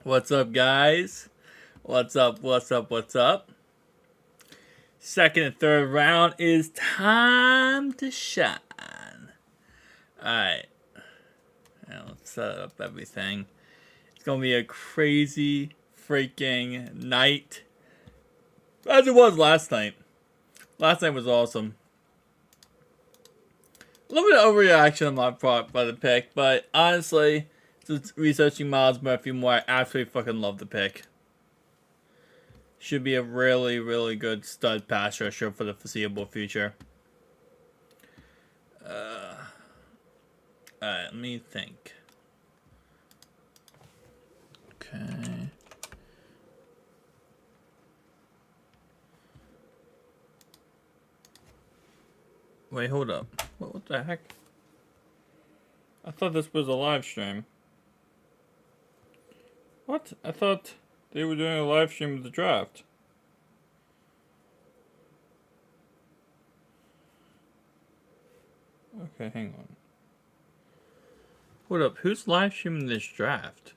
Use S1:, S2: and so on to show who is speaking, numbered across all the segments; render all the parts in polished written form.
S1: What's up, guys? What's up? What's up? What's up? Second and third round is time to shine. Alright. Now let's set up everything. It's going to be a crazy freaking night. As it was last night. Last night was awesome. A little bit of overreaction on my part by the pick, but honestly, since researching Miles Murphy more, I absolutely fucking love the pick. Should be a really, really good stud pass rusher for the foreseeable future. Alright, let me think. Okay. Wait, hold up. What the heck? I thought this was a live stream. What? I thought they were doing a live stream of the draft. Okay, hang on. Hold up, who's live streaming this draft?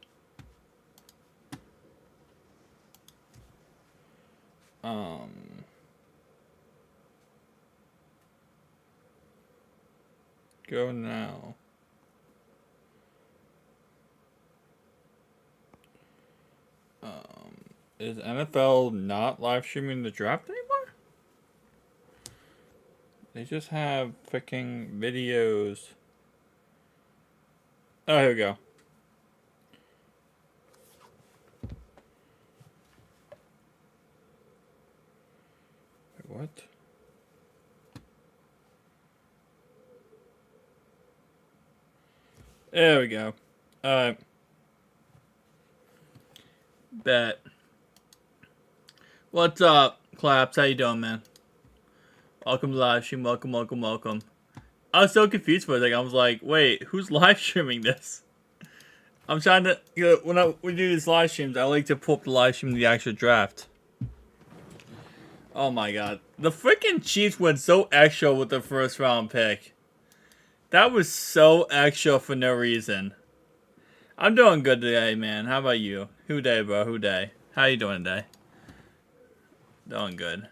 S1: Go now. Is NFL not live streaming the draft anymore? They just have freaking videos. Oh, here we go. Wait, what? There we go. Bet. What's up, Claps? How you doing, man? Welcome to live stream. Welcome, welcome, welcome. I was so confused for a second. I was like, wait, who's live streaming this? I'm trying to, when we do these live streams, I like to pull up the live stream of the actual draft. Oh my god. The freaking Chiefs went so extra with the first round pick. That was so extra for no reason. I'm doing good today, man. How about you? Who day, bro? Who day? How you doing today? Doing good.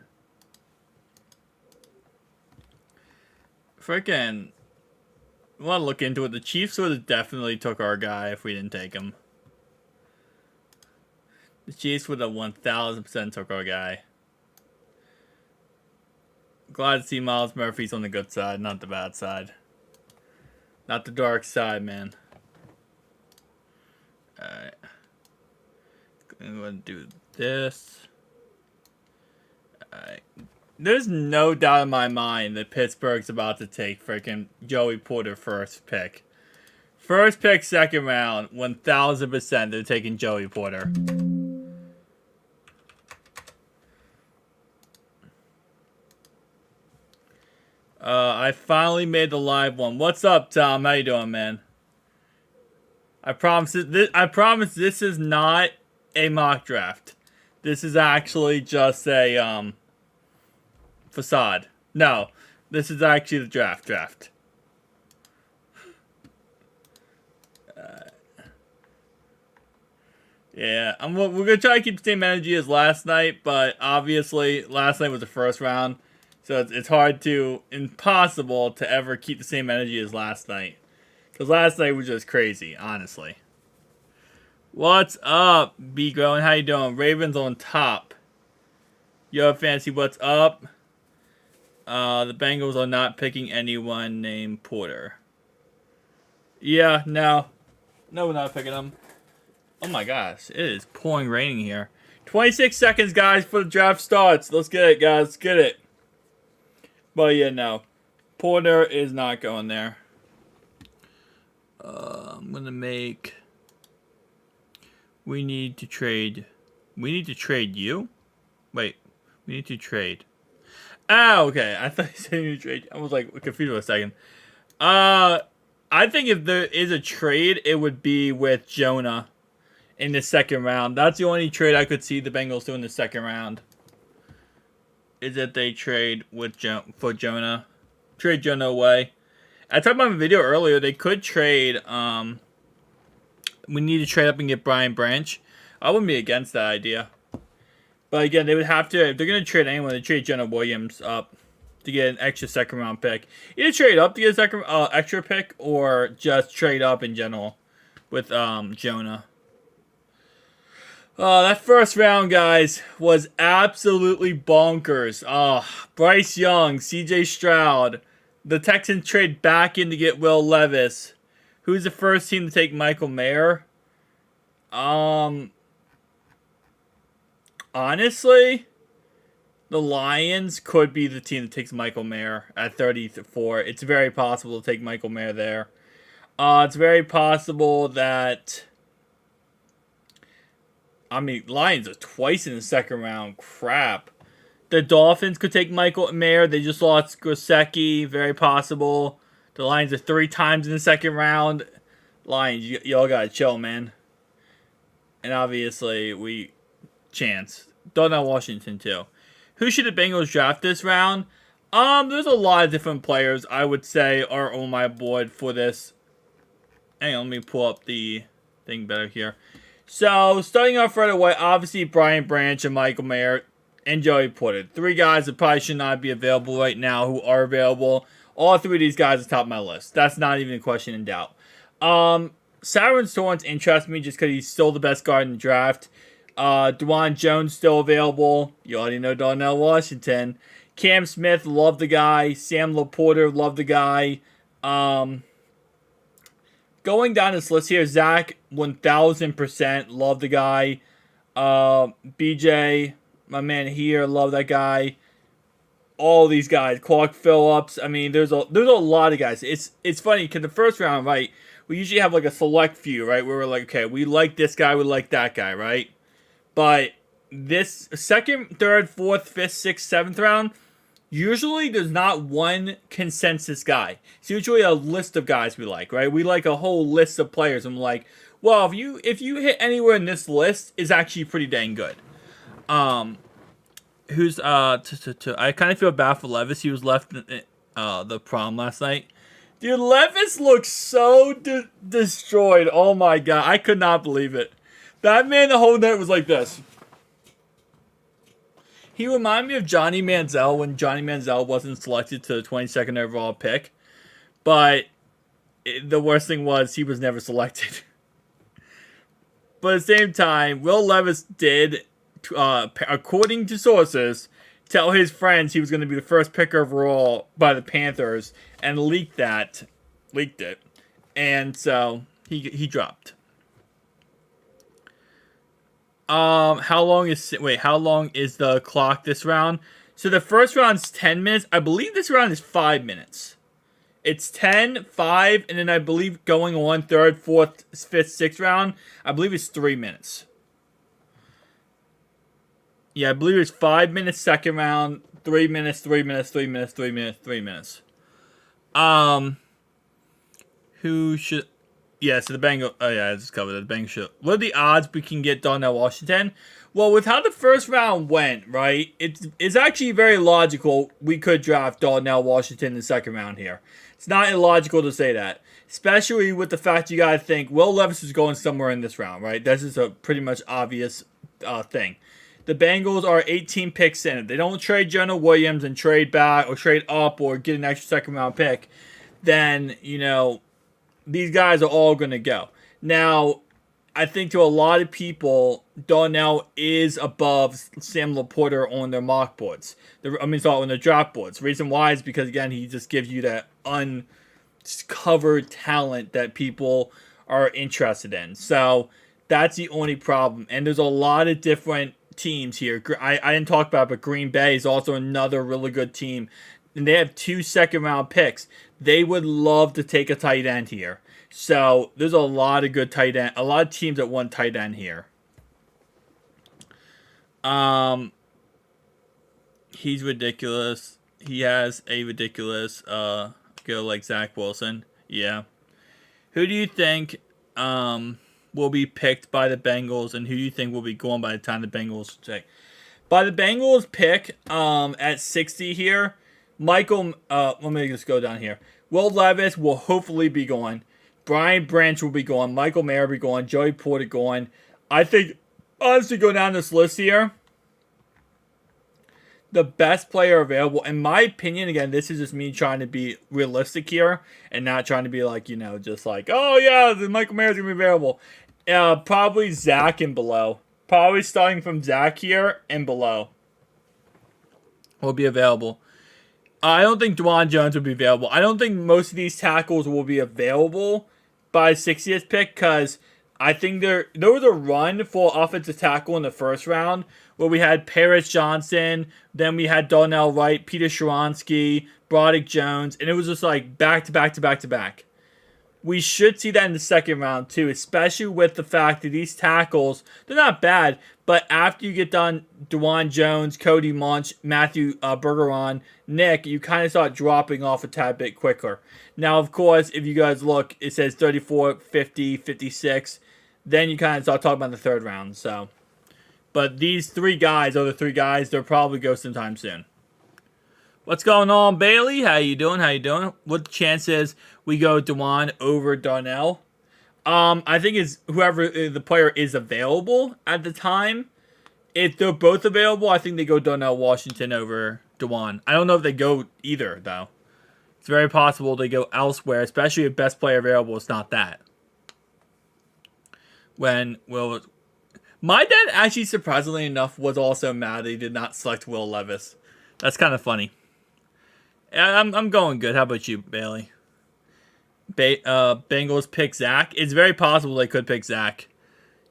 S1: Freaking, I want to look into it. The Chiefs would have definitely took our guy if we didn't take him. The Chiefs would have 1000% took our guy. Glad to see Miles Murphy's on the good side, not the bad side. Not the dark side, man. Alright. I'm going to do this. Alright. There's no doubt in my mind that Pittsburgh's about to take freaking Joey Porter first pick. First pick, second round, 1000% they're taking Joey Porter. I finally made the live one. What's up, Tom? How you doing, man? I promise this is not a mock draft. This is actually just a facade. No, this is actually the draft. Yeah, we're gonna try to keep the same energy as last night, but obviously last night was the first round, so it's impossible to ever keep the same energy as last night, because last night was just crazy, honestly. What's up, B Growing? How you doing? Ravens on top. Yo, Fancy, what's up? The Bengals are not picking anyone named Porter. Yeah, no, we're not picking them. Oh my gosh, it is pouring raining here. 26 seconds, guys, before the draft starts. Let's get it, guys. Let's get it. But yeah, no. Porter is not going there. I'm going to make... We need to trade you? Wait, we need to trade. Oh, okay. I thought you said you need to trade. I was like confused for a second. I think if there is a trade, it would be with Jonah in the second round. That's the only trade I could see the Bengals do in the second round. Is that they trade with for Jonah. Trade Jonah away. I talked about my video earlier. They could trade. We need to trade up and get Brian Branch. I wouldn't be against that idea. But again, they would have to, if they're going to trade anyone, they trade Jenna Williams up to get an extra second round pick. Either trade up to get a second extra pick or just trade up in general with Jonah. That first round, guys, was absolutely bonkers. Bryce Young, CJ Stroud. The Texans trade back in to get Will Levis. Who's the first team to take Michael Mayer? Honestly, the Lions could be the team that takes Michael Mayer at 34. It's very possible to take Michael Mayer there. It's very possible that... Lions are twice in the second round. Crap. The Dolphins could take Michael Mayer. They just lost Grosecki. Very possible. The Lions are 3 times in the second round. Lions, y'all gotta chill, man. And obviously, chance. Darnell Washington, too. Who should the Bengals draft this round? There's a lot of different players I would say are on my board for this. Hang on, let me pull up the thing better here. So, starting off right away, obviously, Brian Branch and Michael Mayer and Joey Porter. 3 guys that probably should not be available right now who are available. All 3 of these guys are top of my list. That's not even a question in doubt. Cyrus Torrence interests me just because he's still the best guard in the draft. DeJuan Jones still available. You already know Darnell Washington. Cam Smith, love the guy. Sam LaPorta, love the guy. Going down this list here, Zach, 1,000%, love the guy. BJ, my man here, love that guy. All these guys, Clark Phillips. There's a lot of guys. It's funny because the first round, right, we usually have like a select few, right, where we're like, okay, we like this guy, we like that guy, right? But this second, third, fourth, fifth, sixth, seventh round, usually there's not one consensus guy. It's usually a list of guys we like, right? We like a whole list of players. I'm like, well, if you hit anywhere in this list, is actually pretty dang good. I kind of feel bad for Levis. He was left in the prom last night. Dude, Levis looks so destroyed. Oh my god, I could not believe it. That man the whole night was like this. He reminded me of Johnny Manziel when Johnny Manziel wasn't selected to the 22nd overall pick. But the worst thing was he was never selected. But at the same time, Will Levis did, according to sources, tell his friends he was going to be the first pick overall by the Panthers and leaked it. And so he dropped. How long is the clock this round? So the first round's 10 minutes. I believe this round is 5 minutes. It's 10, 5, and then I believe going on third, fourth, fifth, sixth round, I believe it's 3 minutes. Yeah, I believe it's 5 minutes second round, 3 minutes, 3 minutes, 3 minutes, 3 minutes, 3 minutes. Who should... Yeah, so the Bengals... Oh, yeah, I just covered it. The Bengals should... What are the odds we can get Darnell Washington? Well, with how the first round went, right, it's actually very logical we could draft Darnell Washington in the second round here. It's not illogical to say that. Especially with the fact you got to think Will Levis is going somewhere in this round, right? This is a pretty much obvious thing. The Bengals are 18 picks in. If they don't trade Jonah Williams and trade back or trade up or get an extra second round pick, then, these guys are all going to go. Now, I think to a lot of people, Darnell is above Sam LaPorta on their mock boards. On their draft boards. The reason why is because, again, he just gives you that uncovered talent that people are interested in. So, that's the only problem. And there's a lot of different teams here. I didn't talk about it, but Green Bay is also another really good team. And they have 2 second-round picks. They would love to take a tight end here. So, there's a lot of good tight end. A lot of teams that want tight end here. He's ridiculous. He has a ridiculous go like Zach Wilson. Yeah. Who do you think will be picked by the Bengals, and who do you think will be going by the time the Bengals take? By the Bengals pick at 60 here, let me just go down here. Will Levis will hopefully be gone. Brian Branch will be gone. Michael Mayer will be gone. Joey Porter gone. I think Honestly, go down this list here. The best player available, in my opinion, again, this is just me trying to be realistic here and not trying to be like, just like, oh yeah, the Michael Mayer's gonna be available. Probably Zach and below. Probably starting from Zach here and below will be available. I don't think Dwan Jones will be available. I don't think most of these tackles will be available by 60th pick because I think there was a run for offensive tackle in the first round where we had Paris Johnson, then we had Darnell Wright, Peter Sharonsky, Broderick Jones, and it was just like back to back to back to back. We should see that in the second round too, especially with the fact that these tackles, they're not bad, but after you get done Dwan Jones, Cody Munch, Matthew Bergeron, Nick, you kind of start dropping off a tad bit quicker. Now, of course, if you guys look, it says 34, 50, 56. Then you kind of start talking about the third round. So, but these three guys are the three guys. They'll probably go sometime soon. What's going on, Bailey? How you doing? What the chances we go Dwan over Darnell? I think it's whoever the player is available at the time. If they're both available, I think they go Darnell Washington over Dwan. I don't know if they go either, though. It's very possible they go elsewhere, especially if best player available is not that. My dad actually, surprisingly enough, was also mad that he did not select Will Levis. That's kind of funny. I'm going good. How about you, Bailey? Bengals pick Zach. It's very possible they could pick Zach.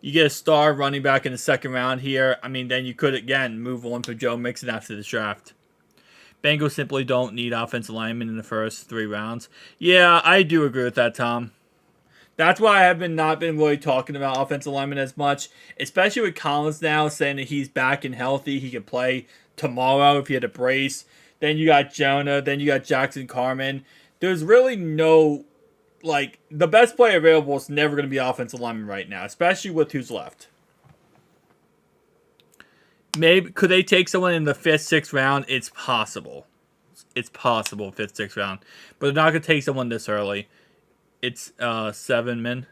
S1: You get a star running back in the second round here. I mean, then you could, again, move on for Joe Mixon after the draft. Bengals simply don't need offensive linemen in the first 3 rounds. Yeah, I do agree with that, Tom. That's why I have not been really talking about offensive linemen as much, especially with Collins now saying that he's back and healthy. He can play tomorrow if he had a brace. Then you got Jonah. Then you got Jackson Carman. There's really no, the best player available is never going to be offensive lineman right now, especially with who's left. Maybe, could they take someone in the 5th, 6th round? It's possible. 5th, 6th round. But they're not going to take someone this early. It's 7 minutes.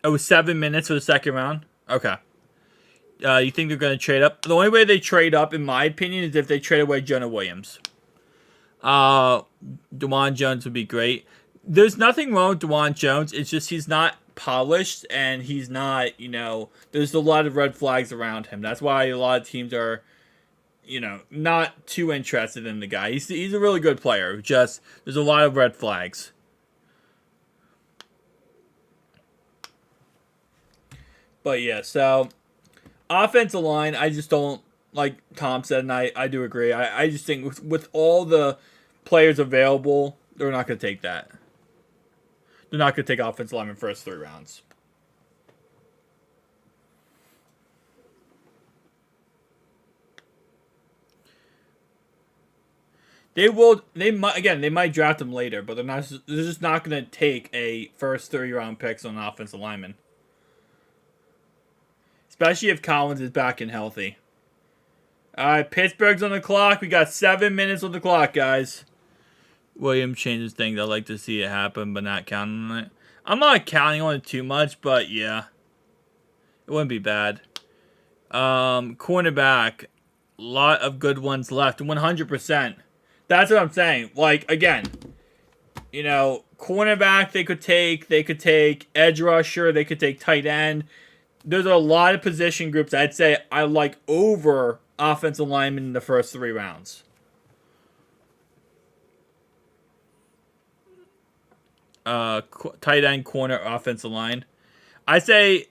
S1: Oh, 7 minutes for the second round? Okay. You think they're going to trade up? The only way they trade up, in my opinion, is if they trade away Jonah Williams. Dwan Jones would be great. There's nothing wrong with Dwan Jones. It's just he's not polished, and he's not, there's a lot of red flags around him. That's why a lot of teams are, not too interested in the guy. He's a really good player. Just, there's a lot of red flags. But yeah, so offensive line, I just don't, like Tom said, and I do agree. I just think with all the players available, they're not going to take that. They're not going to take offensive linemen first 3 rounds. They might draft them later, but they're just not going to take a first 3-round picks on offensive linemen. Especially if Collins is back and healthy. Alright, Pittsburgh's on the clock. We got 7 minutes on the clock, guys. Williams changes things. I'd like to see it happen, but not counting on it. I'm not counting on it too much, but yeah. It wouldn't be bad. Cornerback. A lot of good ones left. 100%. That's what I'm saying. Again, cornerback they could take edge rusher, they could take tight end. There's a lot of position groups I'd say I like over offensive linemen in the first 3 rounds. Tight end, corner, offensive line. I say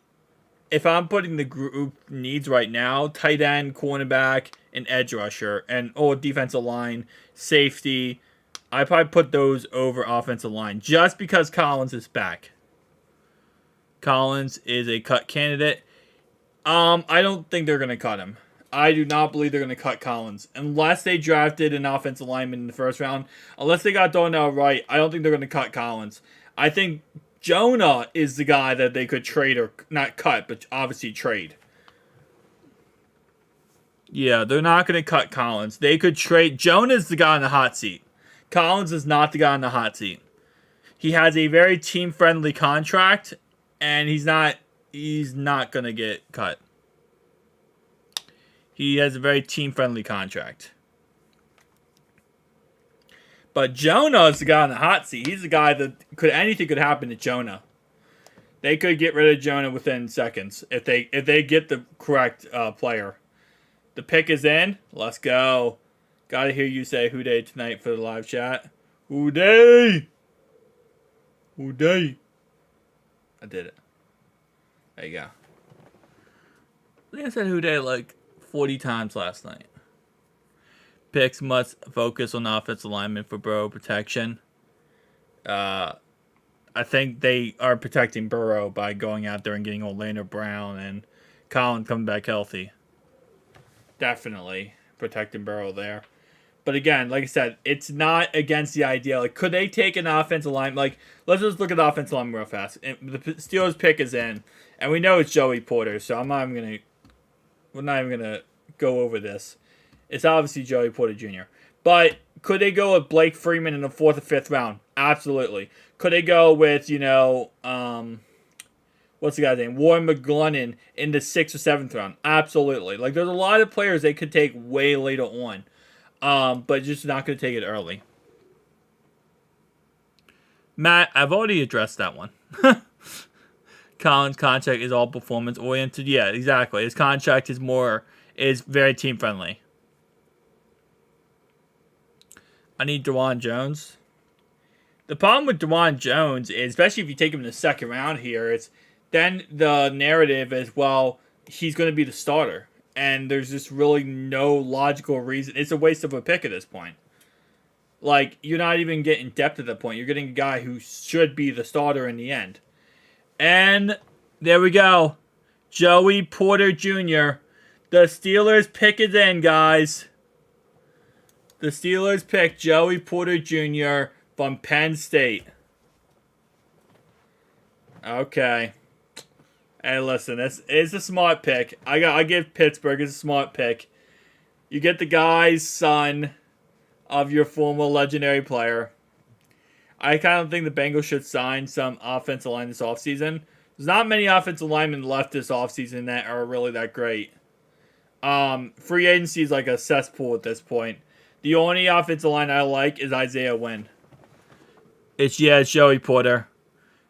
S1: if I'm putting the group needs right now, tight end, cornerback, and edge rusher, or defensive line, safety, I probably put those over offensive line just because Collins is back. Collins is a cut candidate. I don't think they're going to cut him. I do not believe they're going to cut Collins. Unless they drafted an offensive lineman in the first round. Unless they got Darnell Wright, I don't think they're going to cut Collins. I think Jonah is the guy that they could trade, or not cut, but obviously trade. Yeah, they're not going to cut Collins. They could trade. Jonah's the guy on the hot seat. Collins is not the guy on the hot seat. He has a very team-friendly contract, and he's not going to get cut. He has a very team-friendly contract. But Jonah is the guy on the hot seat. He's the guy that anything could happen to Jonah. They could get rid of Jonah within seconds if they get the correct player. The pick is in. Let's go. Gotta hear you say "Hooday" tonight for the live chat. Hooday! Hooday! I did it. There you go. I think I said "Hooday" like 40 times last night. Picks must focus on offensive lineman for Burrow protection. I think they are protecting Burrow by going out there and getting Orlando Brown and Colin coming back healthy. Definitely protecting Burrow there. But again, like I said, it's not against the idea. Like, could they take an offensive line? Like, let's just look at the offensive line real fast. And the Steelers pick is in, and we know it's Joey Porter, so we're not even gonna go over this. It's obviously Joey Porter Jr. But could they go with Blake Freeman in the 4th or 5th round? Absolutely. Could they go with, what's the guy's name? Warren McGlennon in the 6th or 7th round? Absolutely. Like, there's a lot of players they could take way later on. But just not going to take it early. Matt, I've already addressed that one. Colin's contract is all performance oriented. Yeah, exactly. His contract is very team friendly. I need DeJuan Jones. The problem with DeJuan Jones is, especially if you take him in the 2nd round here, then the narrative is, well, he's going to be the starter. And there's just really no logical reason. It's a waste of a pick at this point. Like, you're not even getting depth at that point. You're getting a guy who should be the starter in the end. And there we go. Joey Porter Jr. The Steelers pick is in, guys. The Steelers pick Joey Porter Jr. from Penn State. Okay. Hey, listen, it's a smart pick. I give Pittsburgh a smart pick. You get the guy's son of your former legendary player. I kind of think the Bengals should sign some offensive line this offseason. There's not many offensive linemen left this offseason that are really that great. Free agency is like a cesspool at this point. The only offensive line I like is Isaiah Wynn. It's Joey Porter.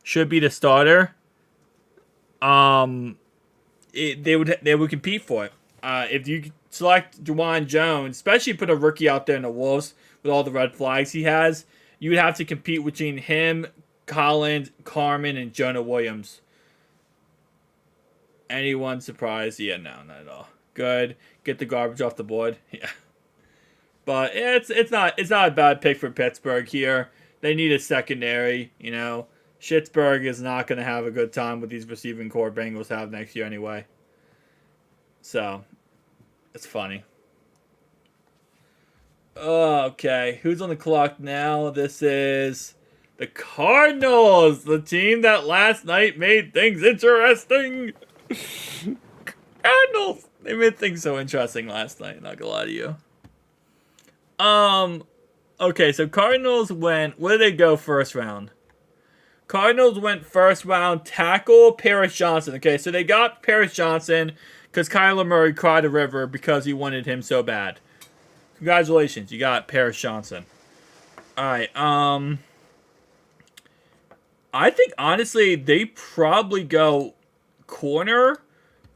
S1: Should be the starter. They would compete for it. If you select DeJuan Jones, especially put a rookie out there in the Wolves with all the red flags he has, you would have to compete between him, Collins, Carmen, and Jonah Williams. Anyone surprised? Yeah, no, not at all. Good. Get the garbage off the board. Yeah. But it's not a bad pick for Pittsburgh here. They need a secondary, Schittsburg is not going to have a good time with these receiving core Bengals have next year anyway. So, it's funny. Okay, who's on the clock now? This is the Cardinals, the team that last night made things interesting. Cardinals, they made things so interesting last night, not gonna lie to you. Okay, so Cardinals went, where did they go first round? Cardinals went first round tackle Paris Johnson. Okay, so they got Paris Johnson because Kyler Murray cried a river because he wanted him so bad. Congratulations, you got Paris Johnson. All right, I think honestly they probably go corner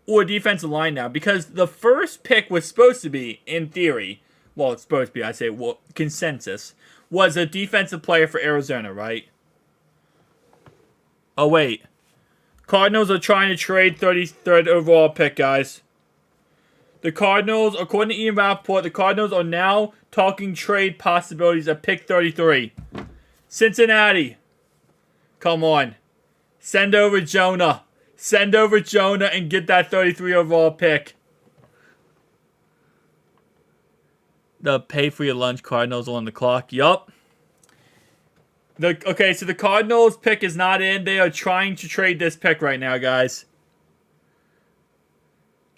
S1: or defensive line now because the first pick was supposed to be, in theory, well, it's supposed to be, I say, well, consensus, was a defensive player for Arizona, right? Oh, wait. Cardinals are trying to trade 33rd overall pick, guys. The Cardinals, according to Ian Rappaport, the Cardinals are now talking trade possibilities at pick 33. Cincinnati. Come on. Send over Jonah. Send over Jonah and get that 33 overall pick. The pay for your lunch Cardinals on the clock. Yup. Okay, so the Cardinals pick is not in. They are trying to trade this pick right now, guys.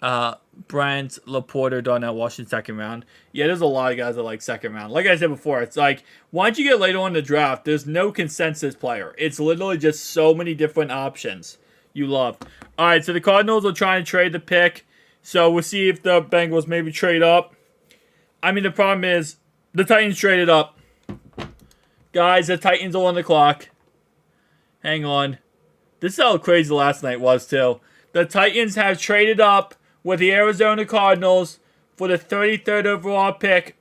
S1: Brent, Laporta, Darnell, Washington, 2nd round. Yeah, there's a lot of guys that like 2nd round. Like I said before, it's like, once you get later on in the draft, there's no consensus player. It's literally just so many different options you love. All right, so the Cardinals are trying to trade the pick So we'll see if the Bengals maybe trade up. I mean, the problem is the Titans traded up. Guys, the Titans are on the clock. Hang on. This is how crazy last night was, too. The Titans have traded up with the Arizona Cardinals for the 33rd overall pick.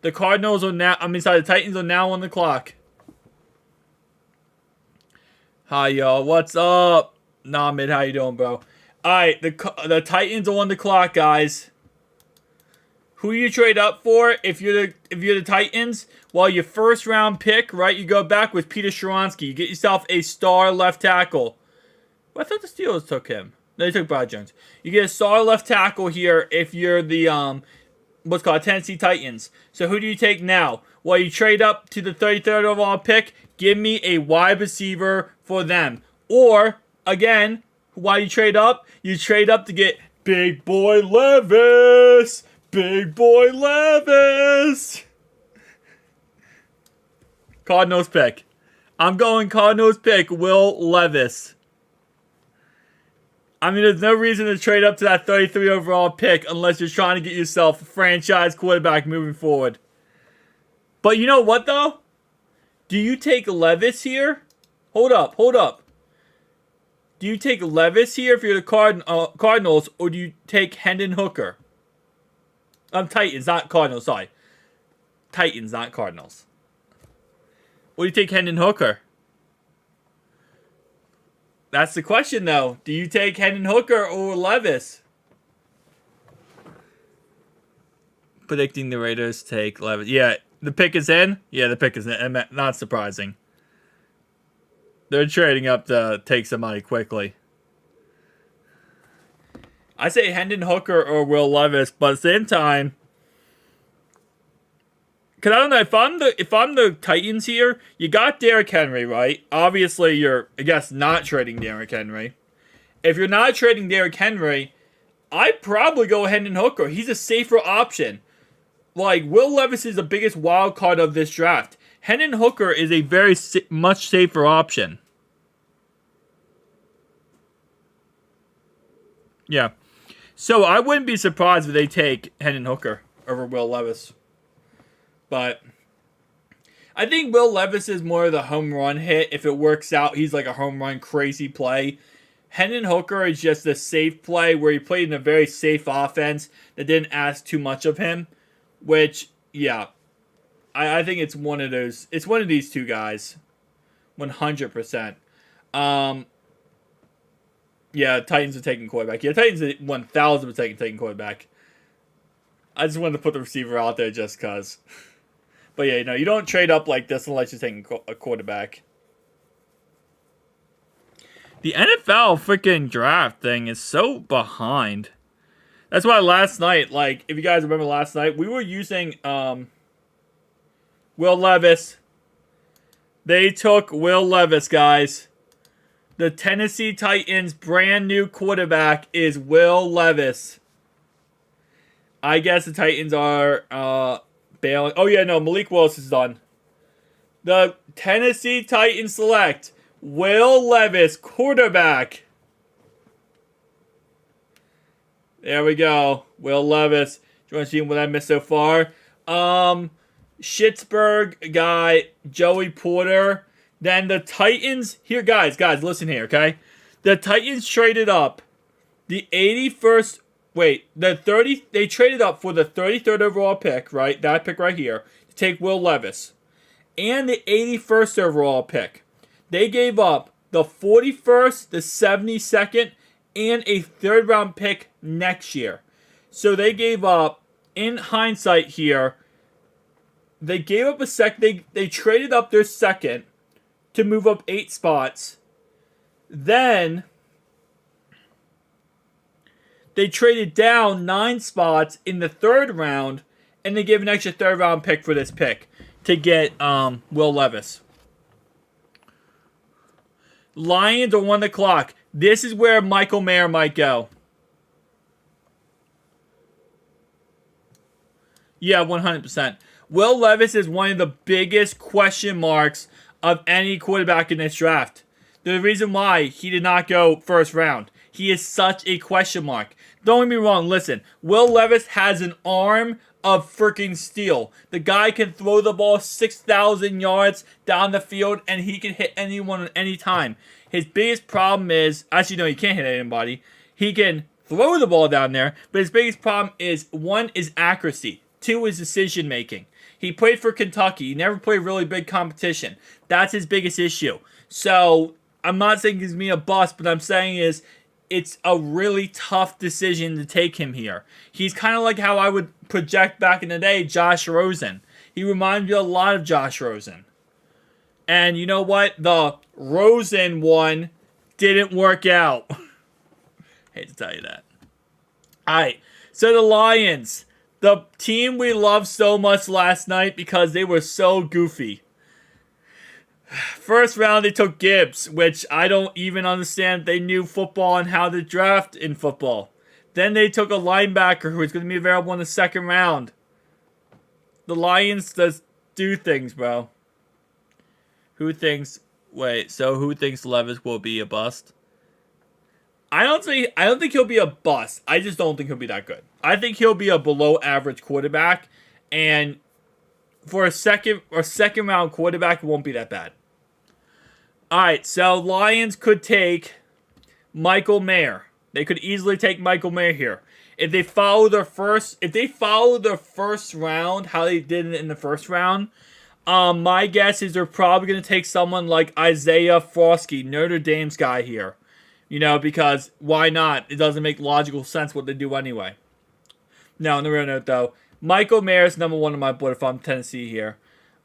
S1: The Cardinals are now, the Titans are now on the clock. Hi, y'all. What's up? Namid, how you doing, bro? Alright, the Titans are on the clock, guys. Who you trade up for if you're the Titans? Well, your first round pick, right? You go back with Peter Sharonsky. You get yourself a star left tackle. Well, I thought the Steelers took him. No, they took Brad Jones. You get a star left tackle here if you're the what's called Tennessee Titans. So who do you take now? Well, you trade up to the 33rd overall pick. Give me a wide receiver for them. Or again, why you trade up? You trade up to get Big Boy Levis. Big Boy Levis. Cardinals pick. I'm going Cardinals pick, Will Levis. I mean, there's no reason to trade up to that 33 overall pick unless you're trying to get yourself a franchise quarterback moving forward. But you know what, though? Do you take Levis here? Hold up. Do you take Levis here if you're the Cardinals, or do you take Hendon Hooker? Titans, not Cardinals, sorry. Titans, not Cardinals. Or do you take Hendon Hooker? That's the question, though. Do you take Hendon Hooker or Levis? Predicting the Raiders take Levis. Yeah, the pick is in? Yeah, the pick is in. Not surprising. They're trading up to take somebody quickly. I say Hendon Hooker or Will Levis, but at the same time, because I don't know, if I'm the Titans here, you got Derrick Henry, right? Obviously, you're, I guess, not trading Derrick Henry. If you're not trading Derrick Henry, I'd probably go Hendon Hooker. He's a safer option. Like, Will Levis is the biggest wild card of this draft. Hendon Hooker is a very much safer option. Yeah. So I wouldn't be surprised if they take Hendon Hooker over Will Levis. But I think Will Levis is more of the home run hit. If it works out, he's like a home run crazy play. Hendon Hooker is just a safe play where he played in a very safe offense that didn't ask too much of him. Which, yeah, I think it's one of those. It's one of these two guys. 100%. Yeah, Titans are taking quarterback. Yeah, Titans are 1,000% taking quarterback. I just wanted to put the receiver out there just because. But yeah, you don't trade up like this unless you're taking a quarterback. The NFL freaking draft thing is so behind. That's why last night, like, if you guys remember last night, we were using Will Levis. They took Will Levis, guys. The Tennessee Titans' brand new quarterback is Will Levis. I guess the Titans are bailing. Oh, yeah, no, Malik Willis is done. The Tennessee Titans select Will Levis, quarterback. There we go. Will Levis. Do you want to see what I missed so far? Schittsburg guy, Joey Porter. Then the Titans. Here, guys, listen here, okay? The Titans traded up the 81st. Wait, they traded up for the 33rd overall pick, right? That pick right here, to take Will Levis. And the 81st overall pick. They gave up the 41st, the 72nd, and a third round pick next year. So they gave up, in hindsight here, they gave up a second. They traded up their second to move up 8 spots. Then they traded down 9 spots in the third round, and they gave an extra third round pick for this pick to get Will Levis. Lions are on the clock. This is where Michael Mayer might go. Yeah, 100%. Will Levis is one of the biggest question marks of any quarterback in this draft. The reason why he did not go first round. He is such a question mark. Don't get me wrong, listen. Will Levis has an arm of freaking steel. The guy can throw the ball 6,000 yards down the field, and he can hit anyone at any time. His biggest problem is, actually, no, he can't hit anybody. He can throw the ball down there, but his biggest problem is, one is accuracy. Two is decision making. He played for Kentucky. He never played really big competition. That's his biggest issue. So, I'm not saying he's me a bust, but I'm saying is, it's a really tough decision to take him here. He's kind of like how I would project back in the day Josh Rosen. He reminds me a lot of Josh Rosen. And you know what? The Rosen one didn't work out. Hate to tell you that. Alright, so the Lions. The team we loved so much last night because they were so goofy. First round, they took Gibbs, which I don't even understand. They knew football and how to draft in football. Then they took a linebacker who is going to be available in the second round. The Lions just do things, bro. Who thinks Levis will be a bust? I don't think he'll be a bust. I just don't think he'll be that good. I think he'll be a below average quarterback, and for a second round quarterback, it won't be that bad. Alright, so Lions could take Michael Mayer. They could easily take Michael Mayer here. If they follow their first round, how they did it in the first round, my guess is they're probably going to take someone like Isaiah Foskey, Notre Dame's guy here. You know, because why not? It doesn't make logical sense what they do anyway. Now, on the real note, though, Michael Mayer is number one on my board if I'm Tennessee here.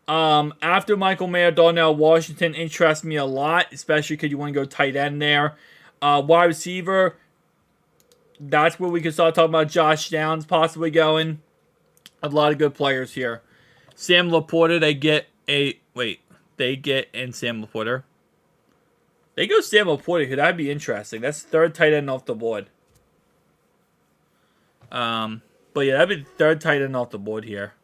S1: After Michael Mayer, Darnell Washington interests me a lot, especially because you want to go tight end there. Wide receiver, that's where we can start talking about Josh Downs possibly going. A lot of good players here. Sam Laporta, they get Sam Laporta. They go Sam Laporta here. That'd be interesting. That's third tight end off the board. But yeah, that'd be the third tight end off the board here.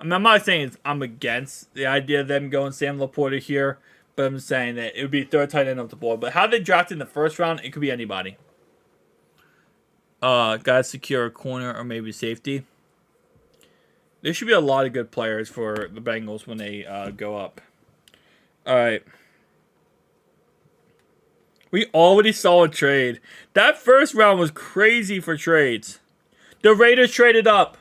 S1: I mean, I'm not saying I'm against the idea of them going Sam Laporta here, but I'm saying that it would be third tight end off the board. But how they draft in the first round, it could be anybody. Gotta secure a corner or maybe safety. There should be a lot of good players for the Bengals when they go up. All right. We already saw a trade. That first round was crazy for trades. The Raiders traded up.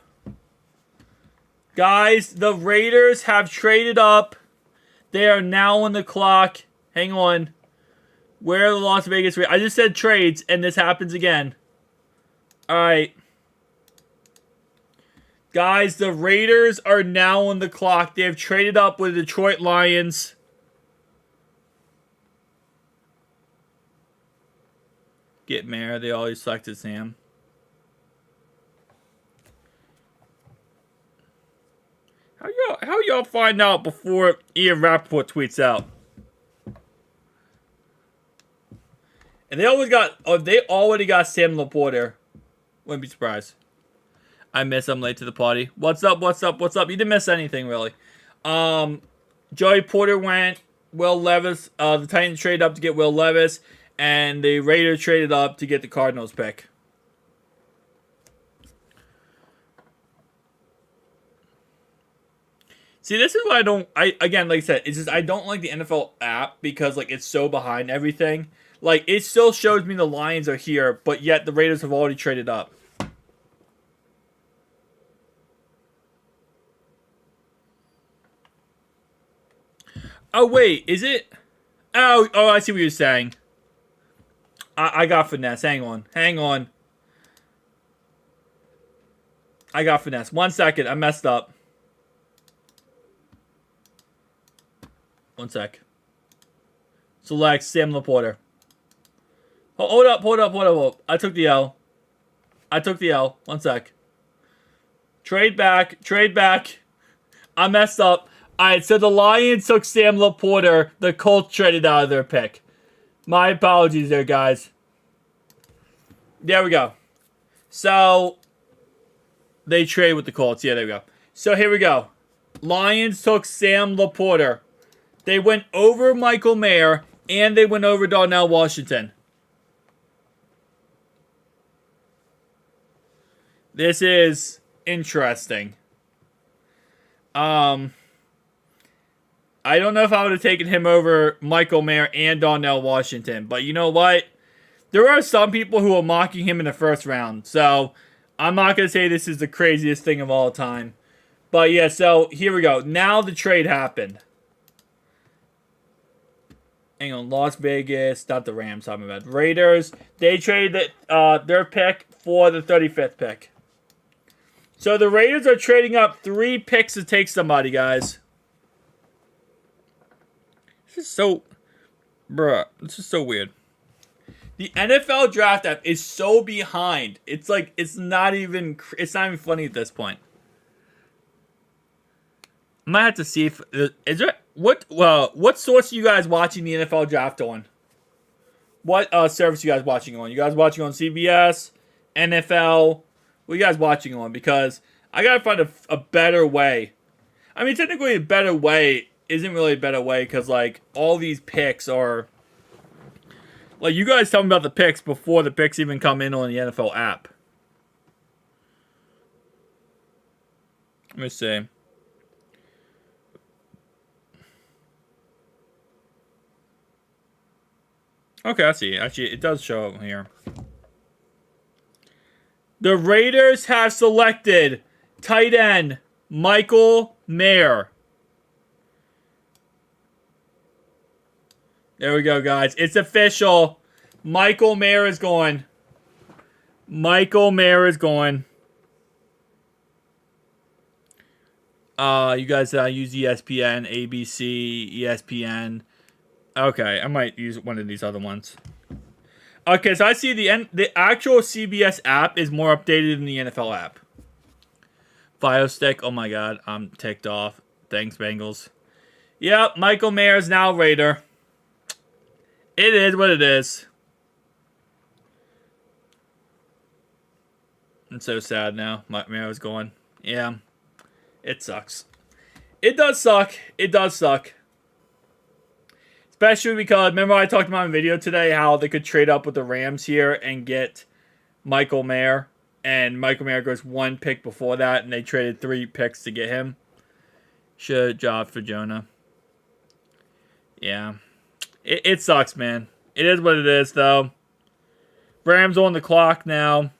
S1: Guys, the Raiders have traded up. They are now on the clock. Hang on. Where are the Las Vegas Raiders? I just said trades, and this happens again. Alright. Guys, the Raiders are now on the clock. They have traded up with the Detroit Lions. Get Mayer. They always selected Sam. How y'all find out before Ian Rappaport tweets out? And they already got Sam Laporta. Wouldn't be surprised. I'm late to the party. What's up? You didn't miss anything really. Joey Porter went. Will Levis. The Titans traded up to get Will Levis. And the Raiders traded up to get the Cardinals pick. See, this is why again, like I said, it's just I don't like the NFL app because like it's so behind everything. Like it still shows me the Lions are here, but yet the Raiders have already traded up. Oh wait, is it? Oh, I see what you're saying. I got finesse. Hang on. I got finesse. 1 second. I messed up. 1 sec. Select Sam Laporta. Hold up. I took the L. 1 sec. Trade back. I messed up. Alright, so the Lions took Sam Laporta. The Colts traded out of their pick. My apologies there, guys. There we go. So, they trade with the Colts. Yeah, there we go. So, here we go. Lions took Sam Laporta. They went over Michael Mayer, and they went over Darnell Washington. This is interesting. I don't know if I would have taken him over Michael Mayer and Darnell Washington, but you know what? There are some people who are mocking him in the first round, so I'm not going to say this is the craziest thing of all time. But yeah, so here we go. Now the trade happened. Hang on, Las Vegas, not the Rams, talking about Raiders. They traded their pick for the 35th pick. So the Raiders are trading up 3 picks to take somebody, guys. This is so, bruh, this is so weird. The NFL draft app is so behind. It's like it's not even funny at this point. I might have to see if is there what source are you guys watching the NFL draft on? What service are you guys watching on? You guys watching on CBS, NFL? What are you guys watching on? Because I gotta find a better way. I mean, technically, a better way isn't really a better way because like all these picks are. Like, you guys tell me about the picks before the picks even come in on the NFL app. Let me see. Okay, I see. Actually, it does show up here. The Raiders have selected tight end Michael Mayer. There we go, guys. It's official. Michael Mayer is going. Michael Mayer is going. You guys use ESPN, ABC, ESPN. Okay, I might use one of these other ones. Okay, so I see the actual CBS app is more updated than the NFL app. Fire stick. Oh my god, I'm ticked off. Thanks, Bengals. Yep, Michael Mayer is now Raider. It is what it is. It's so sad now. Mayer's going. Yeah. It sucks. It does suck. It does suck. Especially because, remember I talked about in a video today how they could trade up with the Rams here and get Michael Mayer. And Michael Mayer goes 1 pick before that, and they traded 3 picks to get him. Should job for Jonah. Yeah. It sucks, man. It is what it is, though. Rams on the clock now.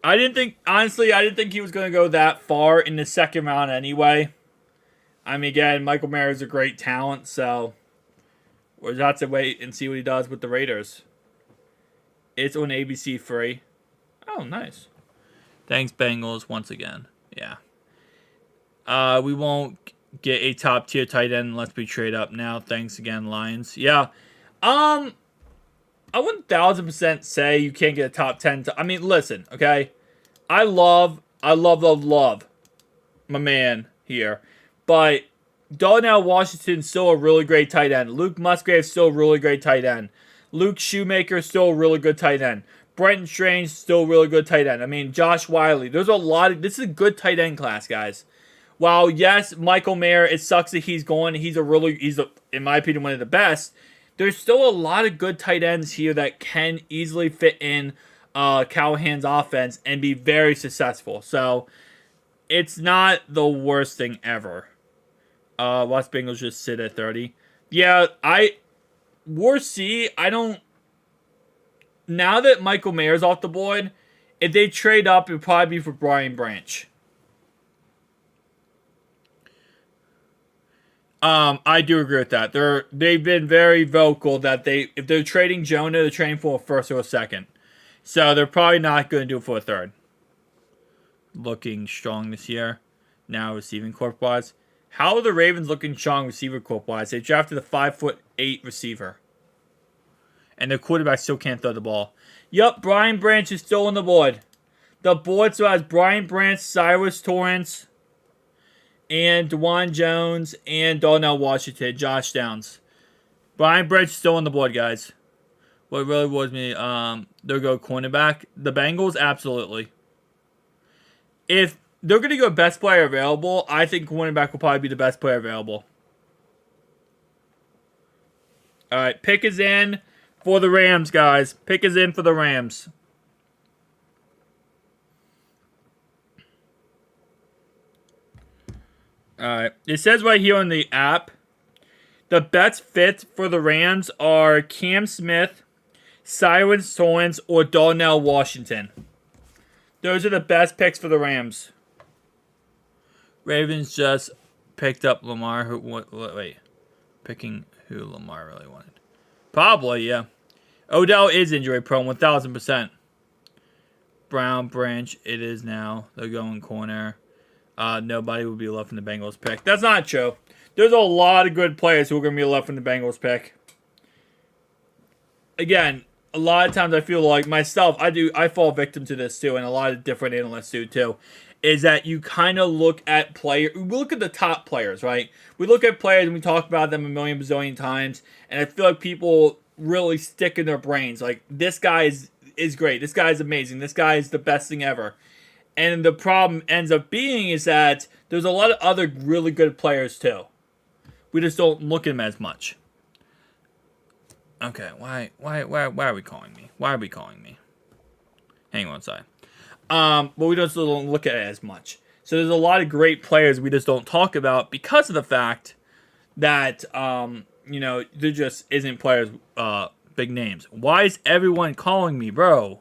S1: Honestly, I didn't think he was going to go that far in the second round anyway. I mean, again, Michael Mayer is a great talent, so we'll have to wait and see what he does with the Raiders. It's on ABC free. Oh, nice. Thanks, Bengals, once again. Yeah. We won't get a top tier tight end unless we trade up now. Thanks again, Lions. Yeah. I wouldn't 1000% say you can't get a top 10. I mean, listen, okay? I love my man here. But Darnell Washington's still a really great tight end. Luke Musgrave's still a really great tight end. Luke Shoemaker's still a really good tight end. Brenton Strange still a really good tight end. I mean, Josh Wiley. There's a lot of... This is a good tight end class, guys. While, yes, Michael Mayer, it sucks that he's going. He's in my opinion, one of the best. There's still a lot of good tight ends here that can easily fit in Callahan's offense and be very successful. So, it's not the worst thing ever. Los Bengals just sit at 30. Yeah, we'll see. Now that Michael Mayer's off the board, if they trade up, it would probably be for Brian Branch. I do agree with that. They've been very vocal that if they're trading Jonah, they're trading for a first or a second. So they're probably not going to do it for a third. Looking strong this year. Now receiving corp wise. How are the Ravens looking strong receiver corp wise? They drafted a 5'8" receiver. And their quarterback still can't throw the ball. Yup, Brian Branch is still on the board. The board still has Brian Branch, Cyrus Torrance, and DeJuan Jones, and Darnell Washington, Josh Downs. Brian Branch is still on the board, guys. What really worries me, they'll go cornerback. The Bengals, absolutely. If they're going to go best player available, I think cornerback will probably be the best player available. All right, pick is in for the Rams, guys. Pick is in for the Rams. Alright. It says right here on the app, the best fits for the Rams are Cam Smith, Cyrus Torrance, or Darnell Washington. Those are the best picks for the Rams. Ravens just picked up Lamar. Picking who Lamar really wanted. Probably, yeah. Odell is injury prone, 1,000%. Brown, Branch, it is now. They're going corner. Nobody will be left in the Bengals pick. That's not true. There's a lot of good players who are going to be left in the Bengals pick. Again, a lot of times I feel like myself, I fall victim to this too, and a lot of different analysts do too, is that you kind of look at we look at the top players, right? We look at players and we talk about them a million bazillion times, and I feel like people really stick in their brains, like, this guy is great, this guy is amazing, this guy is the best thing ever. And the problem ends up being is that there's a lot of other really good players too. We just don't look at them as much. Okay, why are we calling me? Why are we calling me? Hang on, sorry. But we just don't look at it as much. So there's a lot of great players we just don't talk about because of the fact that, there just isn't players, big names. Why is everyone calling me, bro?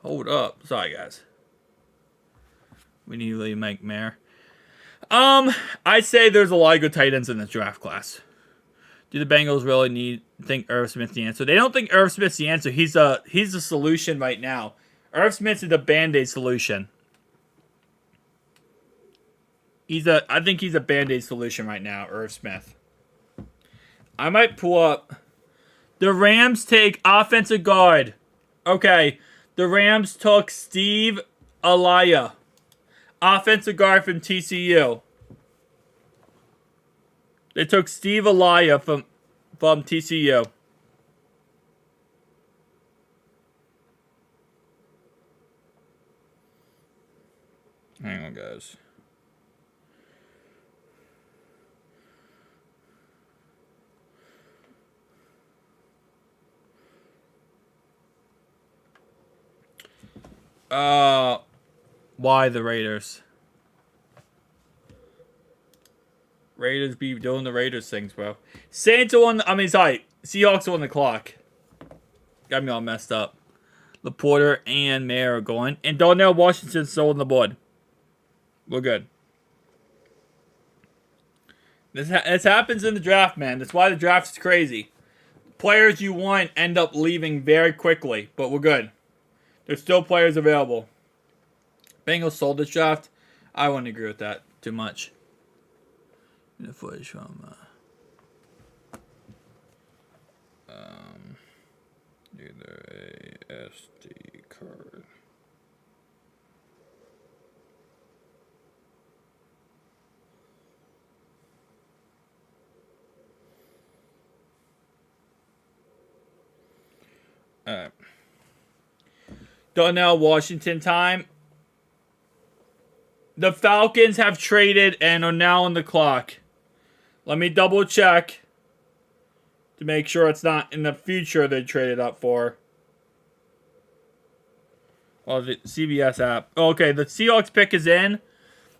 S1: Hold up. Sorry, guys. We need to make Mayor. I'd say there's a lot of good tight ends in this draft class. Do the Bengals really think Irv Smith's the answer? They don't think Irv Smith's the answer. He's the solution right now. Irv Smith is the Band-Aid solution. I think he's a Band-Aid solution right now, Irv Smith. I might pull up. The Rams take offensive guard. Okay. The Rams took Steve Alaya, offensive guard from TCU. They took Steve Alaya from TCU. Hang on, guys. Why the Raiders? Raiders be doing the Raiders things, bro. Saints are Seahawks are on the clock. Got me all messed up. Laporta and Mayer are going. And Darnell Washington's still on the board. We're good. This happens in the draft, man. That's why the draft is crazy. Players you want end up leaving very quickly, but we're good. There's still players available. Bengals sold this draft. I wouldn't agree with that too much. The footage from either a SD card. Alright. Darnell Washington time. The Falcons have traded and are now on the clock. Let me double check to make sure it's not in the future they traded up for. Oh, the CBS app. Okay, the Seahawks pick is in.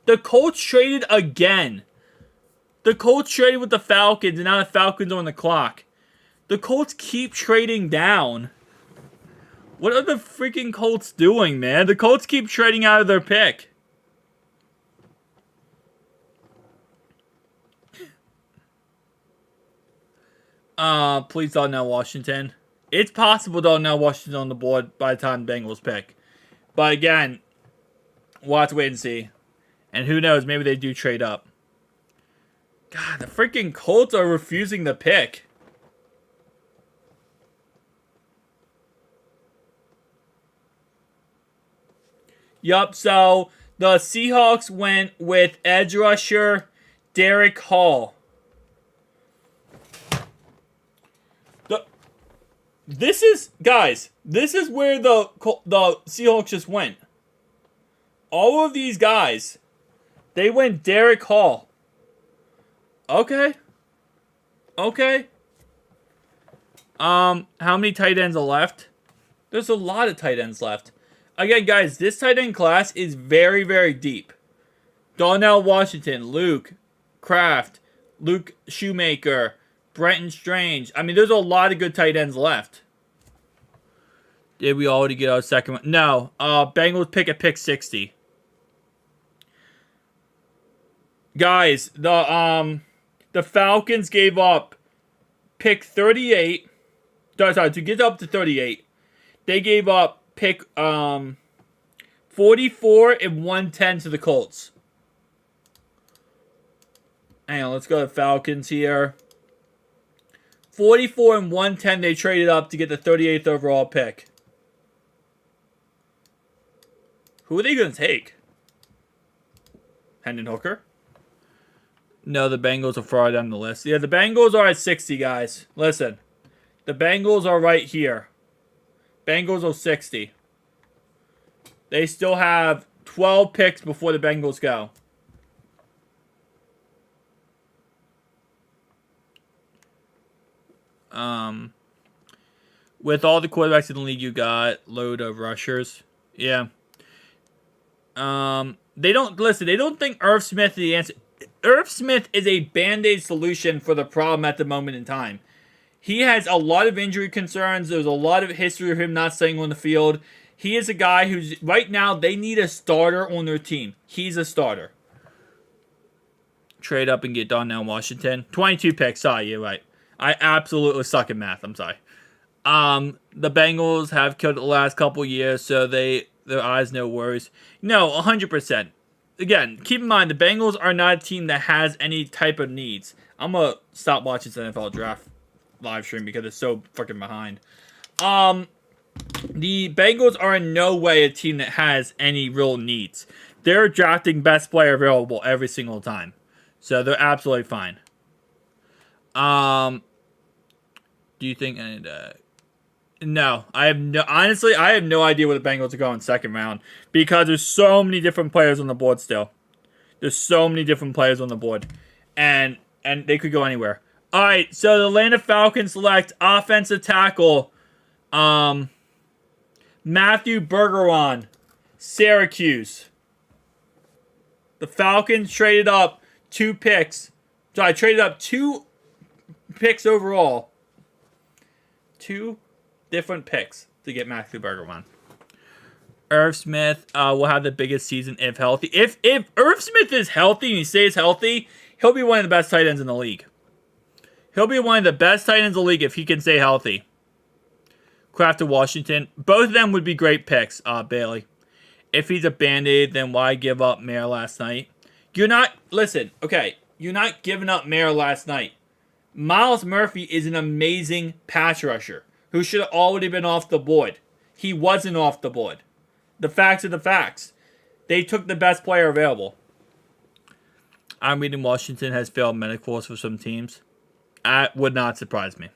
S1: The Colts traded again. The Colts traded with the Falcons, and now the Falcons are on the clock. The Colts keep trading down. What are the freaking Colts doing, man? The Colts keep trading out of their pick. Please Darnell Washington. It's possible Darnell Washington on the board by the time the Bengals pick. But again, we'll have to wait and see. And who knows, maybe they do trade up. God, the freaking Colts are refusing the pick. Yup, so the Seahawks went with edge rusher Derek Hall. This is where the Seahawks just went. All of these guys, they went Derek Hall. Okay. How many tight ends are left? There's a lot of tight ends left. Again, guys, this tight end class is very, very deep. Darnell Washington, Luke Kraft, Luke Shoemaker, Brenton Strange. I mean, there's a lot of good tight ends left. Did we already get our second one? No. Bengals pick at pick 60. Guys, the Falcons gave up pick 38. Sorry, to get up to 38, they gave up pick 44 and 110 to the Colts. Hang on, let's go to Falcons here. 44 and 110, they traded up to get the 38th overall pick. Who are they going to take? Hendon Hooker? No, the Bengals are far down the list. Yeah, the Bengals are at 60, guys. Listen, the Bengals are right here. Bengals are 60. They still have 12 picks before the Bengals go. With all the quarterbacks in the league, you got load of rushers. Yeah. They don't think Irv Smith is the answer. Irv Smith is a band-aid solution for the problem at the moment in time. He has a lot of injury concerns. There's a lot of history of him not staying on the field. He is a guy who's, right now, they need a starter on their team. He's a starter. Trade up and get Darnell Washington. 22 picks. Sorry, you're right. I absolutely suck at math. I'm sorry. The Bengals have killed it the last couple years, so their eyes no worries. No, 100%. Again, keep in mind, the Bengals are not a team that has any type of needs. I'm going to stop watching this NFL draft live stream because it's so freaking behind. The Bengals are in no way a team that has any real needs. They're drafting best player available every single time. So they're absolutely fine. Do you think... No, honestly, I have no idea where the Bengals are going second round because there's so many different players on the board still. There's so many different players on the board, and they could go anywhere. All right, so the Atlanta Falcons select offensive tackle, Matthew Bergeron, Syracuse. The Falcons traded up 2 picks. So I traded up 2 picks overall. 2 different picks to get Matthew Bergeron. Irv Smith will have the biggest season if healthy. If Irv Smith is healthy and he stays healthy, he'll be one of the best tight ends in the league. He'll be one of the best tight ends in the league if he can stay healthy. Kraft to Washington. Both of them would be great picks, Bailey. If he's a Band-Aid, then why give up Mayer last night? You're not giving up Mayer last night. Myles Murphy is an amazing pass rusher who should have already been off the board. He wasn't off the board. The facts are the facts. They took the best player available. I'm reading Washington has failed medicals for some teams. That would not surprise me.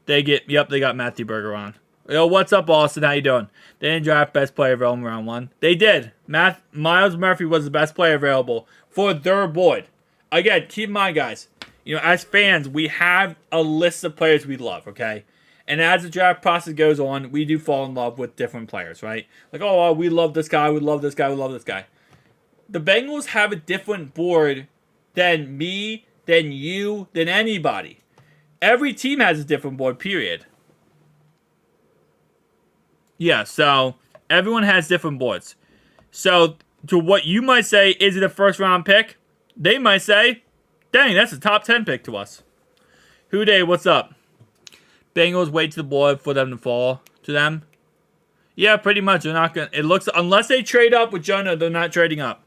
S1: They got Matthew Bergeron. Yo, what's up, Austin? How you doing? They didn't draft best player available in round 1. They did. Myles Murphy was the best player available for their board. Again, keep in mind, guys, as fans, we have a list of players we love, okay? And as the draft process goes on, we do fall in love with different players, right? Like, oh, we love this guy, we love this guy, we love this guy. The Bengals have a different board than me, than you, than anybody. Every team has a different board, period. Yeah, so everyone has different boards. So to what you might say, is it a first round pick? They might say, dang, that's a top 10 pick to us. Houday, what's up? Bengals wait to the board for them to fall to them. Yeah, pretty much. They're not gonna. It looks unless they trade up with Jonah, they're not trading up.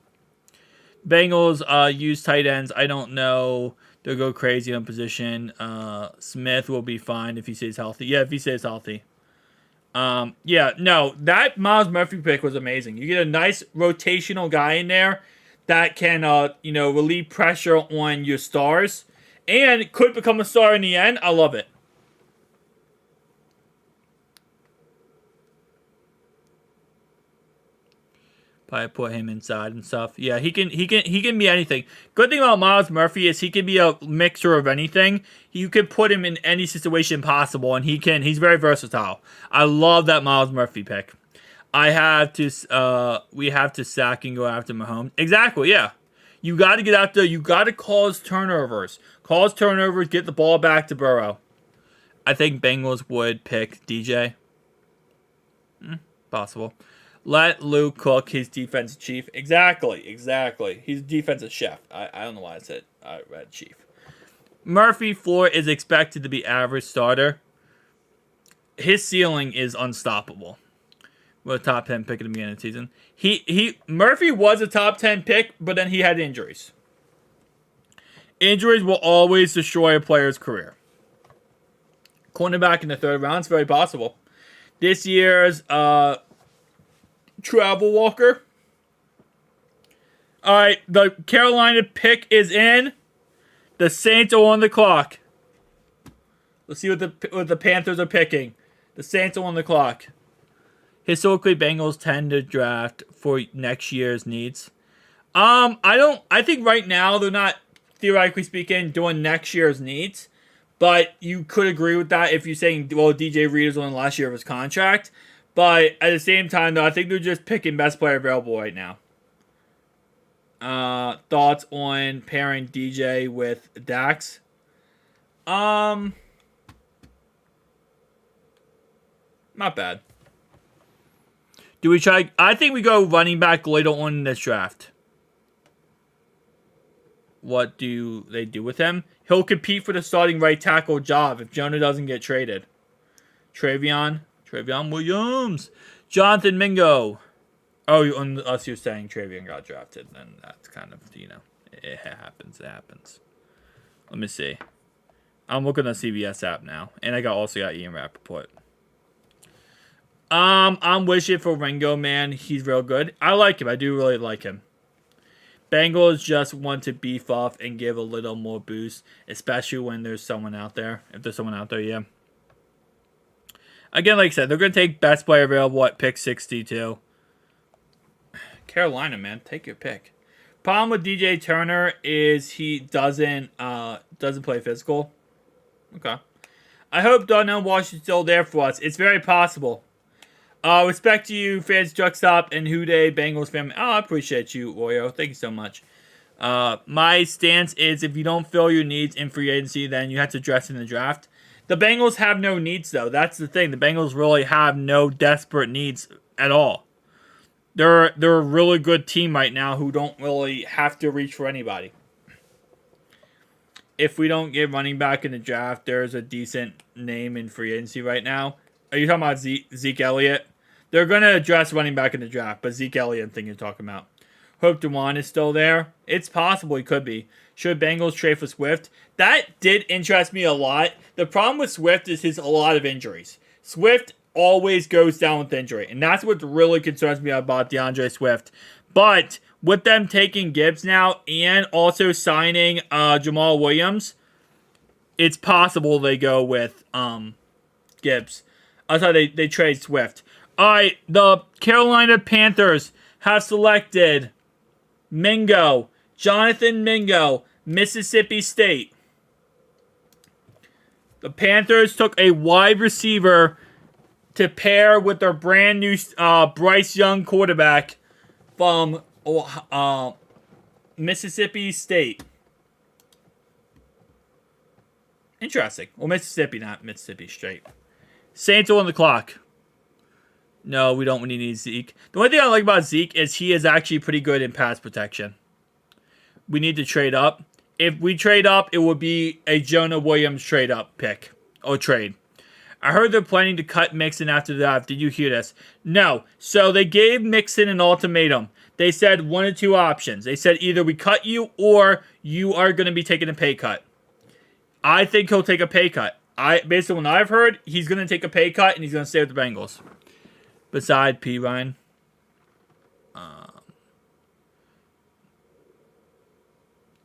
S1: Bengals use tight ends. I don't know. They'll go crazy on position. Smith will be fine if he stays healthy. Yeah, if he stays healthy. That Myles Murphy pick was amazing. You get a nice rotational guy in there that can relieve pressure on your stars and could become a star in the end. I love it. Probably put him inside and stuff. Yeah, he can be anything. Good thing about Myles Murphy is he can be a mixture of anything. You can put him in any situation possible, and he's very versatile. I love that Myles Murphy pick. We have to sack and go after Mahomes. Exactly, yeah. You got to get out there. You got to cause turnovers. Cause turnovers. Get the ball back to Burrow. I think Bengals would pick DJ. Possible. Let Luke cook his defensive chief. Exactly. He's defensive chef. I don't know why I said I read chief. Murphy floor is expected to be average starter. His ceiling is unstoppable. With a top 10 pick at the beginning of the season. Murphy was a top 10 pick, but then he had injuries. Injuries will always destroy a player's career. Cornerback in the third round is very possible. This year's Travel Walker. All right, the Carolina pick is in. The Saints are on the clock. Let's see what the Panthers are picking. The Saints are on the clock. Historically, Bengals tend to draft for next year's needs. I think right now they're not, theoretically speaking, doing next year's needs. But you could agree with that if you're saying, well, DJ Reed is on the last year of his contract. But at the same time, though, I think they're just picking best player available right now. Thoughts on pairing DJ with Dax? Not bad. Do we try? I think we go running back later on in this draft. What do they do with him? He'll compete for the starting right tackle job if Jonah doesn't get traded. Travion Williams. Jonathan Mingo. Oh, unless you're saying Travion got drafted, then that's kind of, it happens. Let me see. I'm looking at the CBS app now, and I also got Ian Rappaport. I'm wishing for Ringo, man. He's real good. I like him. I do really like him. Bengals just want to beef off and give a little more boost, especially when there's someone out there. If there's someone out there, yeah. Again, like I said, they're going to take best player available at pick 62. Carolina, man. Take your pick. Problem with DJ Turner is he doesn't play physical. Okay. I hope Darnell Washington's still there for us. It's very possible. Respect to you, fans, Truckstop, and Houday, Bengals family. Oh, I appreciate you, Oreo. Thank you so much. My stance is if you don't fill your needs in free agency, then you have to address it in the draft. The Bengals have no needs, though. That's the thing. The Bengals really have no desperate needs at all. They're a really good team right now who don't really have to reach for anybody. If we don't get running back in the draft, there's a decent name in free agency right now. Are you talking about Zeke Elliott? They're going to address running back in the draft, but Zeke Elliott, I think you're talking about. Hope DeJuan is still there. It's possible he could be. Should Bengals trade for Swift? That did interest me a lot. The problem with Swift is a lot of injuries. Swift always goes down with injury, and that's what really concerns me about DeAndre Swift. But with them taking Gibbs now and also signing Jamal Williams, it's possible they go with Gibbs. I thought they trade Swift. All right, the Carolina Panthers have selected Jonathan Mingo, Mississippi State. The Panthers took a wide receiver to pair with their brand new Bryce Young quarterback from Mississippi State. Interesting. Well, Mississippi, not Mississippi State. Saints are on the clock. No, we don't need Zeke. The only thing I like about Zeke is he is actually pretty good in pass protection. We need to trade up. If we trade up, it would be a Jonah Williams trade up pick or trade. I heard they're planning to cut Mixon after the draft. Did you hear this? No. So they gave Mixon an ultimatum. They said one of two options. They said either we cut you or you are going to be taking a pay cut. I think he'll take a pay cut. Based on what I've heard, he's going to take a pay cut and he's going to stay with the Bengals. Beside P. Ryan.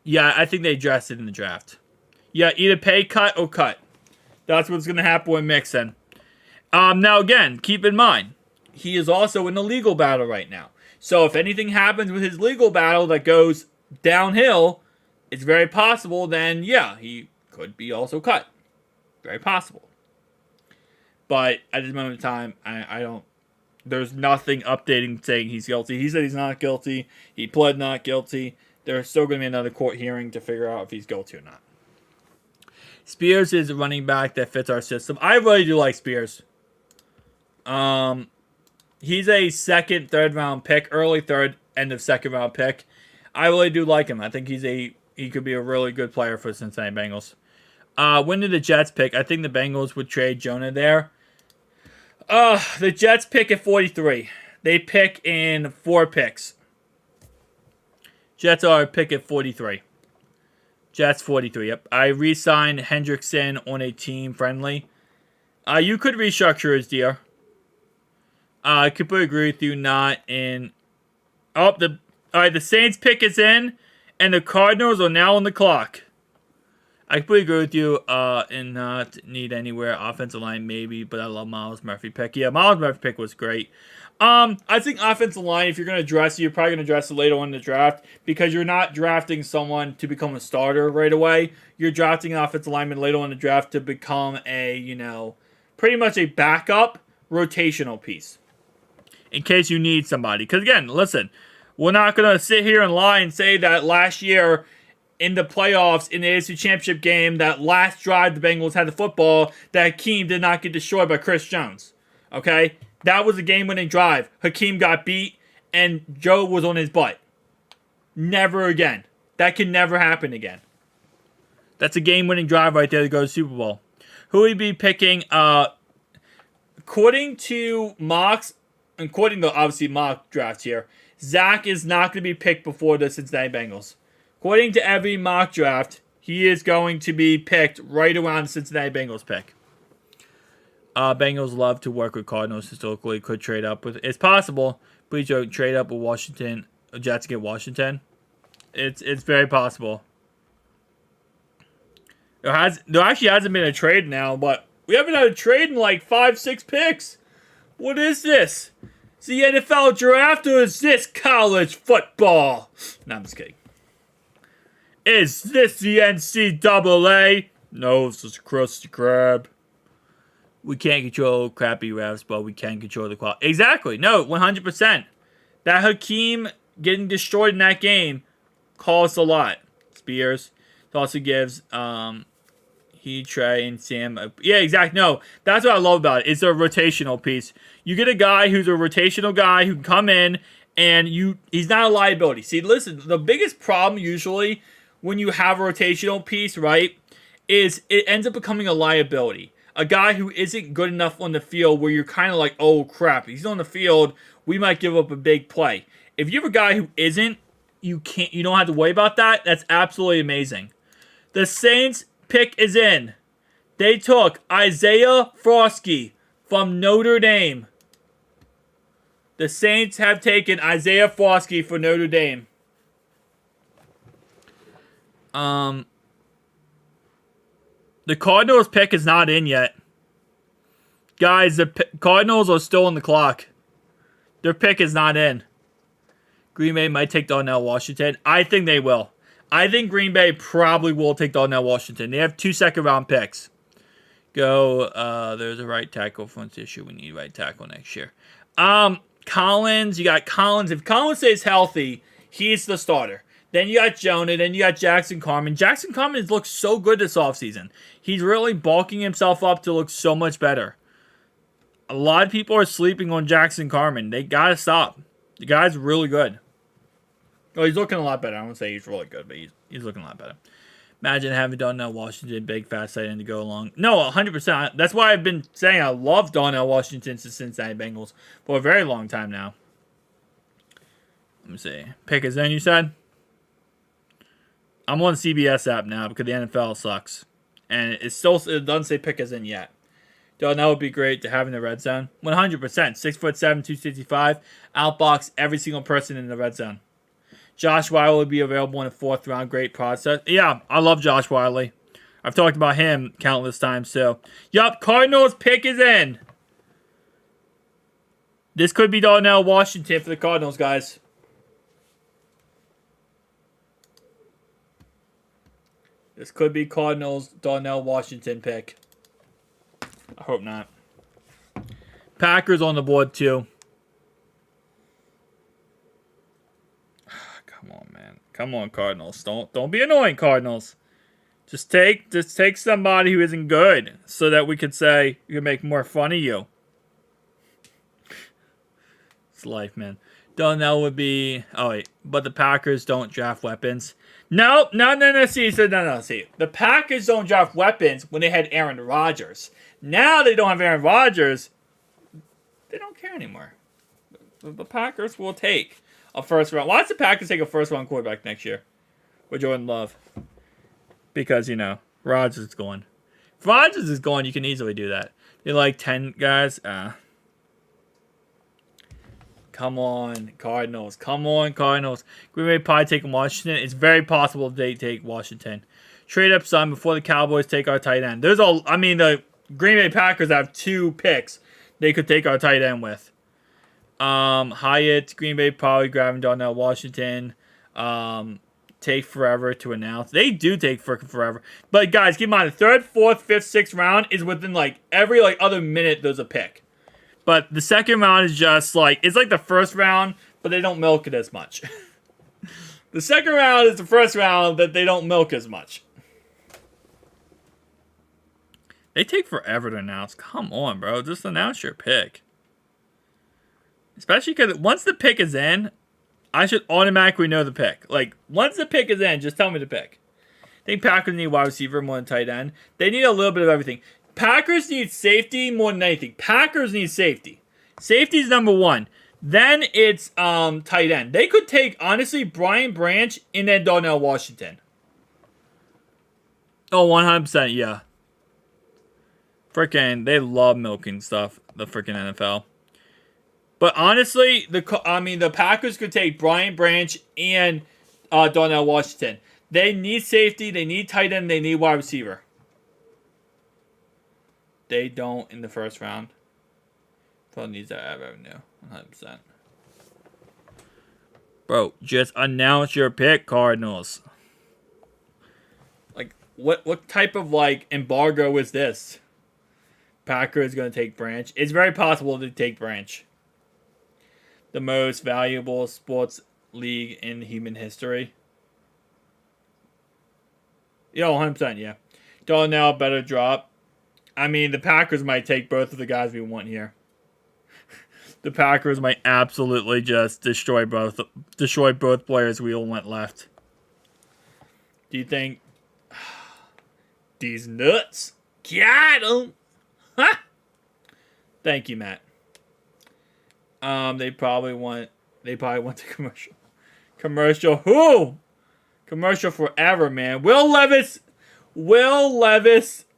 S1: Yeah, I think they addressed it in the draft. Yeah, either pay cut or cut. That's what's going to happen with Mixon. Now, again, keep in mind, he is also in the legal battle right now. So if anything happens with his legal battle that goes downhill, it's very possible then, yeah, he could be also cut. Very possible. But at this moment in time, I don't. There's nothing updating saying he's guilty. He said he's not guilty. He pled not guilty. there's still going to be another court hearing to figure out if he's guilty or not. Spears is a running back that fits our system. I really do like Spears. He's a second, third round pick, early third, end of second round pick. I really do like him. I think he could be a really good player for the Cincinnati Bengals. When did the Jets pick? I think the Bengals would trade Jonah there. The Jets pick at 43. They pick in 4 picks. Jets are pick at 43. Jets 43. Yep. I re-signed Hendrickson on a team friendly. You could restructure his deal. I could agree with you. Not in. All right. The Saints pick is in, and the Cardinals are now on the clock. I completely agree with you. And not need anywhere offensive line maybe, but I love Miles Murphy pick. Yeah, Miles Murphy pick was great. I think offensive line, if you're going to dress it, you're probably going to dress it later on in the draft because you're not drafting someone to become a starter right away. You're drafting an offensive lineman later on in the draft to become pretty much a backup rotational piece in case you need somebody. Because again, listen, we're not going to sit here and lie and say that last year in the playoffs, in the AFC Championship game, that last drive the Bengals had the football, that Hakeem did not get destroyed by Chris Jones. Okay? That was a game-winning drive. Hakeem got beat, and Joe was on his butt. Never again. That can never happen again. That's a game-winning drive right there to go to the Super Bowl. Who would be picking? According to mocks, according to obviously mock drafts here, Zach is not going to be picked before the Cincinnati Bengals. According to every mock draft, he is going to be picked right around the Cincinnati Bengals pick. Bengals love to work with Cardinals historically. Could trade up with. It's possible. Please don't trade up with Washington. Jets get Washington. It's very possible. There actually hasn't been a trade now, but we haven't had a trade in like 5-6 picks. What is this? Is the NFL draft or is this college football? No, I'm just kidding. Is this the NCAA? No, it's just a Krusty Krab. We can't control crappy refs, but we can control the quality. Exactly. No, 100%. That Hakeem getting destroyed in that game costs a lot. Spears. It also gives Trey and Sam. Yeah, exactly. No, that's what I love about it. It's a rotational piece. You get a guy who's a rotational guy who can come in and he's not a liability. See, listen, the biggest problem usually when you have a rotational piece, right, is it ends up becoming a liability. A guy who isn't good enough on the field where you're kind of like, oh crap, he's on the field, we might give up a big play. If you have a guy who isn't, you don't have to worry about that. That's absolutely amazing. The Saints pick is in. They took Isaiah Foskey from Notre Dame. The Saints have taken Isaiah Foskey for Notre Dame. The Cardinals pick is not in yet. Guys, the Cardinals are still on the clock. Their pick is not in. Green Bay might take Darnell Washington. I think they will. I think Green Bay probably will take Darnell Washington. They have 2 second-round picks. There's a right tackle for this issue. We need right tackle next year. Collins, you got Collins. If Collins stays healthy, he's the starter. Then you got Jonah. Then you got Jackson Carman. Jackson Carman has looked so good this offseason. He's really bulking himself up to look so much better. A lot of people are sleeping on Jackson Carman. They got to stop. The guy's really good. Oh, he's looking a lot better. I won't say he's really good, but he's looking a lot better. Imagine having Darnell Washington, big, fast tight end to go along. No, 100%. That's why I've been saying I love Darnell Washington to Cincinnati Bengals for a very long time now. Let me see. Pick is in, you said? I'm on the CBS app now because the NFL sucks. And it doesn't say pick is in yet. Darnell would be great to have in the red zone. 100%. 6'7", 265. Outbox every single person in the red zone. Josh Wiley would be available in the 4th round. Great process. Yeah, I love Josh Wiley. I've talked about him countless times too. Yup, Cardinals pick is in. This could be Darnell Washington for the Cardinals, guys. This could be Cardinals Darnell Washington pick. I hope not. Packers on the board too. Come on, man. Come on, Cardinals. Don't be annoying, Cardinals. Just take somebody who isn't good so that we could say we can make more fun of you. It's life, man. Darnell would be. Oh wait, but the Packers don't draft weapons. No. See, the Packers don't draft weapons when they had Aaron Rodgers. Now they don't have Aaron Rodgers. They don't care anymore. The Packers will take a first round. Why does the Packers take a first round quarterback next year with Jordan Love? Because Rodgers is gone. If Rodgers is gone, you can easily do that. They like 10 guys. Come on, Cardinals. Come on, Cardinals. Green Bay probably taking Washington. It's very possible they take Washington. Trade up some before the Cowboys take our tight end. The Green Bay Packers have 2 picks they could take our tight end with. Hyatt, Green Bay probably grabbing Darnell Washington. Take forever to announce. They do take forever. But guys, keep in mind, the 3rd, 4th, 5th, 6th round is within every other minute there's a pick. But the 2nd round is just it's like the 1st round, but they don't milk it as much. The 2nd round is the 1st round that they don't milk as much. They take forever to announce. Come on, bro. Just announce your pick. Especially because once the pick is in, I should automatically know the pick. Once the pick is in, just tell me the pick. I think Packers need wide receiver more than tight end. They need a little bit of everything. Packers need safety more than anything. Packers need safety. Safety is number 1. Then it's tight end. They could take, honestly, Brian Branch and then Darnell Washington. Oh, 100%, yeah. Freaking, they love milking stuff, the freaking NFL. But honestly, the Packers could take Brian Branch and Darnell Washington. They need safety, they need tight end, they need wide receiver. They don't in the 1st round. Probably needs that ad revenue, 100%. Bro, just announce your pick, Cardinals. What type of embargo is this? Packers going to take Branch. It's very possible to take Branch. The most valuable sports league in human history. 100%, yeah. Darnell better drop. The Packers might take both of the guys we want here. The Packers might absolutely just destroy both players we all want left. Do you think these nuts got them? Huh? Thank you, Matt. They probably want the commercial. Commercial who? Commercial forever, man. Will Levis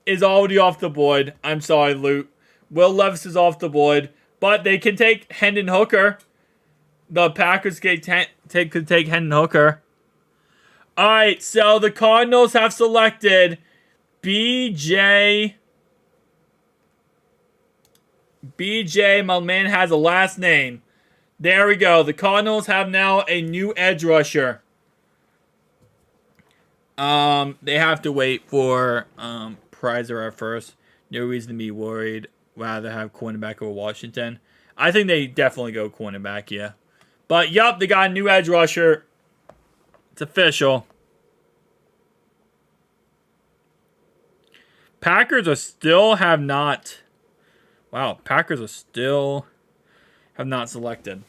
S1: is already off the board. I'm sorry, Luke. Will Levis is off the board. But they can take Hendon Hooker. The Packers could take Hendon Hooker. Alright, so the Cardinals have selected BJ. My man has a last name. There we go. The Cardinals have now a new edge rusher. They have to wait for Prizer at first. No reason to be worried. Rather have cornerback over Washington. I think they definitely go cornerback, yeah. But yup, they got a new edge rusher. It's official. Packers have not selected.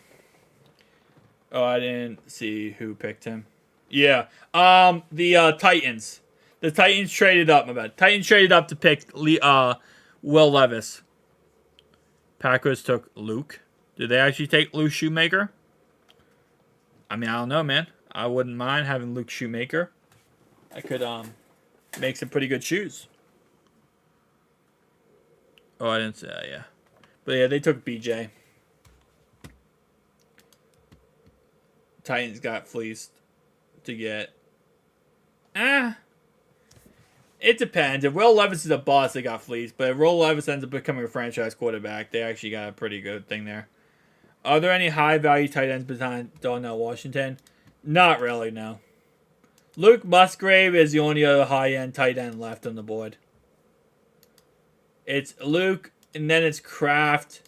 S1: Oh, I didn't see who picked him. Yeah. The Titans. The Titans traded up, my bad. Titans traded up to pick Will Levis. Packers took Luke. Did they actually take Luke Shoemaker? I don't know, man. I wouldn't mind having Luke Shoemaker. I could make some pretty good shoes. Oh, I didn't say that, yeah. But yeah, they took BJ. Titans got fleeced to get. It depends. If Will Levis is a boss, they got fleeced. But if Will Levis ends up becoming a franchise quarterback, they actually got a pretty good thing there. Are there any high-value tight ends behind Darnell Washington? Not really, no. Luke Musgrave is the only other high-end tight end left on the board. It's Luke, and then it's Kraft.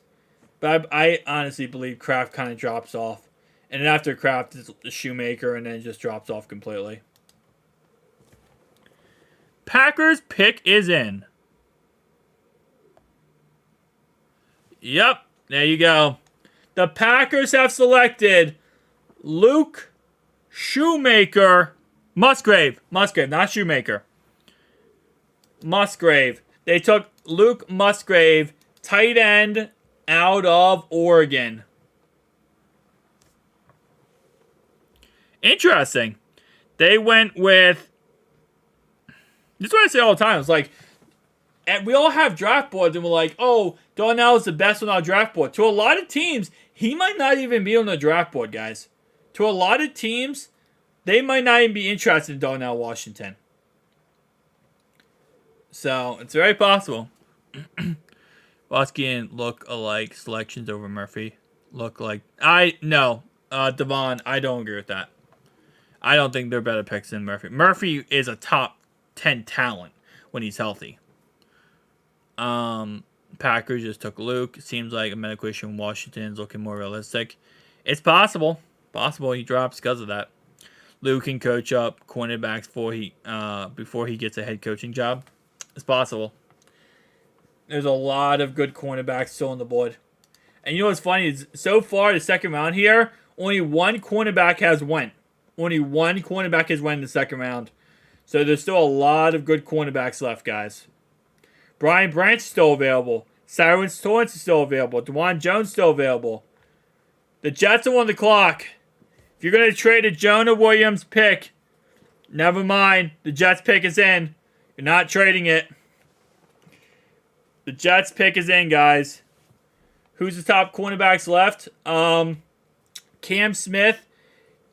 S1: But I honestly believe Kraft kind of drops off. And then after Kraft, it's the Shoemaker, and then it just drops off completely. Packers pick is in. Yep, there you go. The Packers have selected Luke Shoemaker. Musgrave, not Shoemaker. Musgrave. They took Luke Musgrave, tight end out of Oregon. Interesting. They went with... This is what I say all the time. It's like, and we all have draft boards, and we're like, oh, Darnell is the best on our draft board. To a lot of teams, he might not even be on the draft board, guys. To a lot of teams, they might not even be interested in Darnell Washington. So, it's very possible. Bosky and look-alike selections over Murphy. Devon, I don't agree with that. I don't think they're better picks than Murphy. Murphy is a top 10 talent when he's healthy. Packers just took Luke. Seems like a medical issue in Washington is looking more realistic. It's possible. Possible he drops because of that. Luke can coach up cornerbacks before he gets a head coaching job. It's possible. There's a lot of good cornerbacks still on the board. And you know what's funny is so far the second round here, only one cornerback has went. Only one cornerback has went in the second round. So there's still a lot of good cornerbacks left, guys. Brian Branch is still available. Cyrus Torrance is still available. DeJuan Jones is still available. The Jets are on the clock. If you're going to trade a Jonah Williams pick, never mind. The Jets pick is in. You're not trading it. The Jets pick is in, guys. Who's the top cornerbacks left? Cam Smith,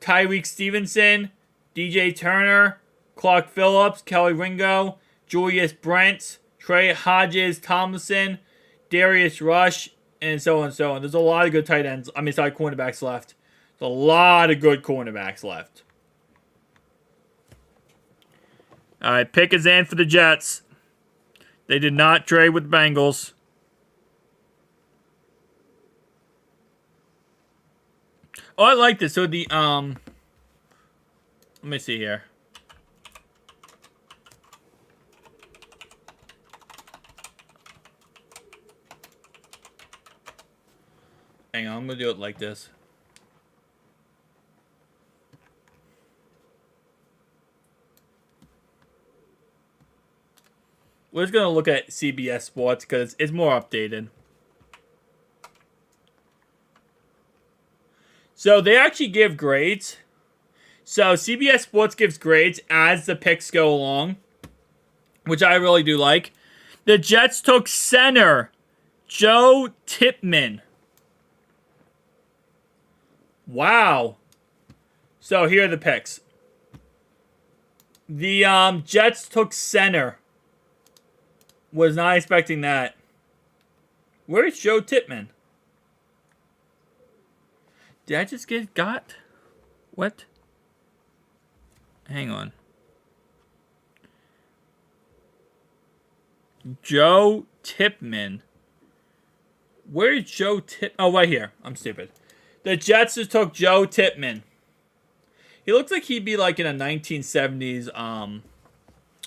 S1: Tyreek Stevenson, DJ Turner, Clark Phillips, Kelly Ringo, Julius Brent, Trey Hodges Tomlinson, Darius Rush, and so on and so on. There's a lot of good cornerbacks left. There's a lot of good cornerbacks left. All right, pick is in for the Jets. They did not trade with the Bengals. Oh, I like this. So the let me see here. Hang on, I'm gonna do it like this. We're just gonna look at CBS Sports because it's more updated. So they actually give grades. So CBS Sports gives grades as the picks go along, which I really do like. The Jets took center Joe Tippmann. Wow. So here are the picks. The Jets took center. Was not expecting that. Where's Joe Tippmann? Did I just get got? What? Hang on. Joe Tippmann. Where's Joe Tippmann? Oh, right here. I'm stupid. The Jets just took Joe Tippmann. He looks like he'd be like in a 1970s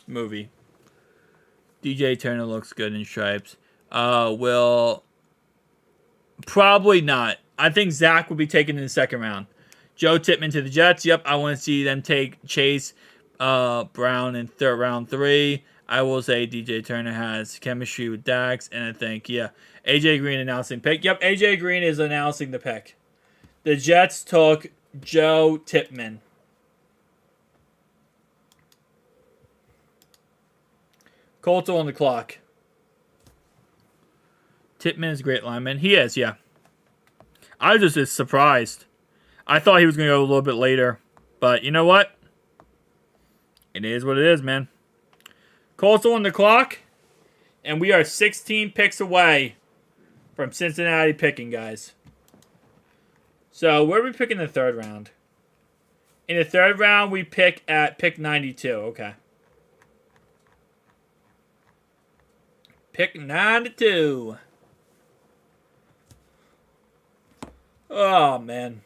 S1: movie. DJ Turner looks good in stripes. Will probably not. I think Zach will be taken in the second round. Joe Tippmann to the Jets. Yep, I want to see them take Chase Brown in third round 3. I will say DJ Turner has chemistry with Dax, and I think, AJ Green announcing pick. Yep, AJ Green is announcing the pick. The Jets took Joe Tippmann. Colts on the clock. Tippmann is a great lineman. He is, yeah. I was just surprised. I thought he was going to go a little bit later. But you know what? It is what it is, man. Colts on the clock. And we are 16 picks away from Cincinnati picking, guys. So, where are we picking in the third round? In the third round, we pick at pick 92. Okay. Pick 92. Oh, man.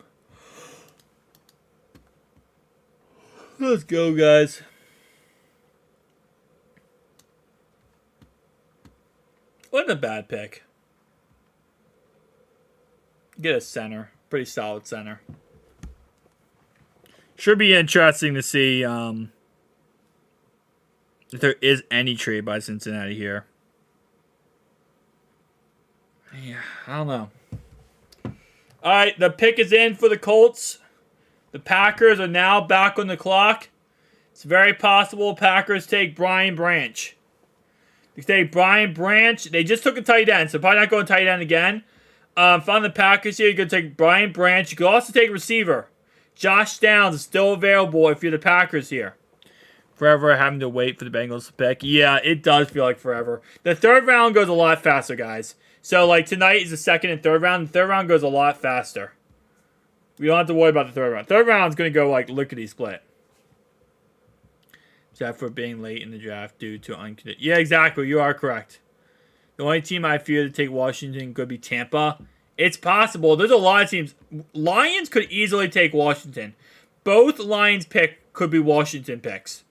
S1: Let's go, guys. Wasn't a bad pick. Get a center. Pretty solid center. Should be interesting to see if there is any trade by Cincinnati here. Yeah, I don't know. All right, the pick is in for the Colts. The Packers are now back on the clock. It's very possible Packers take Brian Branch. They take Brian Branch. They just took a tight end, so probably not going tight end again. Found the Packers here. You could take Brian Branch. You could also take receiver. Josh Downs is still available if you're the Packers here. Forever having to wait for the Bengals to pick. Yeah, it does feel like forever. The third round goes a lot faster, guys. So, like, tonight is the second and third round. The third round goes a lot faster. We don't have to worry about the third round. Third round is going to go, like, lickety-split. Except for being late in the draft due to unconditional. Yeah, exactly. You are correct. The only team I fear to take Washington could be Tampa. It's possible. There's a lot of teams. Lions could easily take Washington. Both Lions pick could be Washington picks.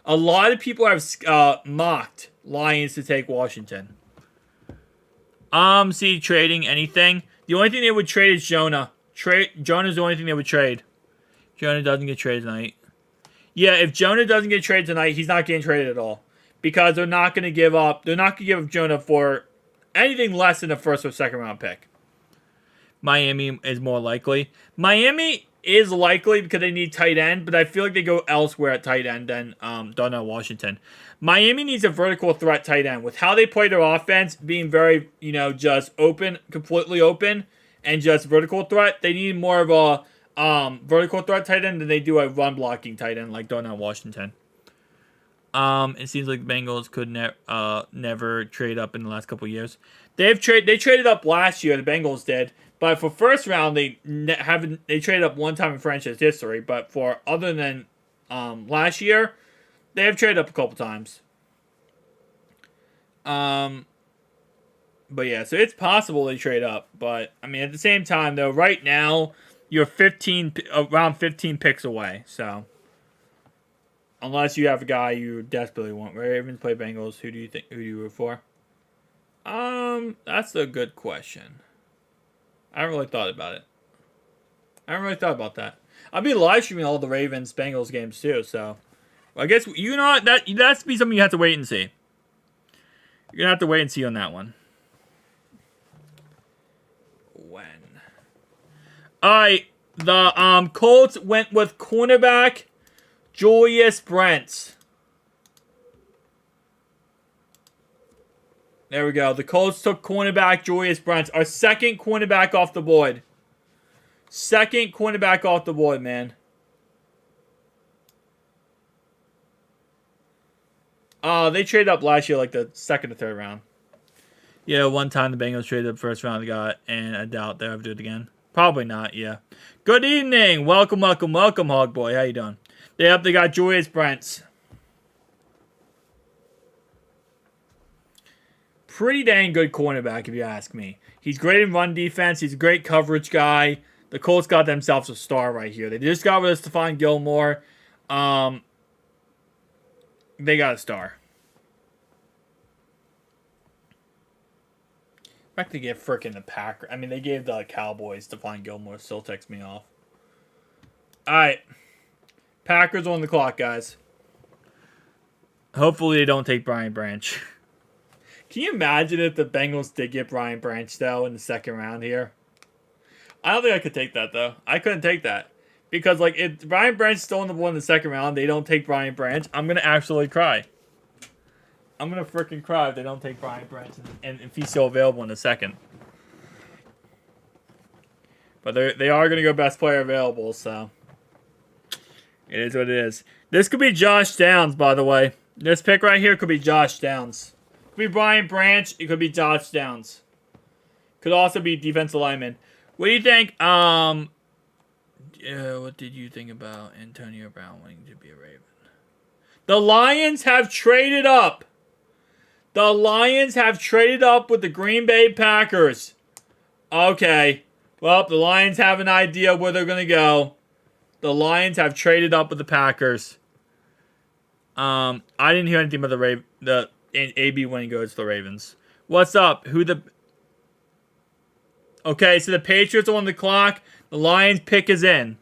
S1: A lot of people have mocked Lions to take Washington. See, trading anything. The only thing they would trade is Jonah. Jonah's the only thing they would trade. Jonah doesn't get traded tonight. Yeah, if Jonah doesn't get traded tonight, he's not getting traded at all. Because they're not going to give up. They're not going to give up Jonah for anything less than a first or second round pick. Miami is more likely. Miami is likely because they need tight end, but I feel like they go elsewhere at tight end than Darnell Washington. Miami needs a vertical threat tight end. With how they play their offense, being very, just open, completely open, and just vertical threat, they need more of a vertical threat tight end than they do a run blocking tight end like Darnell Washington. It seems like the Bengals could never trade up in the last couple of years. They traded up last year. The Bengals did. But for first round, they traded up one time in franchise history. But for other than last year, they have traded up a couple times. But yeah, so it's possible they trade up. But I mean, at the same time, though, right now you're around 15 picks away. So unless you have a guy you desperately want, Ravens play Bengals. Who do you root for? That's a good question. I haven't really thought about it. I haven't really thought about that. I'll be live streaming all the Ravens Bengals games too, so I guess that's be something you have to wait and see. You're gonna have to wait and see on that one. When? Alright, the Colts went with cornerback Julius Brents. There we go. The Colts took cornerback Julius Brents. Our second cornerback off the board. Second cornerback off the board, man. They traded up last year, like the second or third round. Yeah, one time the Bengals traded up first round, and I doubt they'll ever do it again. Probably not, yeah. Good evening. Welcome, Hog Boy. How you doing? They got Julius Brents. Pretty dang good cornerback, if you ask me. He's great in run defense. He's a great coverage guy. The Colts got themselves a star right here. They just got rid of Stephon Gilmore. They got a star. In fact, they gave frickin' the Packers. I mean, they gave the Cowboys Stephon Gilmore. Still ticks me off. Alright. Packers on the clock, guys. Hopefully they don't take Brian Branch. Can you imagine if the Bengals did get Brian Branch, though, in the second round here? I don't think I could take that, though. I couldn't take that. Because, like, if Brian Branch is still on the board in the second round, they don't take Brian Branch, I'm going to absolutely cry. I'm going to freaking cry if they don't take Brian Branch and if he's still available in the second. But they are going to go best player available, so it is what it is. This could be Josh Downs, by the way. This pick right here could be Josh Downs. It could be Brian Branch. It could be Josh Downs. Could also be defensive lineman. What do you think? What did you think about Antonio Brown wanting to be a Raven? The Lions have traded up. The Lions have traded up with the Green Bay Packers. Okay. Well, the Lions have an idea where they're going to go. The Lions have traded up with the Packers. I didn't hear anything about the AB winning goes to the Ravens. What's up? Okay, so the Patriots are on the clock. The Lions pick is in.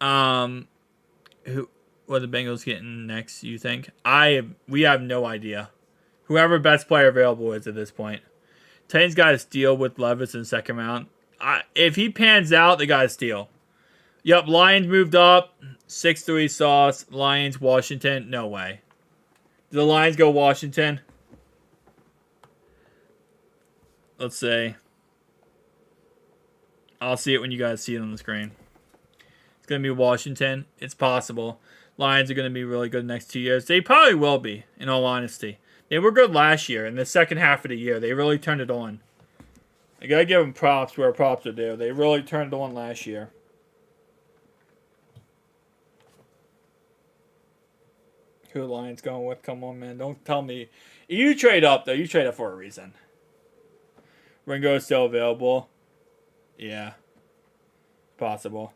S1: What are the Bengals getting next, you think? We have no idea. Whoever best player available is at this point. Titans got to steal with Levis in the second round. If he pans out, they got to steal. Yep, Lions moved up. 6-3 Sauce. Lions, Washington. No way. Do the Lions go Washington? Let's see. I'll see it when you guys see it on the screen. It's going to be Washington. It's possible. Lions are going to be really good the next 2 years. They probably will be, in all honesty. They were good last year. In the second half of the year, they really turned it on. I got to give them props where props are due. They really turned it on last year. Who the Lions going with? Come on, man. Don't tell me. You trade up, though. You trade up for a reason. Ringo is still available. Yeah. Possible.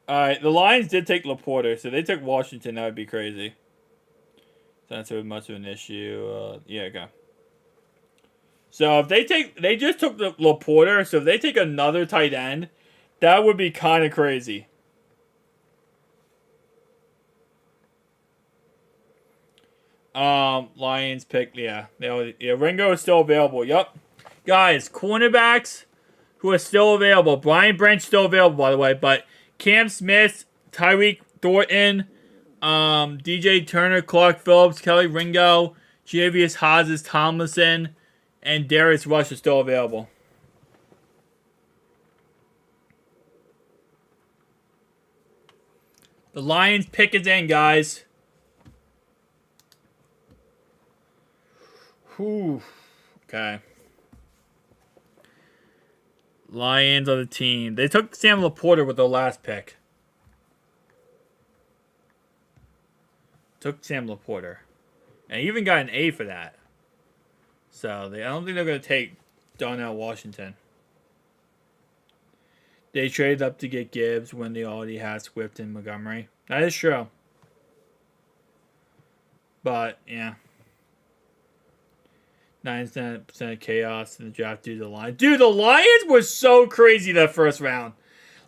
S1: Alright, the Lions did take Laporta, so they took Washington. That would be crazy. That's not much of an issue. Yeah, okay. So if they just took the Laporta, so if they take another tight end, that would be kind of crazy. Lions pick, yeah. Ringo is still available. Yup. Guys, cornerbacks who are still available. Brian Branch still available, by the way, but Cam Smith, Tyreek Thornton, DJ Turner, Clark Phillips, Kelly Ringo, Javius Hodges Tomlinson, and Darius Rush are still available. The Lions pick is in, guys. Whew. Okay. Lions are the team. They took Sam Laporta with their last pick. Took Sam Laporta. And even got an A for that. So, I don't think they're going to take Donnell Washington. They traded up to get Gibbs when they already had Swift and Montgomery. That is true. But, yeah. 9% of chaos in the draft due to the Lions. Dude, the Lions were so crazy that first round.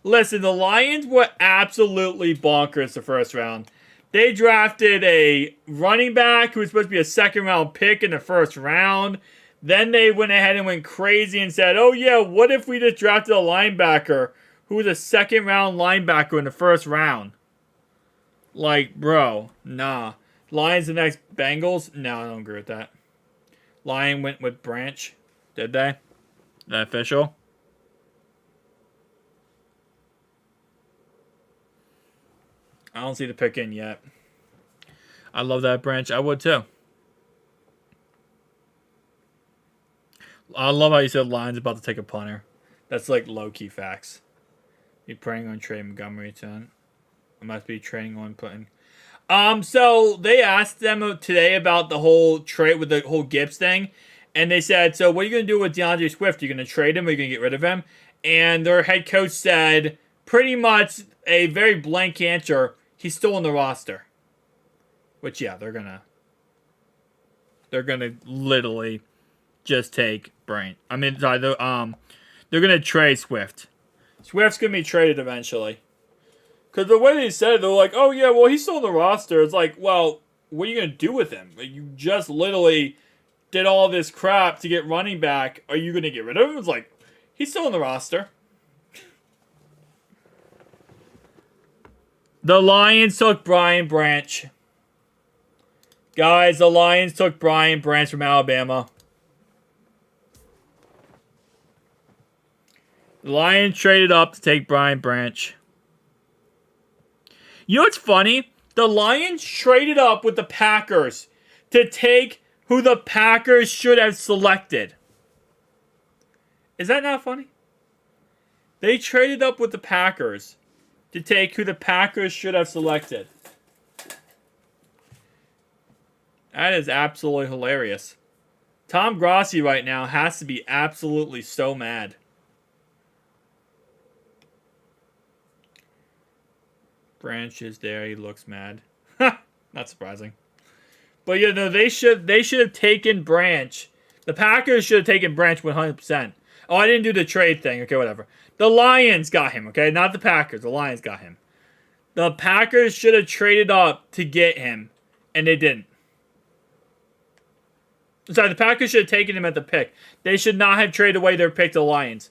S1: Listen, the Lions were absolutely bonkers the first round. They drafted a running back who was supposed to be a second-round pick in the first round. Then they went ahead and went crazy and said, oh, yeah, what if we just drafted a linebacker who was a second-round linebacker in the first round? Like, bro, nah. Lions the next Bengals? No, I don't agree with that. Lion went with Branch. Did they? Is that official? I don't see the pick in yet. I love that Branch. I would too. I love how you said Lion's about to take a punter. That's like low-key facts. You're praying on Trey Montgomery ton. I must be training on putting. So they asked them today about the whole trade with the whole Gibbs thing. And they said, so what are you going to do with DeAndre Swift? Are you going to trade him or are you going to get rid of him? And their head coach said pretty much a very blank answer. He's still on the roster. Which, yeah, they're going to literally just take Brain. I mean, sorry, they're going to trade Swift. Swift's going to be traded eventually. Because the way they said it, they're like, oh, yeah, well, he's still on the roster. It's like, well, what are you going to do with him? You just literally did all this crap to get running back. Are you going to get rid of him? It's like, he's still on the roster. The Lions took Brian Branch. Guys, the Lions took Brian Branch from Alabama. The Lions traded up to take Brian Branch. You know what's funny? The Lions traded up with the Packers to take who the Packers should have selected. Is that not funny? They traded up with the Packers to take who the Packers should have selected. That is absolutely hilarious. Tom Grossi right now has to be absolutely so mad. Branch is there. He looks mad. Not surprising. But you know, they should have taken Branch. The Packers should have taken Branch 100%. Oh, I didn't do the trade thing. Okay, whatever. The Lions got him, okay? Not the Packers. The Lions got him. The Packers should have traded up to get him, and they didn't. Sorry, the Packers should have taken him at the pick. They should not have traded away their pick to the Lions.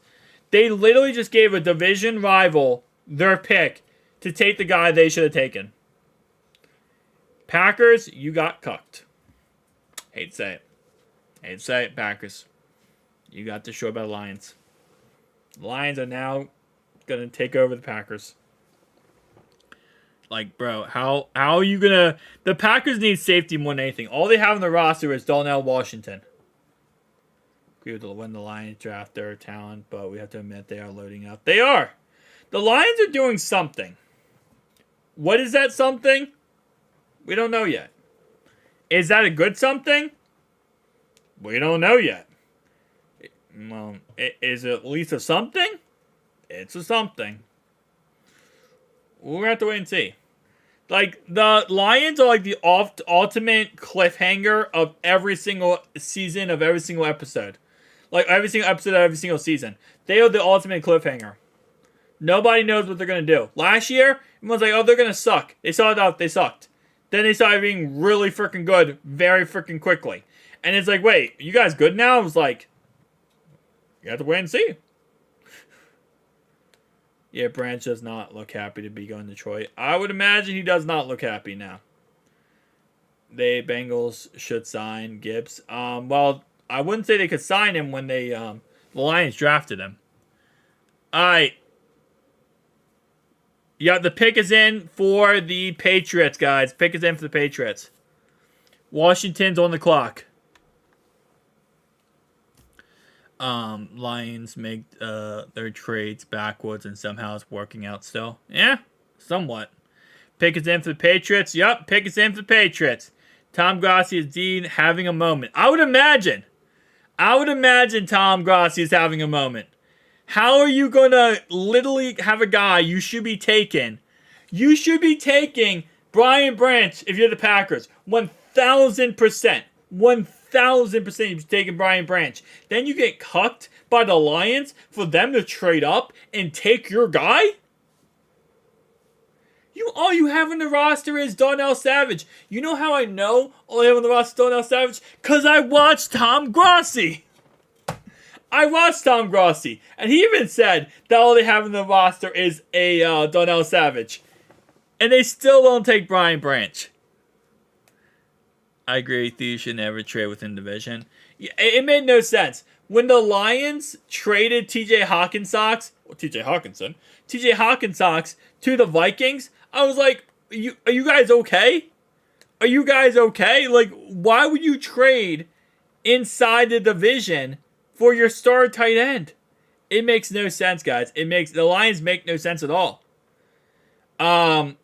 S1: They literally just gave a division rival their pick to take the guy they should have taken. Packers, you got cucked. Hate to say it. Hate to say it, Packers. You got destroyed by the Lions. The Lions are now going to take over the Packers. Like, bro, how are you going to... The Packers need safety more than anything. All they have on the roster is Darnell Washington. Agree with when the Lions draft their talent, but we have to admit they are loading up. They are! The Lions are doing something. What is that something? We don't know yet. Is that a good something? We don't know yet. Well, is it at least a something? It's a something. We're going to have to wait and see. Like, the Lions are like the ultimate cliffhanger of every single season, of every single episode. Like, every single episode of every single season. They are the ultimate cliffhanger. Nobody knows what they're going to do. Last year, everyone's like, oh, they're going to suck. They saw it out, they sucked. Then they started being really freaking good very freaking quickly. And it's like, wait, you guys good now? I was like, you have to wait and see. Yeah, Branch does not look happy to be going to Detroit. I would imagine he does not look happy now. The Bengals should sign Gibbs. Well, I wouldn't say they could sign him when they the Lions drafted him. Alright. Yeah, the pick is in for the Patriots, guys. Pick is in for the Patriots. Washington's on the clock. Lions make their trades backwards and somehow it's working out still. Yeah, somewhat. Pick is in for the Patriots. Yup, pick is in for the Patriots. Tom Grassi is indeed having a moment. I would imagine Tom Grassi is having a moment. How are you going to literally have a guy you should be taking? You should be taking Brian Branch if you're the Packers. 1,000%. 1,000% you're taking Brian Branch. Then you get cucked by the Lions for them to trade up and take your guy? All you have on the roster is Darnell Savage. You know how I know all I have on the roster is Darnell Savage? Because I watched Tom Grassi. And he even said that all they have in the roster is a Darnell Savage. And they still don't take Brian Branch. I agree with you. You should never trade within division. It made no sense. When the Lions traded TJ Hawkinson to the Vikings, I was like, are you guys okay? Are you guys okay? Like, why would you trade inside the division for your star tight end? It makes no sense, guys. The Lions make no sense at all. The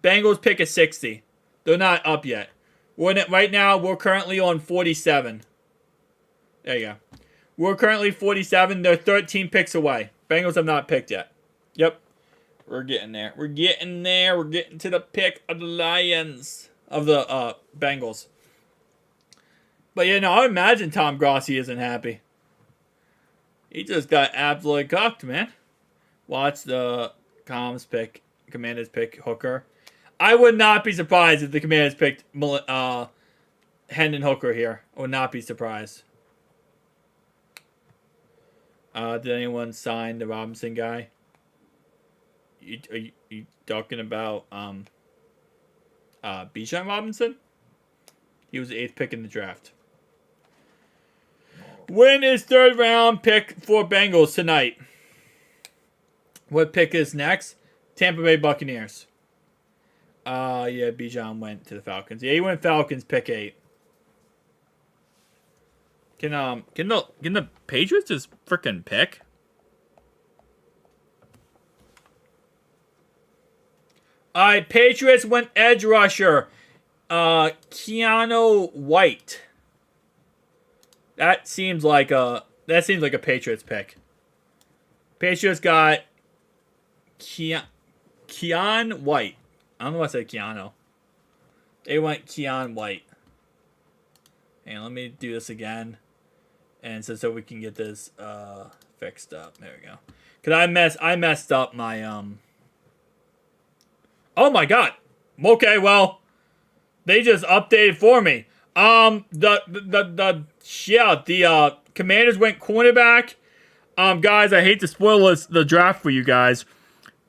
S1: Bengals pick is 60. They're not up yet. Right now, we're currently on 47. There you go. We're currently 47. They're 13 picks away. Bengals have not picked yet. Yep. We're getting there. We're getting to the pick of the Lions. Of the Bengals. But yeah, no, I imagine Tom Grassi isn't happy. He just got absolutely cocked, man. Watch the Commanders pick Hooker. I would not be surprised if the Commanders picked Hendon Hooker here. I would not be surprised. Did anyone sign the Robinson guy? Are you talking about Bijan Robinson? He was the 8th pick in the draft. When is 3rd round pick for Bengals tonight? What pick is next? Tampa Bay Buccaneers. Yeah, Bijan went to the Falcons. Yeah, he went Falcons, pick 8. Can the Patriots just freaking pick? Alright, Patriots went edge rusher. Keanu White. That seems like a Patriots pick. Patriots got Keon White. I don't know why I said Keanu. They went Keon White. And let me do this again. And so we can get this fixed up. There we go. Cause I messed up my Oh my god. Okay, well, they just updated for me. The Commanders went cornerback. Guys, I hate to spoil the draft for you guys,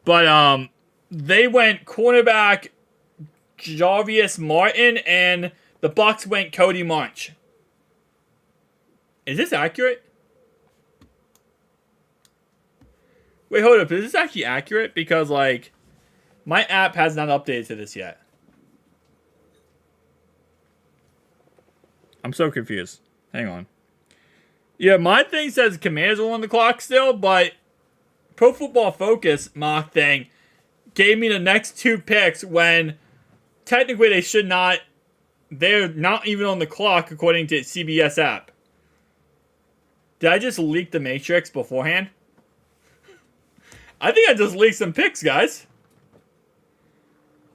S1: but they went cornerback Jarvis Martin, and the Bucks went Cody March. Is this accurate? Wait, hold up. Is this actually accurate? Because, like, my app has not updated to this yet. I'm so confused. Hang on. Yeah, my thing says Commanders are on the clock still, but Pro Football Focus mock thing gave me the next 2 picks when technically they should not. They're not even on the clock according to CBS app. Did I just leak the Matrix beforehand? I think I just leaked some picks, guys.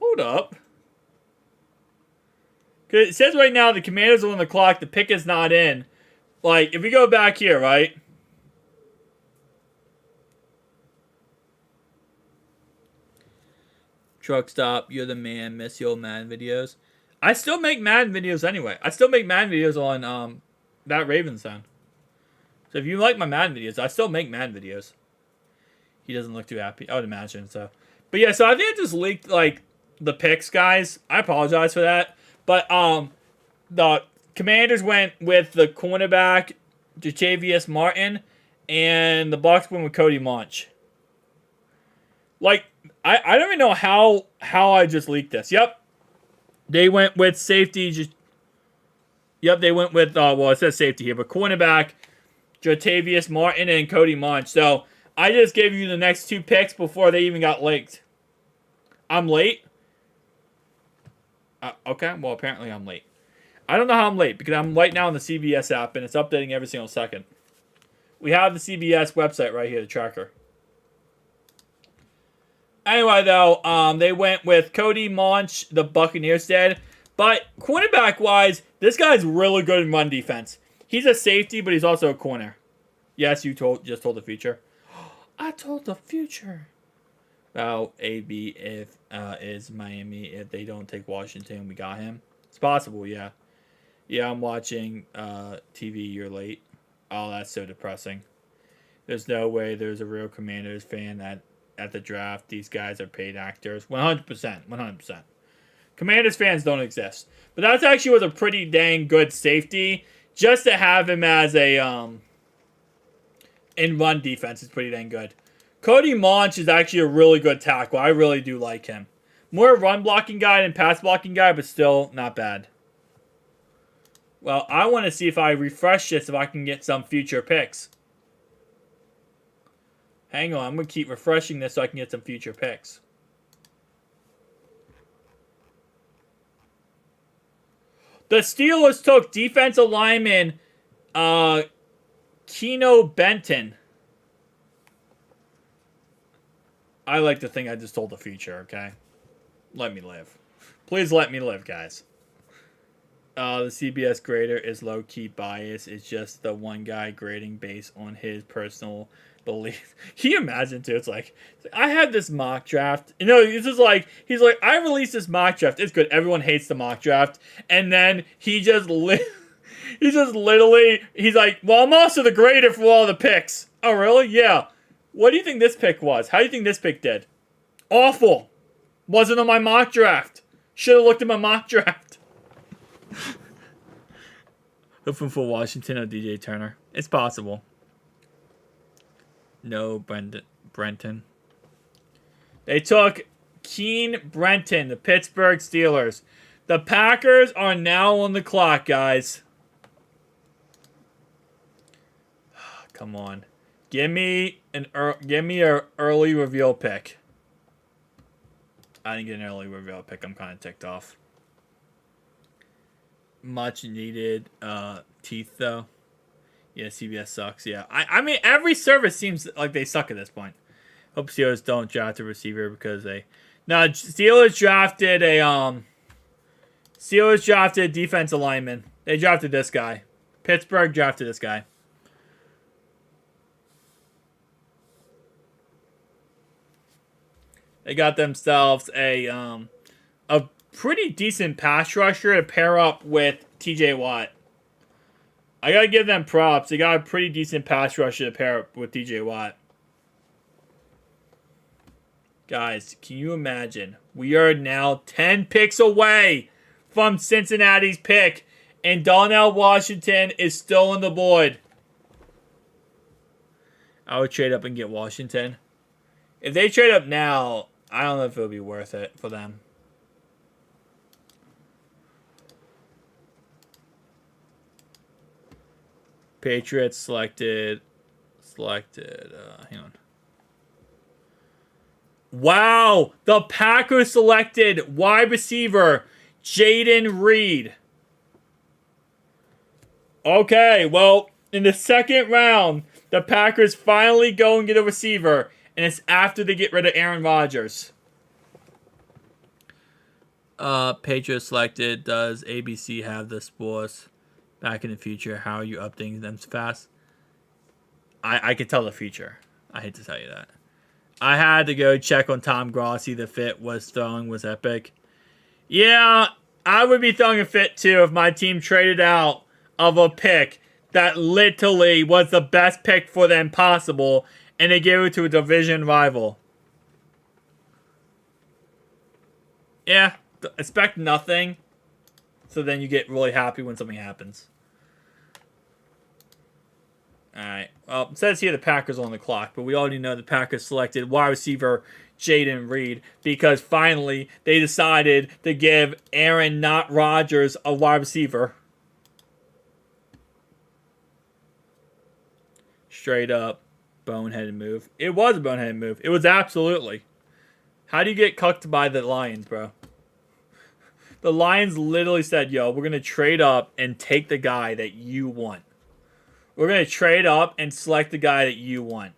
S1: Hold up. Cause it says right now the Commanders are on the clock. The pick is not in. Like, if we go back here, right? Truck stop, you're the man, miss your Madden videos. I still make Madden videos anyway. I still make Madden videos on that Ravens sound. So if you like my Madden videos, I still make Madden videos. He doesn't look too happy, I would imagine. So, but yeah, so I think I just leaked like the picks, guys. I apologize for that. But the Commanders went with the cornerback Jarvis Martin, and the Bucs went with Cody March. Like, I don't even know how I just leaked this. Yep. They went with safety. Yep, they went with, well, it says safety here, but cornerback Jarvis Martin and Cody March. So, I just gave you the next 2 picks before they even got leaked. I'm late? Okay, well, apparently I'm late. I don't know how I'm late, because I'm right now on the CBS app, and it's updating every single second. We have the CBS website right here, the tracker. Anyway, though, they went with Cody March, the Buccaneers did. But cornerback-wise, this guy's really good in run defense. He's a safety, but he's also a corner. Yes, you just told the future. I told the future. Well, AB if is Miami if they don't take Washington. We got him. It's possible, yeah. Yeah, I'm watching TV. You're late. Oh, that's so depressing. There's no way there's a real Commanders fan at the draft. These guys are paid actors. 100%. 100%. Commanders fans don't exist. But that's actually was a pretty dang good safety. Just to have him as a in run defense is pretty dang good. Cody March is actually a really good tackle. I really do like him. More run blocking guy than pass blocking guy, but still not bad. Well, I want to see if I refresh this, if I can get some future picks. Hang on, I'm going to keep refreshing this so I can get some future picks. The Steelers took defensive lineman Keno Benton. I like to think I just told the future, okay? Let me live. Please let me live, guys. The CBS grader is low-key biased. It's just the one guy grading based on his personal belief. Can you imagine, too? It's like, I had this mock draft. You know, this is like, he's like, I released this mock draft. It's good. Everyone hates the mock draft. And then he just literally, he's like, well, I'm also the grader for all the picks. Oh, really? Yeah. What do you think this pick was? How do you think this pick did? Awful. Wasn't on my mock draft. Should have looked at my mock draft. Hoping for Washington or DJ Turner. It's possible. No, Brenton. They took Keen Brenton, the Pittsburgh Steelers. The Packers are now on the clock, guys. Come on. Give me an early reveal pick. I didn't get an early reveal pick. I'm kind of ticked off. Much needed teeth, though. Yeah, CBS sucks. Yeah, I mean every service seems like they suck at this point. Hope Steelers don't draft a receiver because they. No, Steelers drafted a defensive lineman. They drafted this guy. Pittsburgh drafted this guy. They got themselves a pretty decent pass rusher to pair up with TJ Watt. I gotta give them props. They got a pretty decent pass rusher to pair up with TJ Watt. Guys, can you imagine? We are now 10 picks away from Cincinnati's pick, and Darnell Washington is still on the board. I would trade up and get Washington. If they trade up now, I don't know if it'll be worth it for them. Patriots selected, hang on. Wow, the Packers selected wide receiver Jaden Reed. Okay, well, in the second round, the Packers finally go and get a receiver, and it's after they get rid of Aaron Rodgers. Patriots selected. Does ABC have the sports back in the future? How are you updating them so fast? I could tell the future. I hate to tell you that. I had to go check on Tom Grossi. The fit was throwing was epic. Yeah, I would be throwing a fit too if my team traded out of a pick that literally was the best pick for them possible, and they gave it to a division rival. Yeah, expect nothing, so then you get really happy when something happens. Alright, well, it says here the Packers are on the clock, but we already know the Packers selected wide receiver Jaden Reed because finally they decided to give Aaron, not Rodgers, a wide receiver. Straight up boneheaded move. It was a boneheaded move. It was absolutely. How do you get cucked by the Lions, bro? The Lions literally said, yo, we're going to trade up and take the guy that you want. We're going to trade up and select the guy that you want.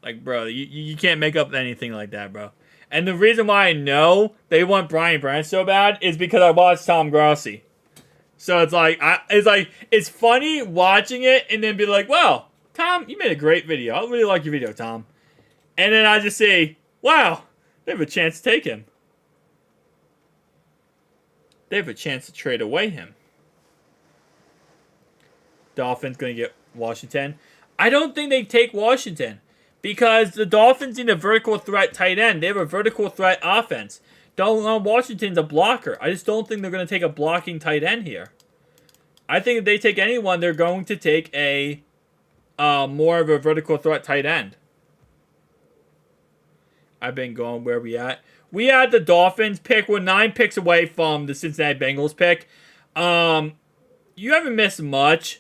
S1: Like, bro, you can't make up anything like that, bro. And the reason why I know they want Brian Branch so bad is because I watched Tom Grossi. So it's like, it's funny watching it and then be like, wow, Tom, you made a great video. I really like your video, Tom. And then I just say, wow, they have a chance to take him. They have a chance to trade away him. Dolphins going to get Washington. I don't think they take Washington because the Dolphins need a vertical threat tight end. They have a vertical threat offense. Washington's a blocker. I just don't think they're going to take a blocking tight end here. I think if they take anyone, they're going to take a more of a vertical threat tight end. I've been going where we at. We had the Dolphins pick. We're 9 picks away from the Cincinnati Bengals pick. You haven't missed much.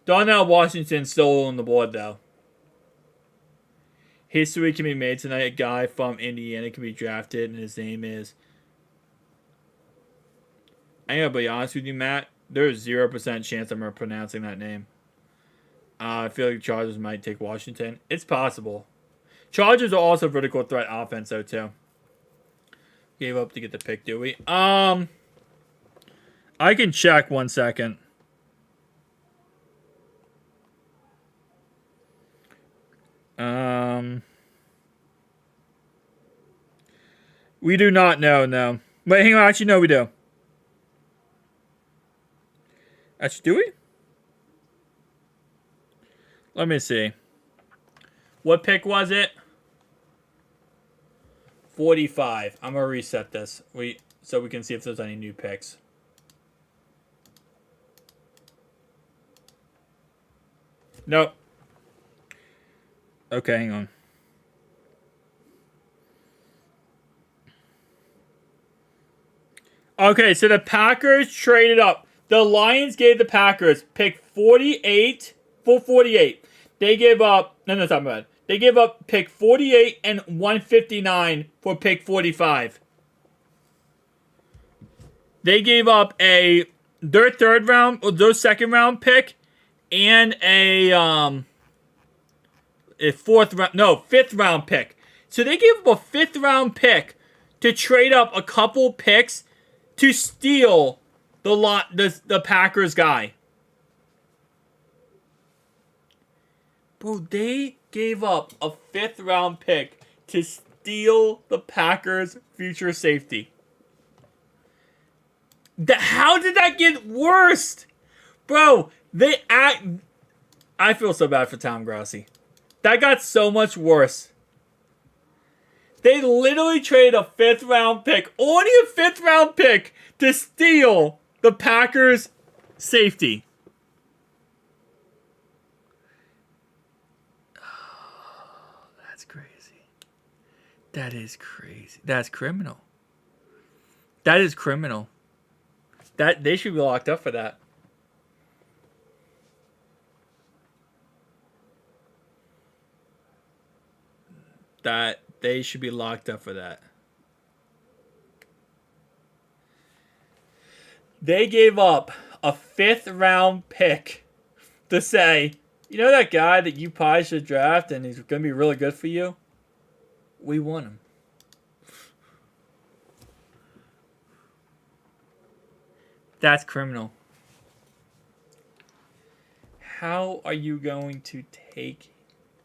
S1: Darnell Washington's still on the board, though. History can be made tonight. A guy from Indiana can be drafted, and his name is... I'm going to be honest with you, Matt. There's 0% chance I'm pronouncing that name. I feel like the Chargers might take Washington. It's possible. Chargers are also vertical threat offense, though, too. Gave up to get the pick, do we? I can check 1 second. We do not know, no. Wait, hang on. Actually, no, we do. Actually, do we? Let me see. What pick was it? 45. I'm gonna reset this. So we can see if there's any new picks. Nope. Okay, hang on. Okay, so the Packers traded up. The Lions gave the Packers pick 48 for 48. They gave up... No, that's not bad. They gave up pick 48 and 159 for pick 45. They gave up a their their second round pick, and a fifth round pick. So they gave up a fifth round pick to trade up a couple picks to steal the Packers guy. Bro, they gave up a fifth round pick to steal the Packers' future safety. How did that get worse? Bro, I feel so bad for Tom Grossi. That got so much worse. They literally traded a fifth round pick, only a fifth round pick, to steal the Packers' safety. Oh, that's crazy. That is crazy. That's criminal. That is criminal. That they should be locked up for that. That they should be locked up for that. They gave up a fifth round pick to say, you know that guy that you probably should draft and he's going to be really good for you? We want him. That's criminal. How are you going to take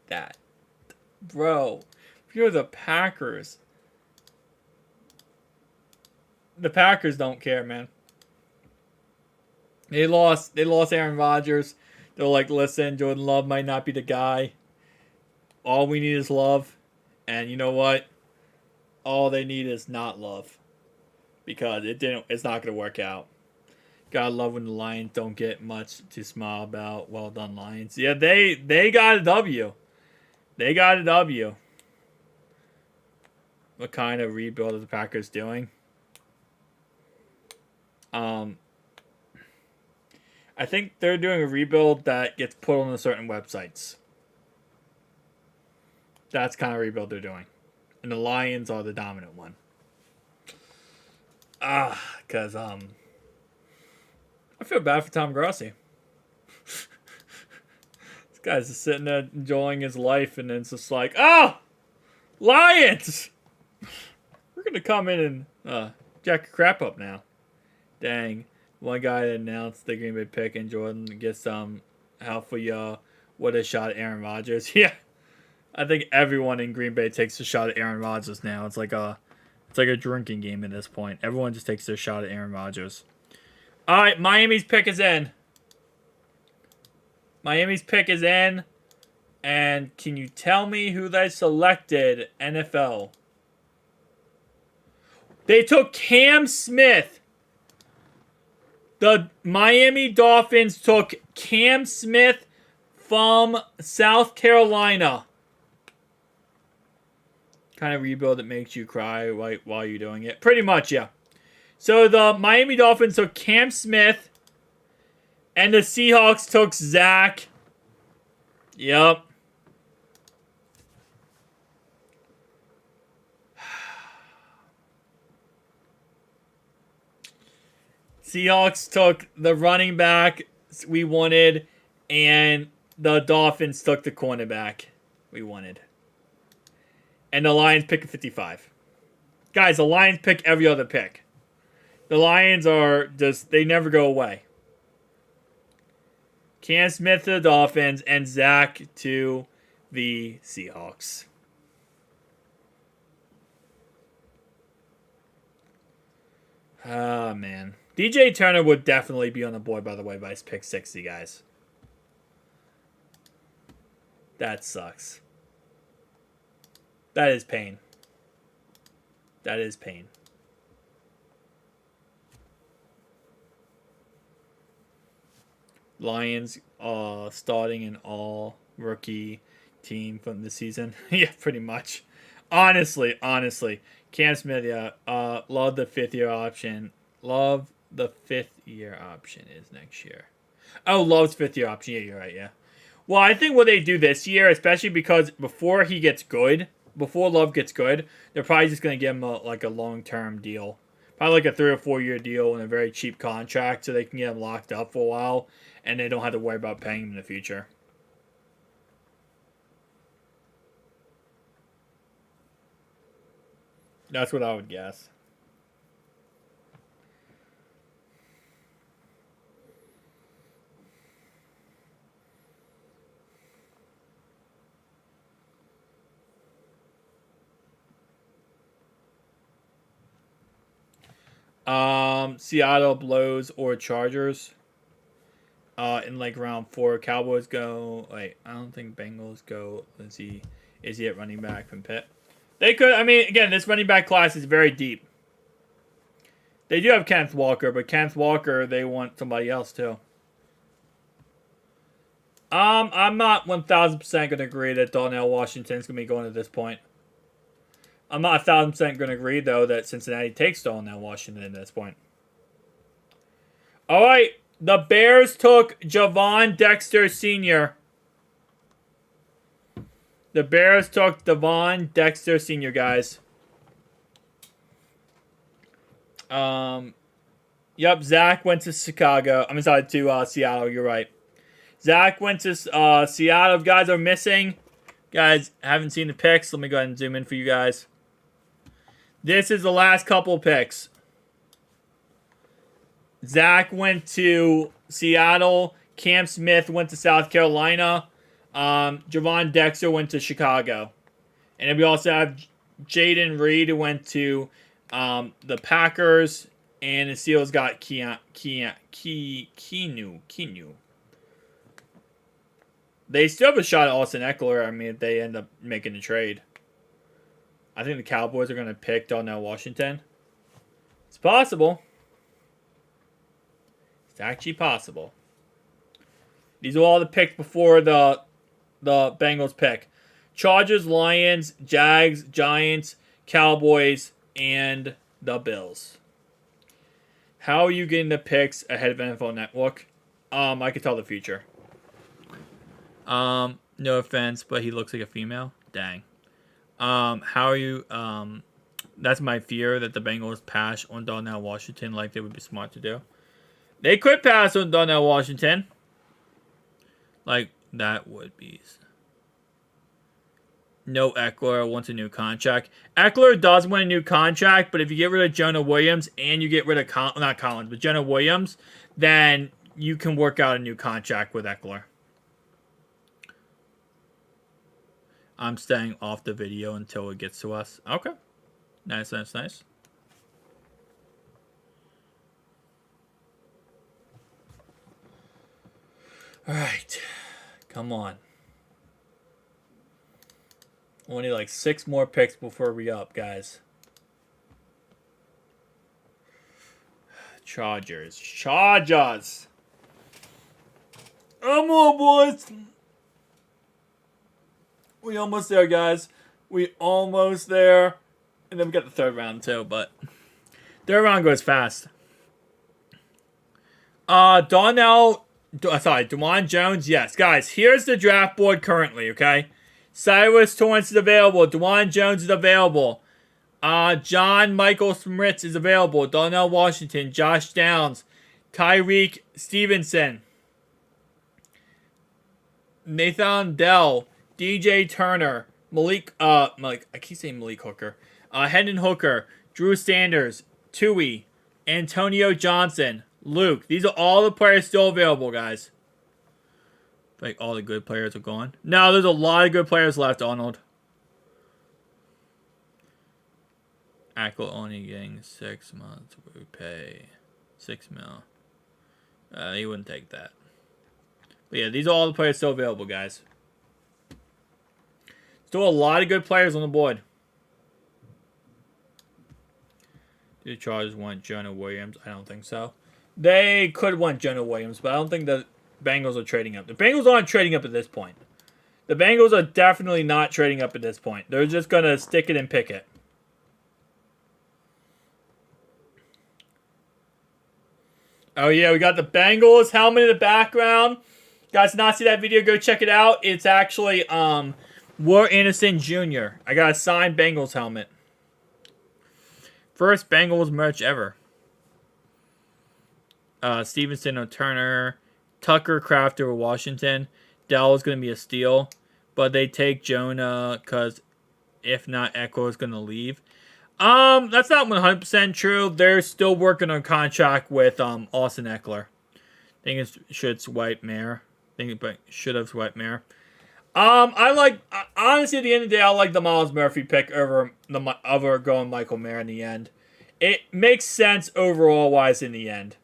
S1: that? Bro, if you're the Packers don't care, man. They lost Aaron Rodgers. They're like, listen, Jordan Love might not be the guy. All we need is love. And you know what? All they need is not love. Because it's not gonna work out. Gotta love when the Lions don't get much to smile about. Well done, Lions. Yeah, they got a W. They got a W. What kind of rebuild are the Packers doing? I think they're doing a rebuild that gets put on certain websites. That's kind of rebuild they're doing. And the Lions are the dominant one. Because I feel bad for Tom Grossi. This guy's just sitting there enjoying his life, and then it's just like, Lions! We're going to come in and jack your crap up now. Dang. One guy announced the Green Bay pick, and Jordan gets help for y'all with a shot at Aaron Rodgers. Yeah. I think everyone in Green Bay takes a shot at Aaron Rodgers now. It's like a drinking game at this point. Everyone just takes their shot at Aaron Rodgers. All right, Miami's pick is in. And can you tell me who they selected, NFL? They took Cam Smith. The Miami Dolphins took Cam Smith from South Carolina. Kind of rebuild that makes you cry while you're doing it. Pretty much, yeah. So the Miami Dolphins took Cam Smith, and the Seahawks took Zach. Yep. Seahawks took the running back we wanted, and the Dolphins took the cornerback we wanted. And the Lions pick a 55. Guys, the Lions pick every other pick. The Lions are just, they never go away. Cam Smith to the Dolphins and Zach to the Seahawks. Ah, man. DJ Turner would definitely be on the board, by the way, by pick 60, guys. That sucks. That is pain. That is pain. Lions starting an all-rookie team from the season. Yeah, pretty much. Honestly. Cam Smith, yeah. Love the fifth-year option. Love the fifth-year option is next year. Oh, Love's fifth-year option. Yeah, you're right, yeah. Well, I think what they do this year, especially because before Love gets good, they're probably just going to give him a long-term deal. Probably like a 3 or 4 year deal and a very cheap contract so they can get him locked up for a while and they don't have to worry about paying him in the future. That's what I would guess. Seattle blows or Chargers. In like round 4, Cowboys go. Wait, I don't think Bengals go. Let's see, is he at running back from Pitt? They could. I mean, again, this running back class is very deep. They do have Kenneth Walker, but Kenneth Walker, they want somebody else too. I'm not 1,000% gonna agree that Darnell Washington's gonna be going at this point. I'm not 1,000% gonna agree though that Cincinnati takes Darnell Washington at this point. All right, the Bears took Javon Dexter Sr. The Bears took Javon Dexter Sr., guys. Yep, Zach went to Chicago. I'm sorry, to Seattle. You're right. Zach went to Seattle. Guys are missing. Guys, haven't seen the picks. Let me go ahead and zoom in for you guys. This is the last couple picks. Zach went to Seattle. Cam Smith went to South Carolina. Javon Dexter went to Chicago. And then we also have Jaden Reed who went to the Packers. And the Seals got Keanu. They still have a shot at Austin Eckler. I mean, if they end up making the trade. I think the Cowboys are going to pick Darnell Washington. It's possible. It's actually possible. These are all the picks before the Bengals pick. Chargers, Lions, Jags, Giants, Cowboys, and the Bills. How are you getting the picks ahead of NFL Network? I could tell the future. No offense, but he looks like a female. Dang. How are you? That's my fear that the Bengals pass on Darnell Washington like they would be smart to do. They could pass on Darnell Washington. Like, that would be... No, Eckler wants a new contract. Eckler does want a new contract, but if you get rid of Jonah Williams and you get rid of... not Collins, but Jonah Williams, then you can work out a new contract with Eckler. I'm staying off the video until it gets to us. Okay. Nice. All right. Come on. Only like 6 more picks before we up, guys. Chargers. Come on, boys. We almost there, guys. We almost there. And then we got the 3rd round, too, but... 3rd round goes fast. DeJuan Jones, yes. Guys, here's the draft board currently, okay? Cyrus Torrance is available. DeJuan Jones is available. John Michael Smith is available. Darnell Washington, Josh Downs, Tyreek Stevenson, Nathan Dell, DJ Turner, I keep saying Malik Hooker, Hendon Hooker, Drew Sanders, Tui, Antonio Johnson, Luke. These are all the players still available, guys. Like, all the good players are gone. No, there's a lot of good players left, Arnold. Ackle only getting 6 months. We pay 6 mil. He wouldn't take that. But yeah, these are all the players still available, guys. Still a lot of good players on the board. Do the Chargers want Jonah Williams? I don't think so. They could want Jonah Williams, but I don't think the Bengals are trading up. The Bengals aren't trading up at this point. The Bengals are definitely not trading up at this point. They're just going to stick it and pick it. Oh, yeah, we got the Bengals helmet in the background. Guys, not see that video, go check it out. It's actually War Anderson Jr. I got a signed Bengals helmet. First Bengals merch ever. Stevenson or Turner. Tucker Kraft over Washington. Dell is going to be a steal. But they take Jonah because if not, Echo is going to leave. That's not 100% true. They're still working on a contract with Austin Eckler. I think it should swipe Mare. Should have swiped Mare. Honestly, at the end of the day, I like the Miles Murphy pick over going Michael Mayer in the end. It makes sense overall wise in the end.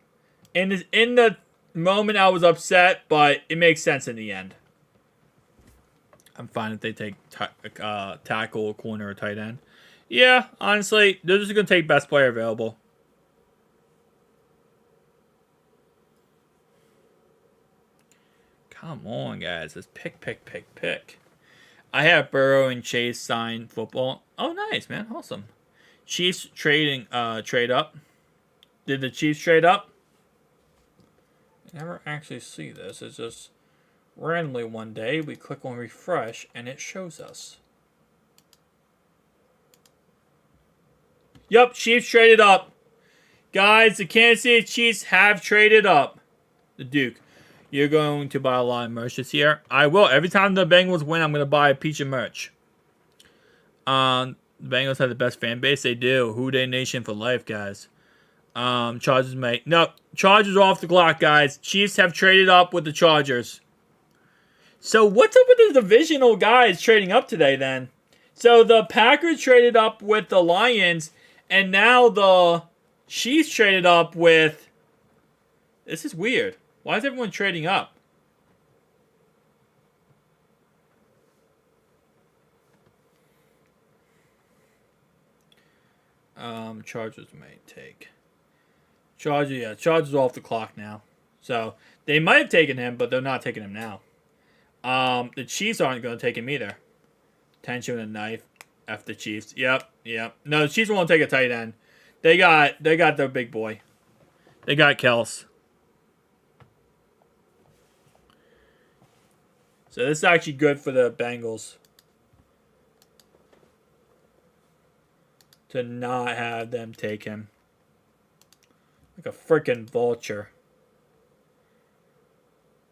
S1: In the moment, I was upset, but it makes sense in the end. I'm fine if they take tackle, corner, or tight end. Yeah, honestly, they're just going to take best player available. Come on, guys. Let's pick. I have Burrow and Chase sign football. Oh, nice, man. Awesome. Chiefs trade up. Did the Chiefs trade up? I never actually see this. It's just randomly one day we click on refresh and it shows us. Yep, Chiefs traded up. Guys, the Kansas City Chiefs have traded up. The Duke. You're going to buy a lot of merch this year. I will. Every time the Bengals win, I'm going to buy a piece of merch. The Bengals have the best fan base. They do. Who Dey Nation for life, guys. Chargers may. No, Chargers are off the clock, guys. Chiefs have traded up with the Chargers. So what's up with the divisional guys trading up today then? So the Packers traded up with the Lions, and now the Chiefs traded up with... This is weird. Why is everyone trading up? Chargers may take. Chargers are off the clock now. So, they might have taken him, but they're not taking him now. The Chiefs aren't going to take him either. Tension with a knife. F the Chiefs. Yep. No, the Chiefs won't take a tight end. They got their big boy. They got Kels. So this is actually good for the Bengals to not have them take him. Like a freaking vulture.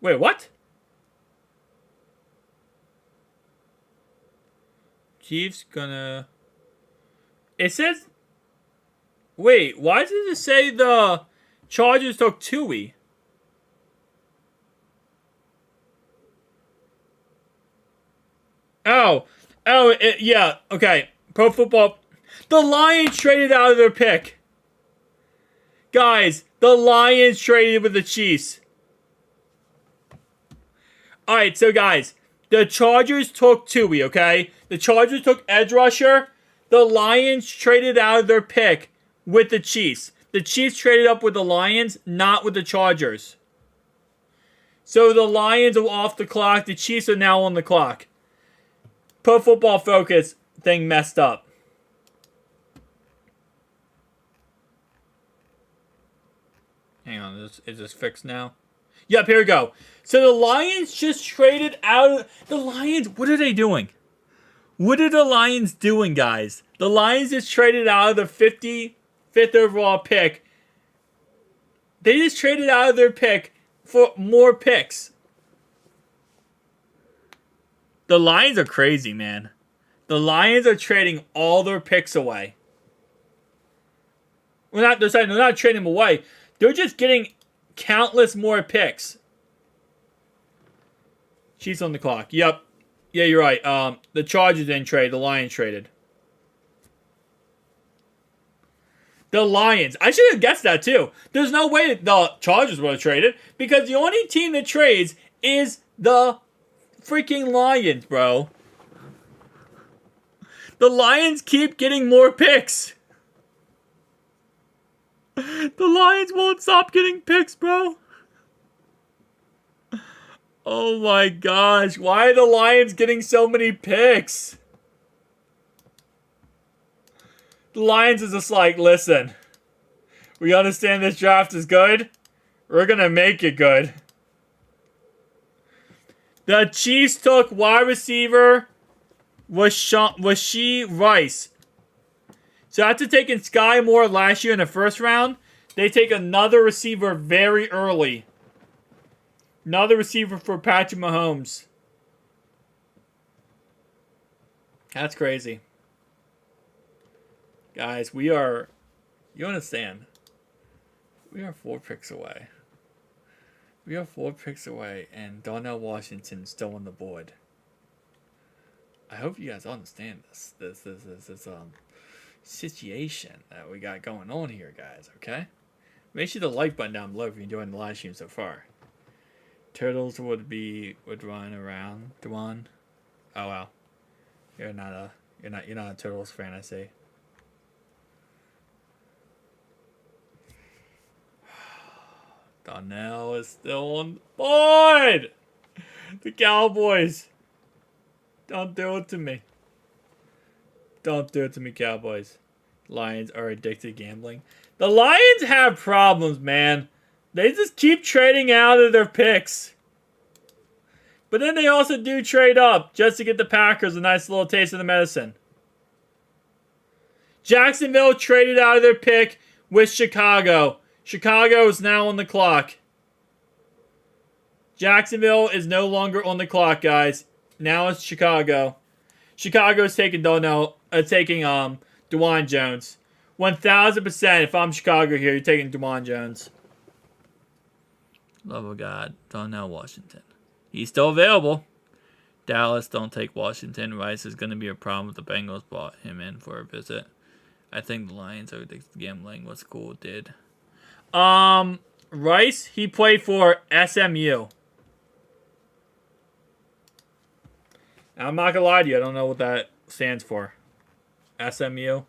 S1: Wait, what? Chiefs gonna... It says... Wait, why does it say the Chargers took Tui? Yeah, okay. Pro Football. The Lions traded out of their pick. Guys, the Lions traded with the Chiefs. Alright, so guys, the Chargers took Tui, okay? The Chargers took edge rusher. The Lions traded out of their pick with the Chiefs. The Chiefs traded up with the Lions, not with the Chargers. So the Lions are off the clock. The Chiefs are now on the clock. Pro Football Focus thing messed up. Hang on, is this fixed now? Yep, here we go. So the Lions just traded out. The Lions, what are they doing? What are the Lions doing, guys? The Lions just traded out of the 55th overall pick. They just traded out of their pick for more picks. The Lions are crazy, man. The Lions are trading all their picks away. They're not trading them away. They're just getting countless more picks. Chiefs on the clock. Yep. Yeah, you're right. The Chargers didn't trade. The Lions traded. The Lions. I should have guessed that too. There's no way the Chargers would have traded because the only team that trades is the freaking Lions, bro. The Lions keep getting more picks. The Lions won't stop getting picks, bro. Oh my gosh. Why are the Lions getting so many picks? The Lions is just like, listen. We understand this draft is good. We're going to make it good. The Chiefs took wide receiver Rashee Rice. So after taking Sky Moore last year in the first round, they take another receiver very early. Another receiver for Patrick Mahomes. That's crazy. Guys, we are... You understand? We are 4 picks away. We are 4 picks away, and Darnell Washington's still on the board. I hope you guys understand this situation that we got going on here, guys, okay? Make sure the like button down below if you're enjoying the live stream so far. Turtles would run around. Dwan. Oh wow. You're not a Turtles fan, I see. Donnell is still on board. The Cowboys. Don't do it to me. Don't do it to me, Cowboys. Lions are addicted to gambling. The Lions have problems, man. They just keep trading out of their picks. But then they also do trade up just to get the Packers a nice little taste of the medicine. Jacksonville traded out of their pick with Chicago. Chicago is now on the clock. Jacksonville is no longer on the clock, guys. Now it's Chicago. Chicago's taking DeJuan Jones. 1,000%. If I'm Chicago here, you're taking DeJuan Jones. Love of God, Darnell Washington. He's still available. Dallas, don't take Washington. Rice is going to be a problem if the Bengals brought him in for a visit. I think the Lions are addicted to gambling. What school did? Rice, he played for SMU. Now, I'm not going to lie to you. I don't know what that stands for. SMU.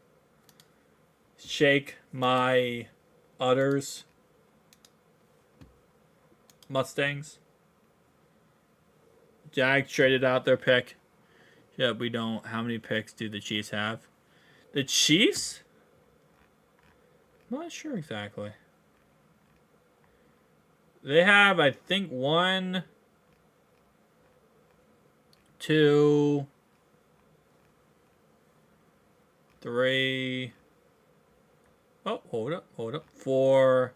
S1: Shake my udders. Mustangs. Jags traded out their pick. Yeah, we don't. How many picks do the Chiefs have? The Chiefs? I'm not sure exactly. They have, I think, 1, 2, 3. Oh, hold up. 4.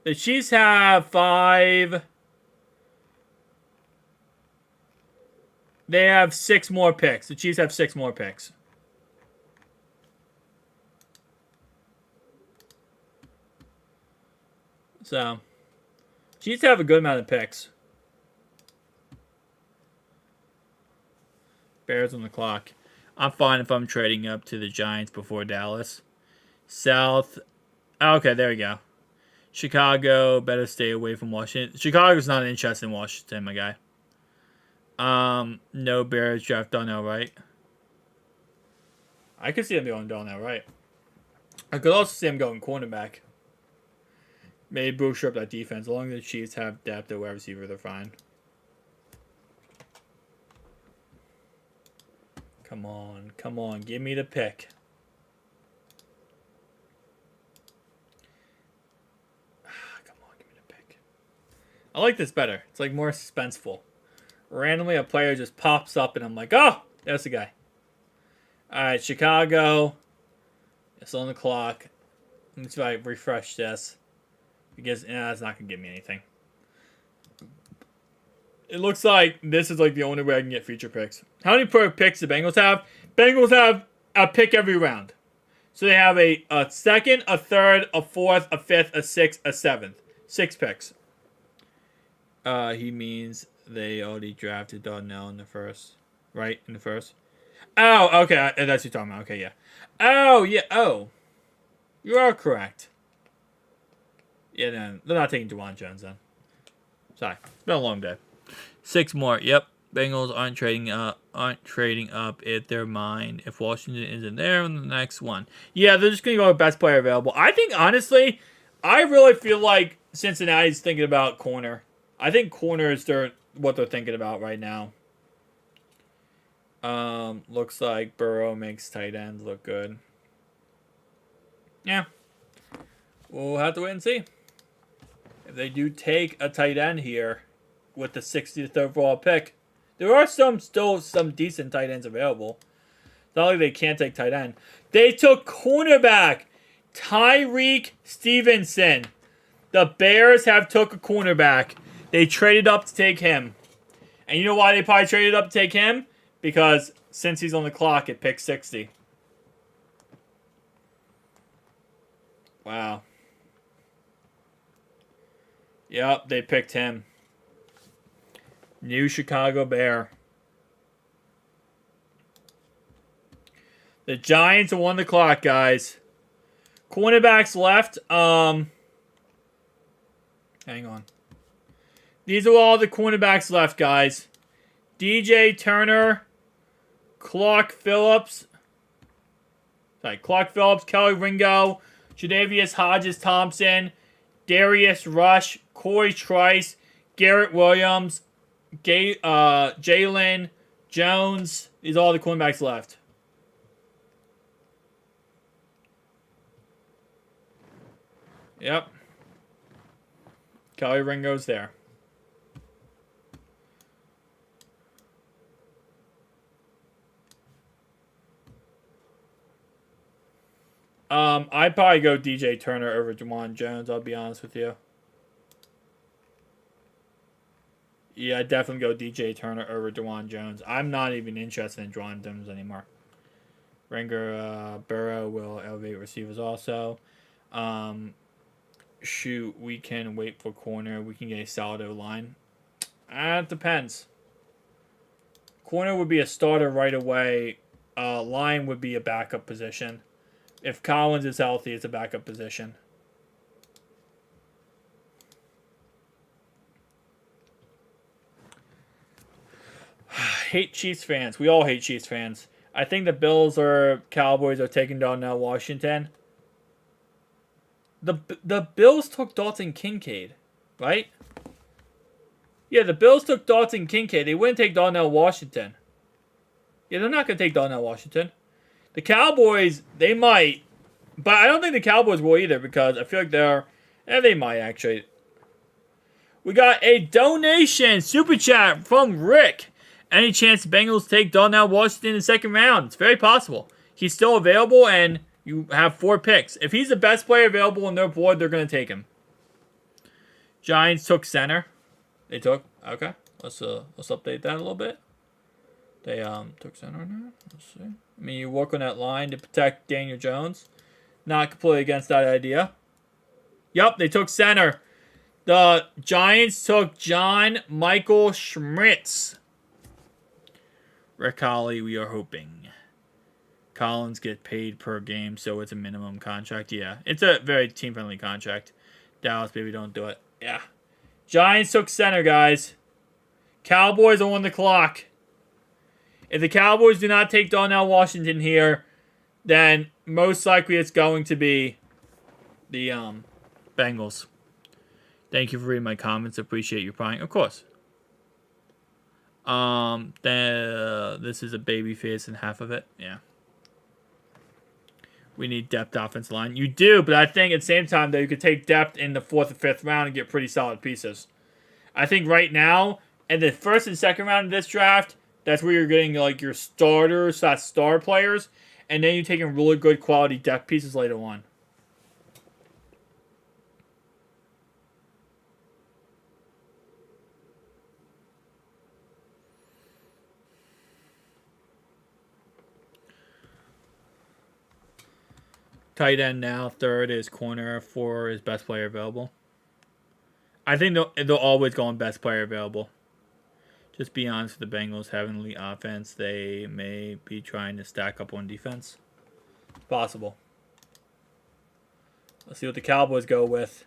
S1: The Chiefs have 5. They have 6 more picks. The Chiefs have 6 more picks. So, Chiefs have a good amount of picks. Bears on the clock. I'm fine if I'm trading up to the Giants before Dallas. South. Okay, there we go. Chicago, better stay away from Washington. Chicago's not interested in Washington, my guy. No Bears draft Darnell Wright. I could see him going Darnell Wright. I could also see him going cornerback. Maybe booster up that defense. As long as the Chiefs have depth at wide receiver, they're fine. Come on. Give me the pick. Come on, give me the pick. I like this better. It's like more suspenseful. Randomly, a player just pops up, and I'm like, oh, there's the guy. All right, Chicago. It's on the clock. Let me see if I refresh this. Because it's not going to give me anything. It looks like this is like the only way I can get future picks. How many picks do Bengals have? Bengals have a pick every round. So they have a second, a third, a fourth, a fifth, a sixth, a seventh. 6 picks. He means they already drafted Darnell in the first. Right? In the first. Oh, okay. That's what you're talking about. Okay, yeah. Oh, yeah. Oh. You are correct. Yeah, no, they're not taking DeJuan Jones then. Sorry. It's been a long day. 6 more. Yep. Bengals aren't trading up if they're mine. If Washington isn't there in the next one. Yeah, they're just going to go with best player available. I think, honestly, I really feel like Cincinnati's thinking about corner. I think corner is what they're thinking about right now. Looks like Burrow makes tight ends look good. Yeah. We'll have to wait and see. If they do take a tight end here with the 60th overall pick, there are still some decent tight ends available. not like they can't take tight end. They took cornerback Tyreek Stevenson. The Bears have took a cornerback. They traded up to take him. And you know why they probably traded up to take him? Because since he's on the clock at pick 60. Wow. Yep, they picked him. New Chicago Bear. The Giants are on the clock, guys. Cornerbacks left. Hang on. These are all the cornerbacks left, guys. DJ Turner, Clark Phillips, Kelly Ringo, Jadavius Hodges-Thompson, Darius Rush, Corey Trice, Garrett Williams, Jalen Jones. These are all the cornerbacks left. Yep. Kelly Ringo's there. I'd probably go DJ Turner over Juwan Jones, I'll be honest with you. Yeah, I'd definitely go DJ Turner over Juwan Jones. I'm not even interested in Juwan Jones anymore. Ringer Burrow will elevate receivers also. Shoot, we can wait for corner. We can get a solid O-line. It depends. Corner would be a starter right away. Line would be a backup position. If Collins is healthy, it's a backup position. Hate Chiefs fans. We all hate Chiefs fans. I think the Bills or Cowboys are taking down now Washington. The Bills took Dalton Kincaid, right? Yeah, the Bills took Dalton Kincaid. They wouldn't take Darnell Washington. Yeah, they're not going to take Darnell Washington. The Cowboys, they might. But I don't think the Cowboys will either because I feel like they might actually. We got a donation, super chat from Rick. Any chance the Bengals take Darnell Washington in the second round? It's very possible. He's still available and you have 4 picks. If he's the best player available on their board, they're going to take him. Giants took center. They took, okay. Let's update that a little bit. They took center now. Let's see. I mean, you work on that line to protect Daniel Jones. Not completely against that idea. Yep, they took center. The Giants took John Michael Schmitz. Rick Holly, we are hoping. Collins get paid per game, so it's a minimum contract. Yeah, it's a very team-friendly contract. Dallas, baby, don't do it. Yeah. Giants took center, guys. Cowboys are on the clock. If the Cowboys do not take Darnell Washington here, then most likely it's going to be the Bengals. Thank you for reading my comments. Appreciate you prying. Of course. This is a baby face and half of it. Yeah. We need depth offensive line. You do, but I think at the same time, though, you could take depth in the 4th or 5th round and get pretty solid pieces. I think right now, in the 1st and 2nd round of this draft, that's where you're getting like your starters, star players, and then you're taking really good quality depth pieces later on. Tight end now. 3rd is corner. 4 is best player available. I think they'll always go on best player available. Just be honest with the Bengals having elite offense. They may be trying to stack up on defense. It's possible. Let's see what the Cowboys go with.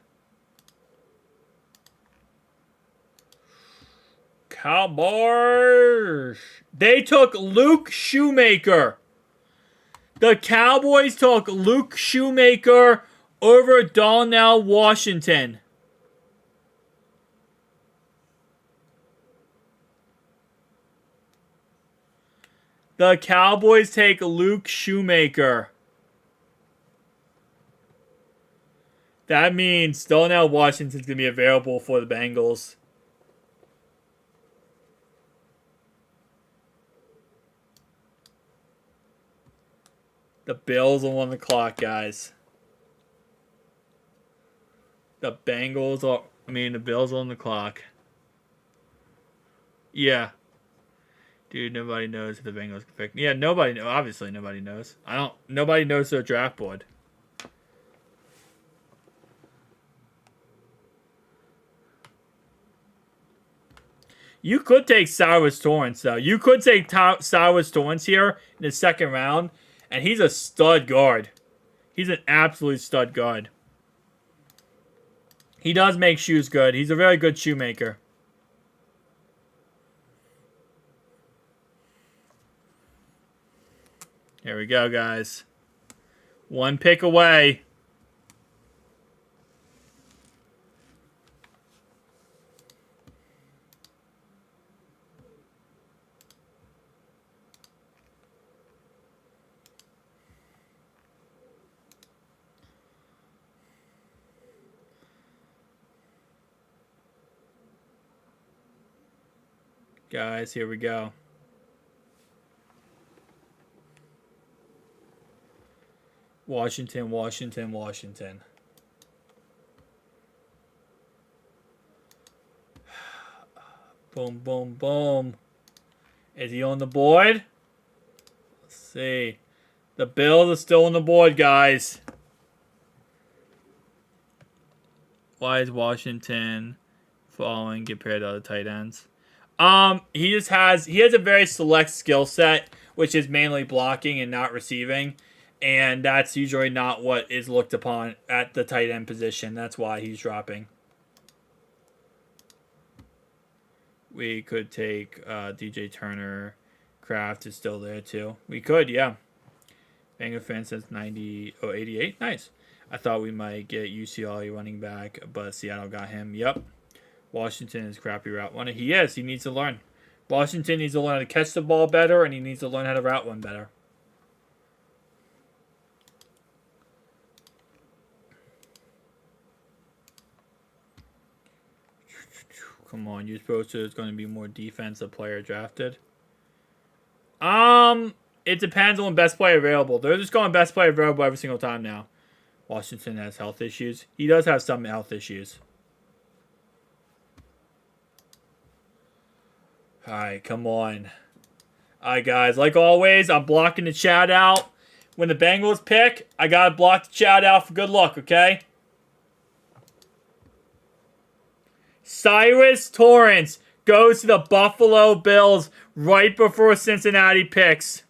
S1: Cowboys. They took Luke Shoemaker. The Cowboys took Luke Shoemaker over Darnell Washington. The Cowboys take Luke Shoemaker. That means Darnell Washington's going to be available for the Bengals. The Bills are on the clock, guys. The Bills are on the clock. Yeah. Dude, nobody knows who the Bengals can pick. Yeah, obviously nobody knows. Nobody knows their draft board. You could take Cyrus Torrance, though. You could take Cyrus Torrance here in the second round, and he's a stud guard. He's an absolute stud guard. He does make shoes good. He's a very good shoemaker. Here we go, guys. One pick away. Guys, here we go. Washington, Washington, Washington. Boom, boom, boom. Is he on the board? Let's see. The Bills are still on the board, guys. Why is Washington falling compared to other tight ends? He has a very select skill set, which is mainly blocking and not receiving. And that's usually not what is looked upon at the tight end position. That's why he's dropping. We could take DJ Turner. Kraft is still there too. We could, yeah. Banger fan says 88. Nice. I thought we might get UCLA running back, but Seattle got him. Yep. Washington is crappy route runner. He is. He needs to learn. Washington needs to learn how to catch the ball better, and he needs to learn how to route run better. Come on, you're supposed to. There's going to be more defensive player drafted. It depends on best player available. They're just going best player available every single time now. Washington has health issues. He does have some health issues. All right, come on. All right, guys. Like always, I'm blocking the chat out. When the Bengals pick, I got to block the chat out for good luck, okay? Cyrus Torrance goes to the Buffalo Bills right before Cincinnati picks.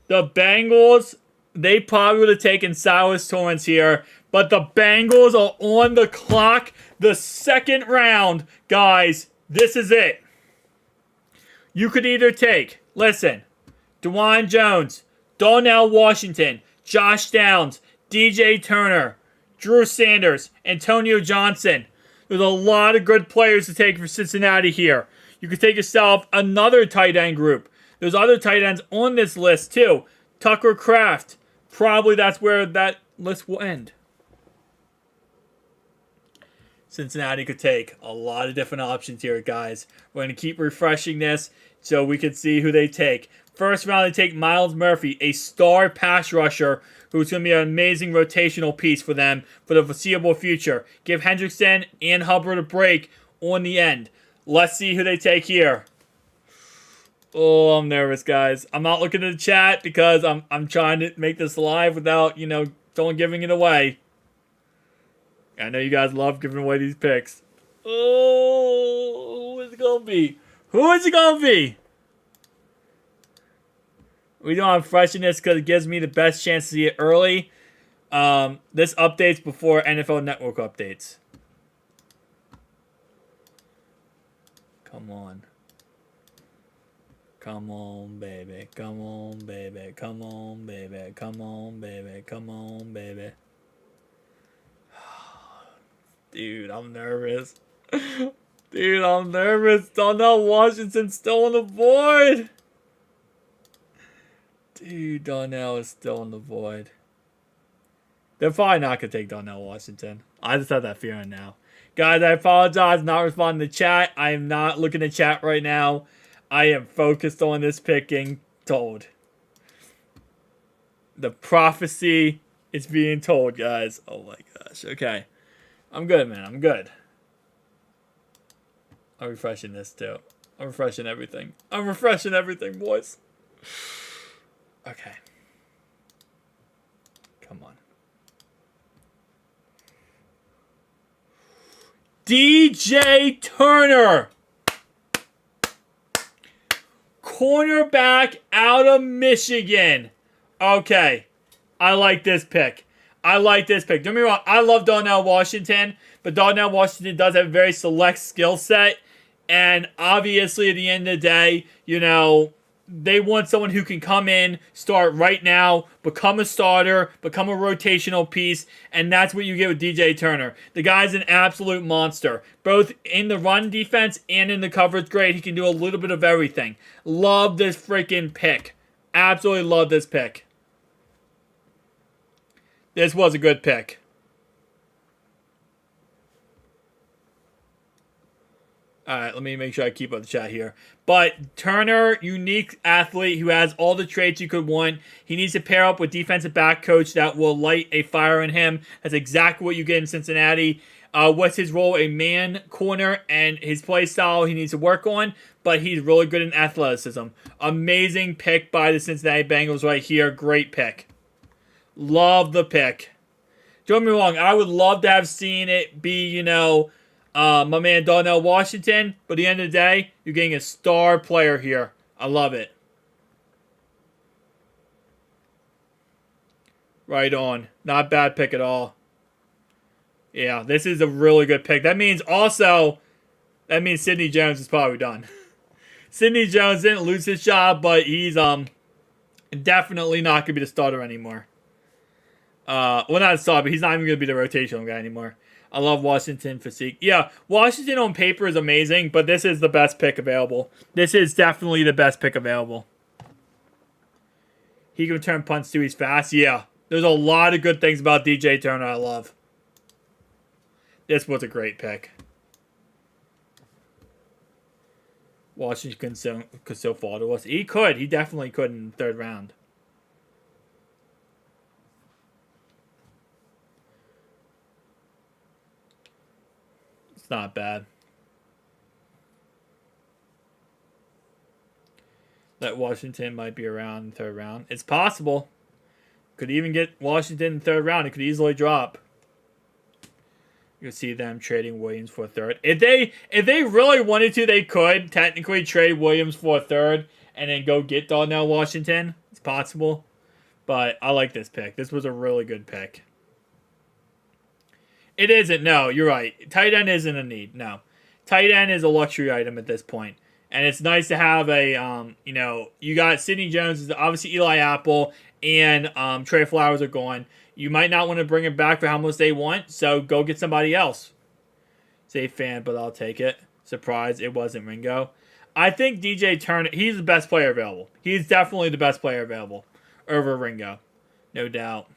S1: The Bengals, they probably would have taken Cyrus Torrance here, but the Bengals are on the clock. The second round, guys, this is it. You could either take, listen, DeJuan Jones, Darnell Washington, Josh Downs, DJ Turner, Drew Sanders, Antonio Johnson. There's a lot of good players to take for Cincinnati here. You could take yourself another tight end group. There's other tight ends on this list too. Tucker Kraft. Probably that's where that list will end. Cincinnati could take a lot of different options here, guys. We're going to keep refreshing this so we can see who they take. First round, they take Myles Murphy, a star pass rusher who's going to be an amazing rotational piece for them for the foreseeable future. Give Hendrickson and Hubbard a break on the end. Let's see who they take here. Oh, I'm nervous, guys. I'm not looking at the chat because I'm trying to make this live without, don't giving it away. I know you guys love giving away these picks. Oh, who is it going to be? Who is it going to be? We don't have freshness because it gives me the best chance to see it early. This updates before NFL Network updates. Come on. Come on, baby. Come on, baby. Come on, baby. Come on, baby. Come on, baby. Dude, I'm nervous. Dude, I'm nervous. Darnell Washington's still on the board. Dude, Darnell is still on the board. They're probably not going to take Darnell Washington. I just have that feeling now. Guys, I apologize not responding to chat. I am not looking at chat right now. I am focused on this pick getting told. The prophecy is being told, guys. Oh my gosh. Okay. I'm good, man. I'm good. I'm refreshing this too. I'm refreshing everything. I'm refreshing everything, boys. Okay. Come on. DJ Turner. Cornerback out of Michigan. Okay. I like this pick. Don't get me wrong. I love Darnell Washington, but Darnell Washington does have a very select skill set. And obviously, at the end of the day, you know, they want someone who can come in, start right now, become a starter, become a rotational piece, and that's what you get with DJ Turner. The guy's an absolute monster, both in the run defense and in the coverage grade. He can do a little bit of everything. Love this freaking pick. Absolutely love this pick. This was a good pick. Alright, let me make sure I keep up the chat here. But Turner, unique athlete who has all the traits you could want. He needs to pair up with defensive back coach that will light a fire in him. That's exactly what you get in Cincinnati. What's his role? A man corner, and his play style he needs to work on, but he's really good in athleticism. Amazing pick by the Cincinnati Bengals right here. Great pick. Love the pick. Don't get me wrong, I would love to have seen it be, you know, my man Darnell Washington, but at the end of the day, you're getting a star player here. I love it. Right on. Not a bad pick at all. Yeah, this is a really good pick. That means Sidney Jones is probably done. Sidney Jones didn't lose his job, but he's definitely not going to be the starter anymore. Well, not a starter, but he's not even going to be the rotational guy anymore. I love Washington physique. Yeah, Washington on paper is amazing, but this is the best pick available. This is definitely the best pick available. He can return punts too. He's fast. Yeah, there's a lot of good things about DJ Turner I love. This was a great pick. Washington could still fall to us. He could. He definitely could in the third round. It's not bad. That Washington might be around in the third round. It's possible. Could even get Washington in the third round. It could easily drop. You can see them trading Williams for a third. If they really wanted to, they could technically trade Williams for a third and then go get Darnell Washington. It's possible. But I like this pick. This was a really good pick. It isn't. No, you're right. Tight end isn't a need. No. Tight end is a luxury item at this point. And it's nice to have a, you got Sidney Jones, obviously Eli Apple, and Trey Flowers are gone. You might not want to bring him back for how much they want, so go get somebody else. Safe fan, but I'll take it. Surprise, it wasn't Ringo. I think DJ Turner, he's the best player available. He's definitely the best player available over Ringo. No doubt.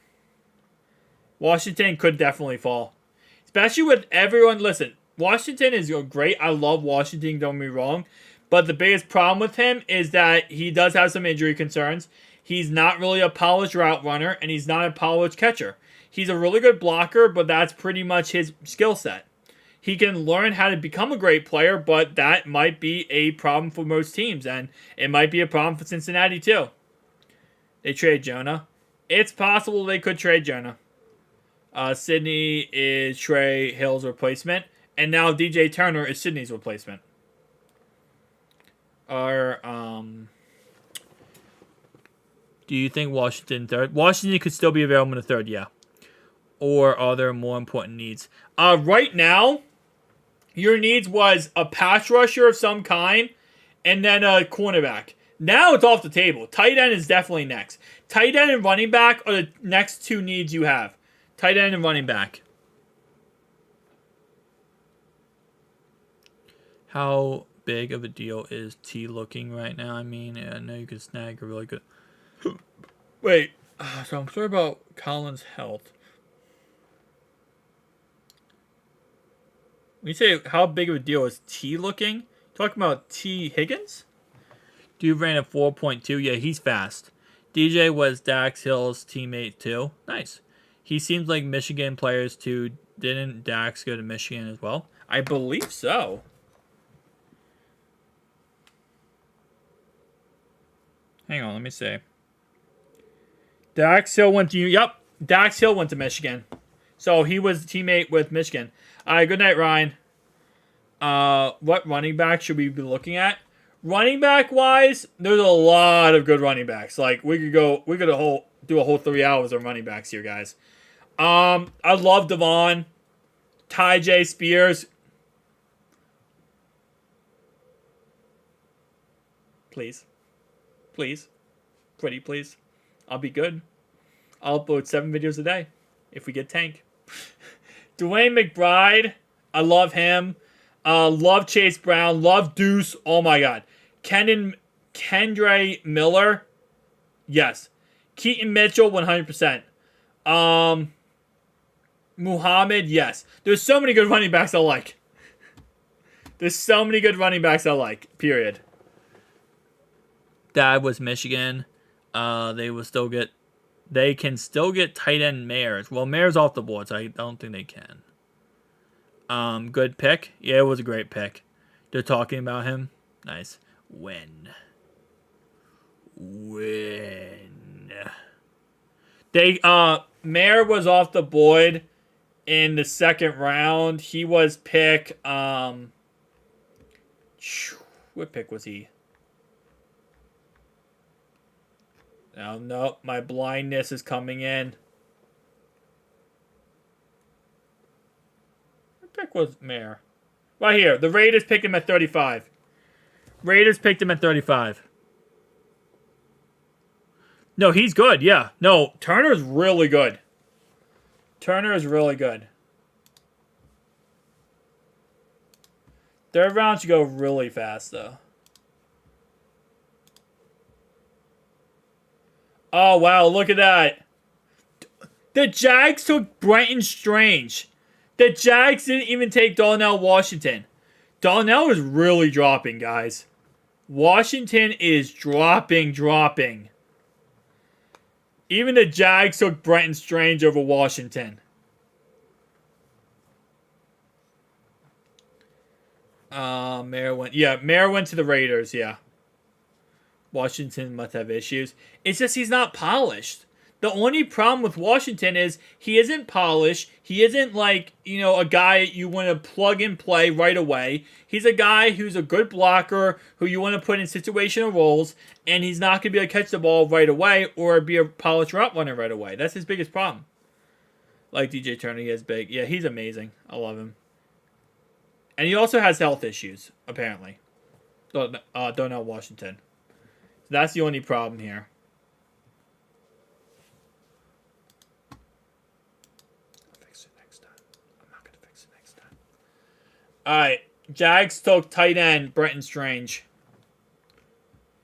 S1: Washington could definitely fall. Especially with everyone. Listen, Washington is great. I love Washington, don't get me wrong. But the biggest problem with him is that he does have some injury concerns. He's not really a polished route runner, and he's not a polished catcher. He's a really good blocker, but that's pretty much his skill set. He can learn how to become a great player, but that might be a problem for most teams, and it might be a problem for Cincinnati too. They trade Jonah. It's possible they could trade Jonah. Sidney is Trey Hill's replacement, and now DJ Turner is Sidney's replacement. Do you think Washington third? Washington could still be available in the third, yeah. Or are there more important needs? Right now, your needs was a pass rusher of some kind, and then a cornerback. Now it's off the table. Tight end is definitely next. Tight end and running back are the next two needs you have. Tight end and running back. How big of a deal is T looking right now? I mean, I know you could snag a really good... Wait, so I'm sorry about Colin's health. When you say how big of a deal is T looking, talking about T Higgins? Dude ran at 4.2. Yeah, he's fast. DJ was Dax Hill's teammate too. Nice. He seems like Michigan players too. Didn't Dax go to Michigan as well? I believe so. Hang on, let me see. Dax Hill went to Dax Hill went to Michigan. So he was a teammate with Michigan. All right, good night, Ryan. What running back should we be looking at? Running back wise, there's a lot of good running backs. Like we could do a whole 3 hours of running backs here, guys. I love Devon, Ty J. Spears. Please. Pretty please. I'll be good. I'll upload 7 videos a day if we get Tank. Dwayne McBride, I love him. Love Chase Brown. Love Deuce. Oh my God. Kendre Miller. Yes. Keaton Mitchell, 100%. Muhammad, yes. There's so many good running backs I like. Period. Dad was Michigan. They can still get tight end Mayers. Well, Mayers off the board, so I don't think they can. Good pick. Yeah, it was a great pick. They're talking about him. Nice. When? Mayer was off the board in the second round. He was pick, what pick was he? Oh, no, my blindness is coming in. What pick was Mayer? Right here. The Raiders picked him at 35. No, he's good, yeah. No, Turner's really good. Third round should go really fast, though. Oh, wow, look at that. The Jags took Brenton Strange. The Jags didn't even take Darnell Washington. Darnell is really dropping, guys. Washington is dropping. Even the Jags took Brenton Strange over Washington. Mayer went to the Raiders, yeah. Washington must have issues. It's just he's not polished. The only problem with Washington is he isn't polished. He isn't like, a guy you want to plug and play right away. He's a guy who's a good blocker, who you want to put in situational roles, and he's not going to be able to catch the ball right away or be a polished route runner right away. That's his biggest problem. Like DJ Turner, he is big. Yeah, he's amazing. I love him. And he also has health issues, apparently. Darnell Washington. So that's the only problem here. Alright, Jags took tight end Brenton Strange.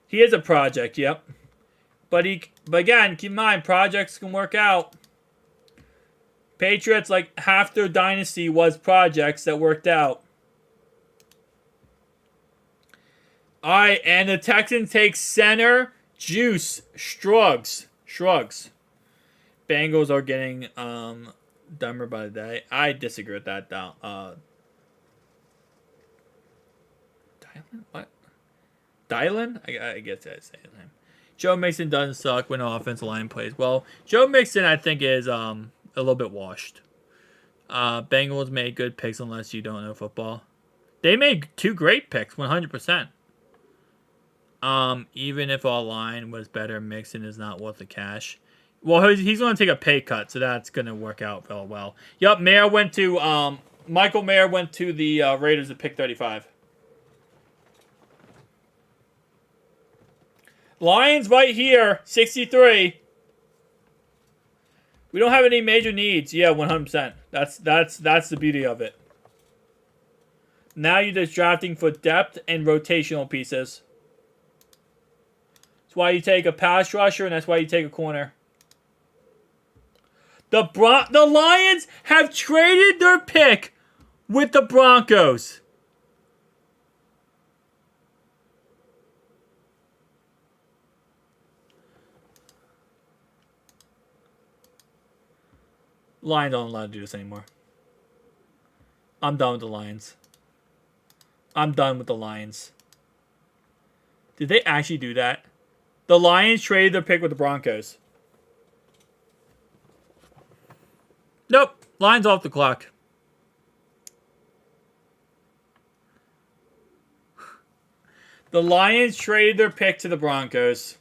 S1: He is a project, yep. But again, keep in mind, projects can work out. Patriots, like half their dynasty was projects that worked out. Alright, and the Texans take center Juice Shrugs. Bengals are getting dumber by the day. I disagree with that. Dylan? What? Dylan? I guess that's his name. Joe Mixon doesn't suck when the offensive line plays well. Joe Mixon, I think, is a little bit washed. Bengals made good picks unless you don't know football. They made 2 great picks, 100%. Even if our line was better, Mixon is not worth the cash. Well, he's going to take a pay cut, so that's going to work out real well. Yep, Michael Mayer went to the Raiders at pick 35. Lions right here, 63. We don't have any major needs. Yeah, 100%. That's the beauty of it. Now you're just drafting for depth and rotational pieces. That's why you take a pass rusher, and that's why you take a corner. The Lions have traded their pick with the Broncos. Lions aren't allowed to do this anymore. I'm done with the Lions. I'm done with the Lions. Did they actually do that? The Lions traded their pick with the Broncos. Nope. Lions off the clock. The Lions traded their pick to the Broncos.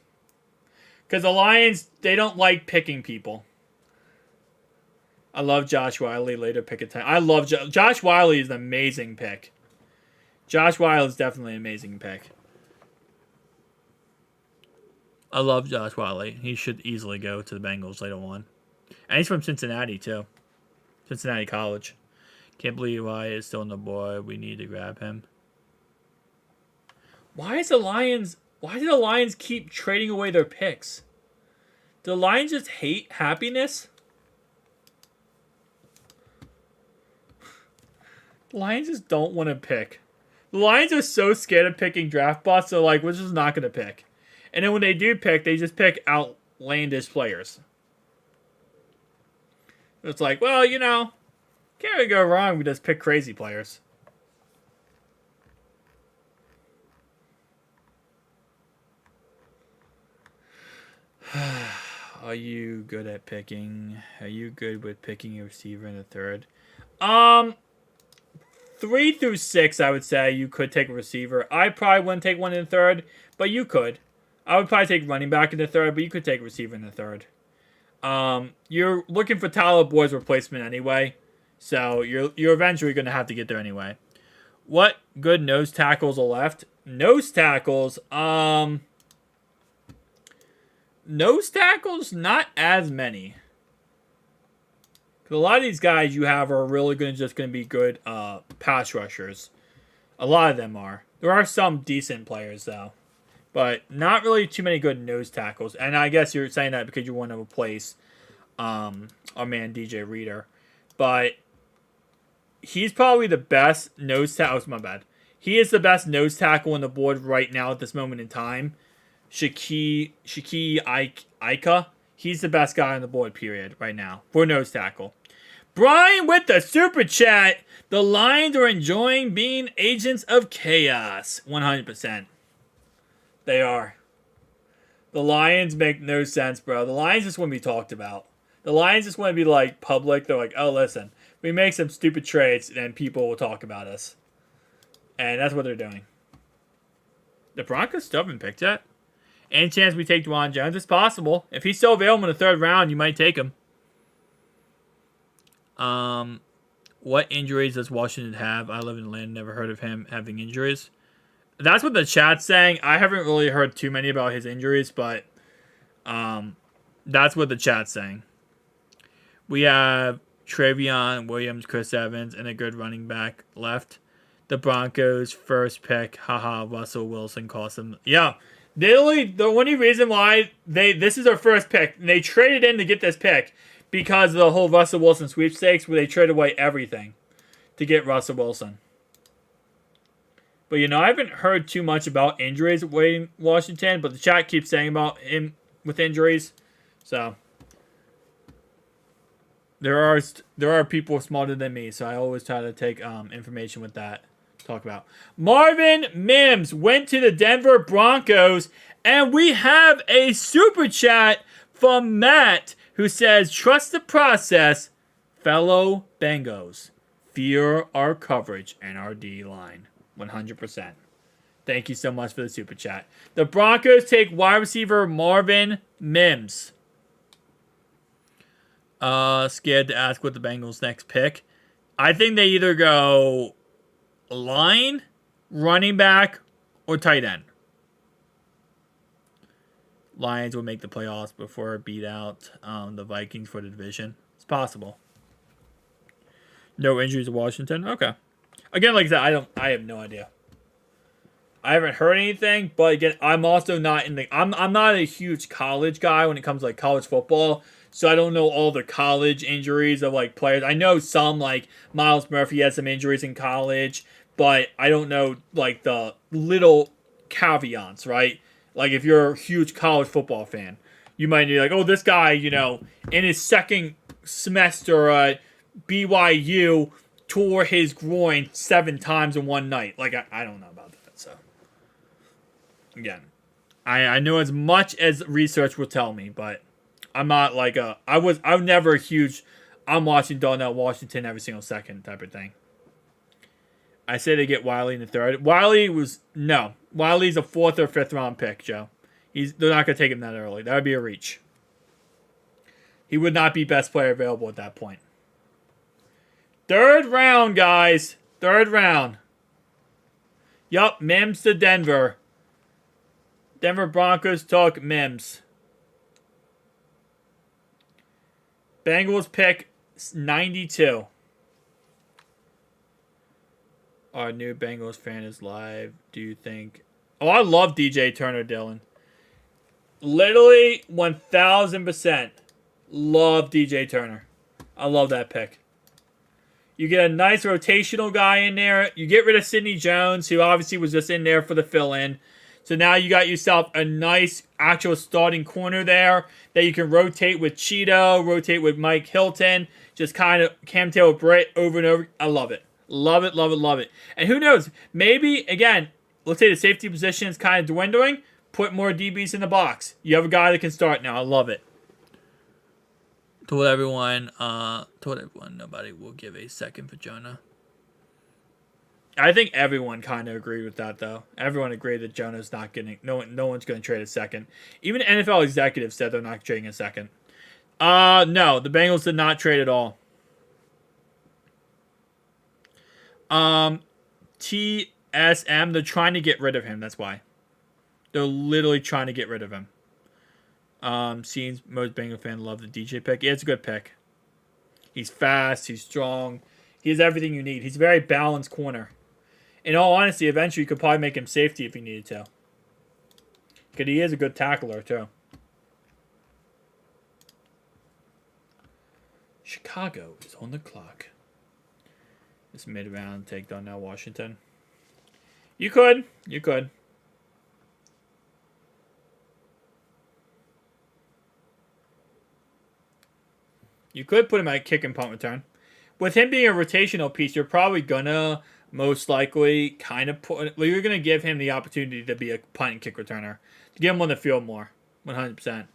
S1: Because the Lions, they don't like picking people. I love Josh Wiley. Later pick a 10. I love Josh Wiley is an amazing pick. Josh Wiley is definitely an amazing pick. I love Josh Wiley. He should easily go to the Bengals later on. And he's from Cincinnati, too. Cincinnati College. Can't believe why is still on the board. We need to grab him. Why do the Lions keep trading away their picks? Do the Lions just hate happiness? The Lions just don't want to pick. The Lions are so scared of picking draft bots, so like, we're just not going to pick. And then when they do pick, they just pick outlandish players. It's like, well, you know, can't really go wrong. We just pick crazy players. Are you good at picking? Are you good with picking a receiver in the third? 3 through 6, I would say you could take a receiver. I probably wouldn't take one in the third, but you could. I would probably take running back in the third, but you could take a receiver in the third. You're looking for Tyler Boyd's replacement anyway, so you're eventually going to have to get there anyway. What good nose tackles are left? Nose tackles, not as many. Because a lot of these guys you have are really just going to be good pass rushers. A lot of them are. There are some decent players, though. But not really too many good nose tackles. And I guess you're saying that because you want to replace our man DJ Reader. But he's probably the best nose tackle. Oh, my bad. He is the best nose tackle on the board right now at this moment in time. Shaki Ika. He's the best guy on the board, period, right now, for nose tackle. Brian with the super chat. The Lions are enjoying being agents of chaos. 100%. They are. The Lions make no sense, bro. The Lions just want to be talked about. The Lions just want to be, like, public. They're like, oh, listen, we make some stupid trades, and then people will talk about us. And that's what they're doing. The Broncos still haven't picked yet. Any chance we take Dwan Jones? It's possible. If he's still available in the third round, you might take him. What injuries does Washington have? I live in Atlanta, never heard of him having injuries. That's what the chat's saying. I haven't really heard too many about his injuries, but that's what the chat's saying. We have Travion Williams, Chris Evans, and a good running back left. The Broncos' first pick, Russell Wilson cost them. Yeah. Literally, the only reason why this is their first pick, and they traded in to get this pick because of the whole Russell Wilson sweepstakes where they traded away everything to get Russell Wilson. But, you know, I haven't heard too much about injuries in Washington, but the chat keeps saying about him with injuries. So, there are people smarter than me, so I always try to take information with that. Talk about Marvin Mims went to the Denver Broncos, and we have a super chat from Matt who says, trust the process, fellow Bengals. Fear our coverage and our D-line. 100%. Thank you so much for the super chat. The Broncos take wide receiver Marvin Mims. Scared to ask what the Bengals' next pick. I think they either go line, running back, or tight end. Lions will make the playoffs before beat out the Vikings for the division. It's possible. No injuries to Washington. Okay. Again, like I said, I have no idea. I haven't heard anything, but again, I'm also not I'm not a huge college guy when it comes to like college football. So I don't know all the college injuries of like players. I know some like Myles Murphy had some injuries in college. But I don't know, like, the little caveats, right? Like, if you're a huge college football fan. you might need like, oh, this guy, you know, in his second semester at BYU tore his groin 7 times in one night. Like, I don't know about that. So, again, I know as much as research will tell me, but I'm not like I'm never a huge, I'm watching Darnell Washington every single second type of thing. I say they get Wiley in the third. Wiley's a 4th or 5th round pick, Joe. They're not going to take him that early. That would be a reach. He would not be best player available at that point. 3rd round, guys. 3rd round. Yup, Mims to Denver. Denver Broncos took Mims. Bengals pick 92. Our new Bengals fan is live. Do you think... Oh, I love DJ Turner, Dylan. Literally 1,000% love DJ Turner. I love that pick. You get a nice rotational guy in there. You get rid of Sidney Jones, who obviously was just in there for the fill-in. So now you got yourself a nice actual starting corner there that you can rotate with Cheeto, rotate with Mike Hilton, just kind of Cam Taylor Britt over and over. I love it. Love it, love it, love it. And who knows, maybe, again, let's say the safety position is kind of dwindling, put more DBs in the box. You have a guy that can start now. I love it. Told everyone, nobody will give a second for Jonah. I think everyone kind of agreed with that, though. Everyone agreed that Jonah's not getting... No one's going to trade a second. Even NFL executives said they're not trading a second. No, the Bengals did not trade at all. TSM, they're trying to get rid of him. That's why. They're literally trying to get rid of him. Seems most Bengal fans love the DJ pick. Yeah, it's a good pick. He's fast. He's strong. He has everything you need. He's a very balanced corner. In all honesty, eventually you could probably make him safety if you needed to. Because he is a good tackler, too. Chicago is on the clock. This mid-round take Darnell Washington. You could. You could. You could put him at kick and punt return. With him being a rotational piece, you're probably going to most likely kind of put... You're going to give him the opportunity to be a punt and kick returner. To get him on the field more. 100%.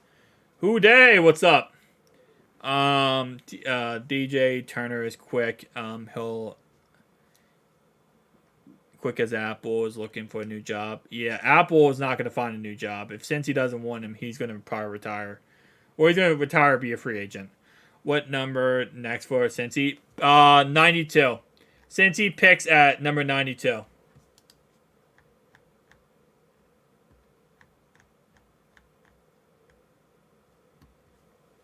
S1: Who day? What's up? DJ Turner is quick. He'll... Quick as Apple is looking for a new job. Yeah, Apple is not going to find a new job. Since he doesn't want him, he's going to probably retire. Or he's going to retire and be a free agent. What number next for Cincy? 92. Cincy picks at number 92.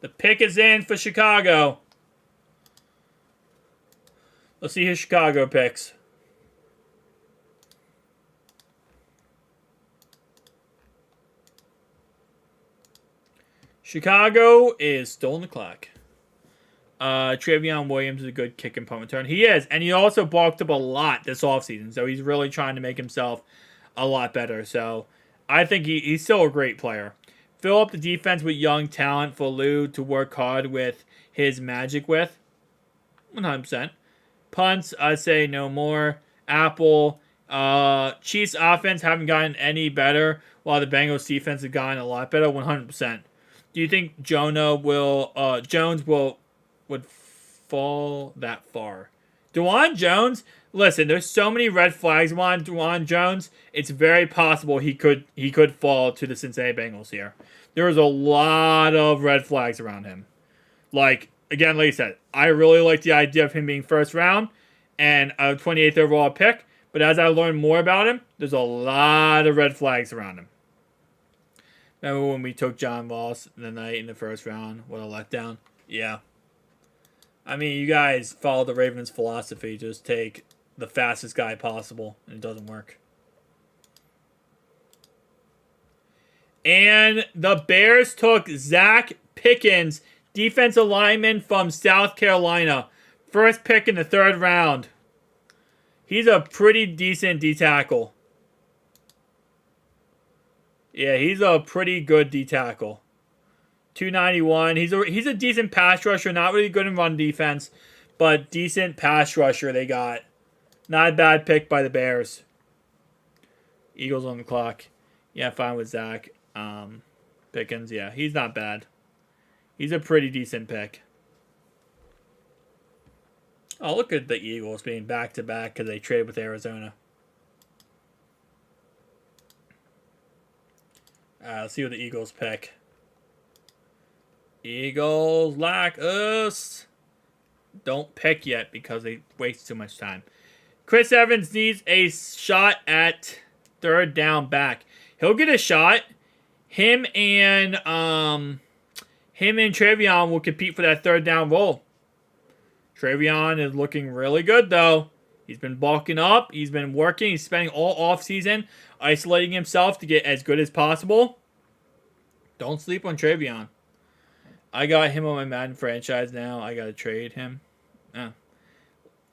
S1: The pick is in for Chicago. Let's see who Chicago picks. Chicago is still on the clock. Travion Williams is a good kick and punt return. He is, and he also bulked up a lot this offseason, so he's really trying to make himself a lot better. So I think he's still a great player. Fill up the defense with young talent for Lou to work hard with his magic with. 100%. Punts, I say no more. Apple. Chiefs offense haven't gotten any better, while the Bengals defense have gotten a lot better. 100%. Do you think Jones would fall that far? DeJuan Jones, listen, there's so many red flags on DeJuan Jones. It's very possible he could fall to the Cincinnati Bengals here. There's a lot of red flags around him. Like I said, I really like the idea of him being first round and a 28th overall pick. But as I learn more about him, there's a lot of red flags around him. Remember when we took John Voss the night in the first round? What a letdown. Yeah. I mean, you guys follow the Ravens' philosophy. Just take the fastest guy possible, and it doesn't work. And the Bears took Zach Pickens, defensive lineman from South Carolina. First pick in the 3rd round. He's a pretty decent D-tackle. Yeah, he's a pretty good D-tackle. 291. He's a decent pass rusher. Not really good in run defense, but decent pass rusher they got. Not a bad pick by the Bears. Eagles on the clock. Yeah, fine with Zach. Pickens, yeah, he's not bad. He's a pretty decent pick. Oh, look at the Eagles being back-to-back because they traded with Arizona. Let's see what the Eagles pick. Eagles lack us. Don't pick yet because they waste too much time. Chris Evans needs a shot at third down back. He'll get a shot. Him and Travion will compete for that third down role. Travion is looking really good, though. He's been bulking up. He's been working. He's spending all offseason isolating himself to get as good as possible. Don't sleep on Travion. I got him on my Madden franchise now. I got to trade him.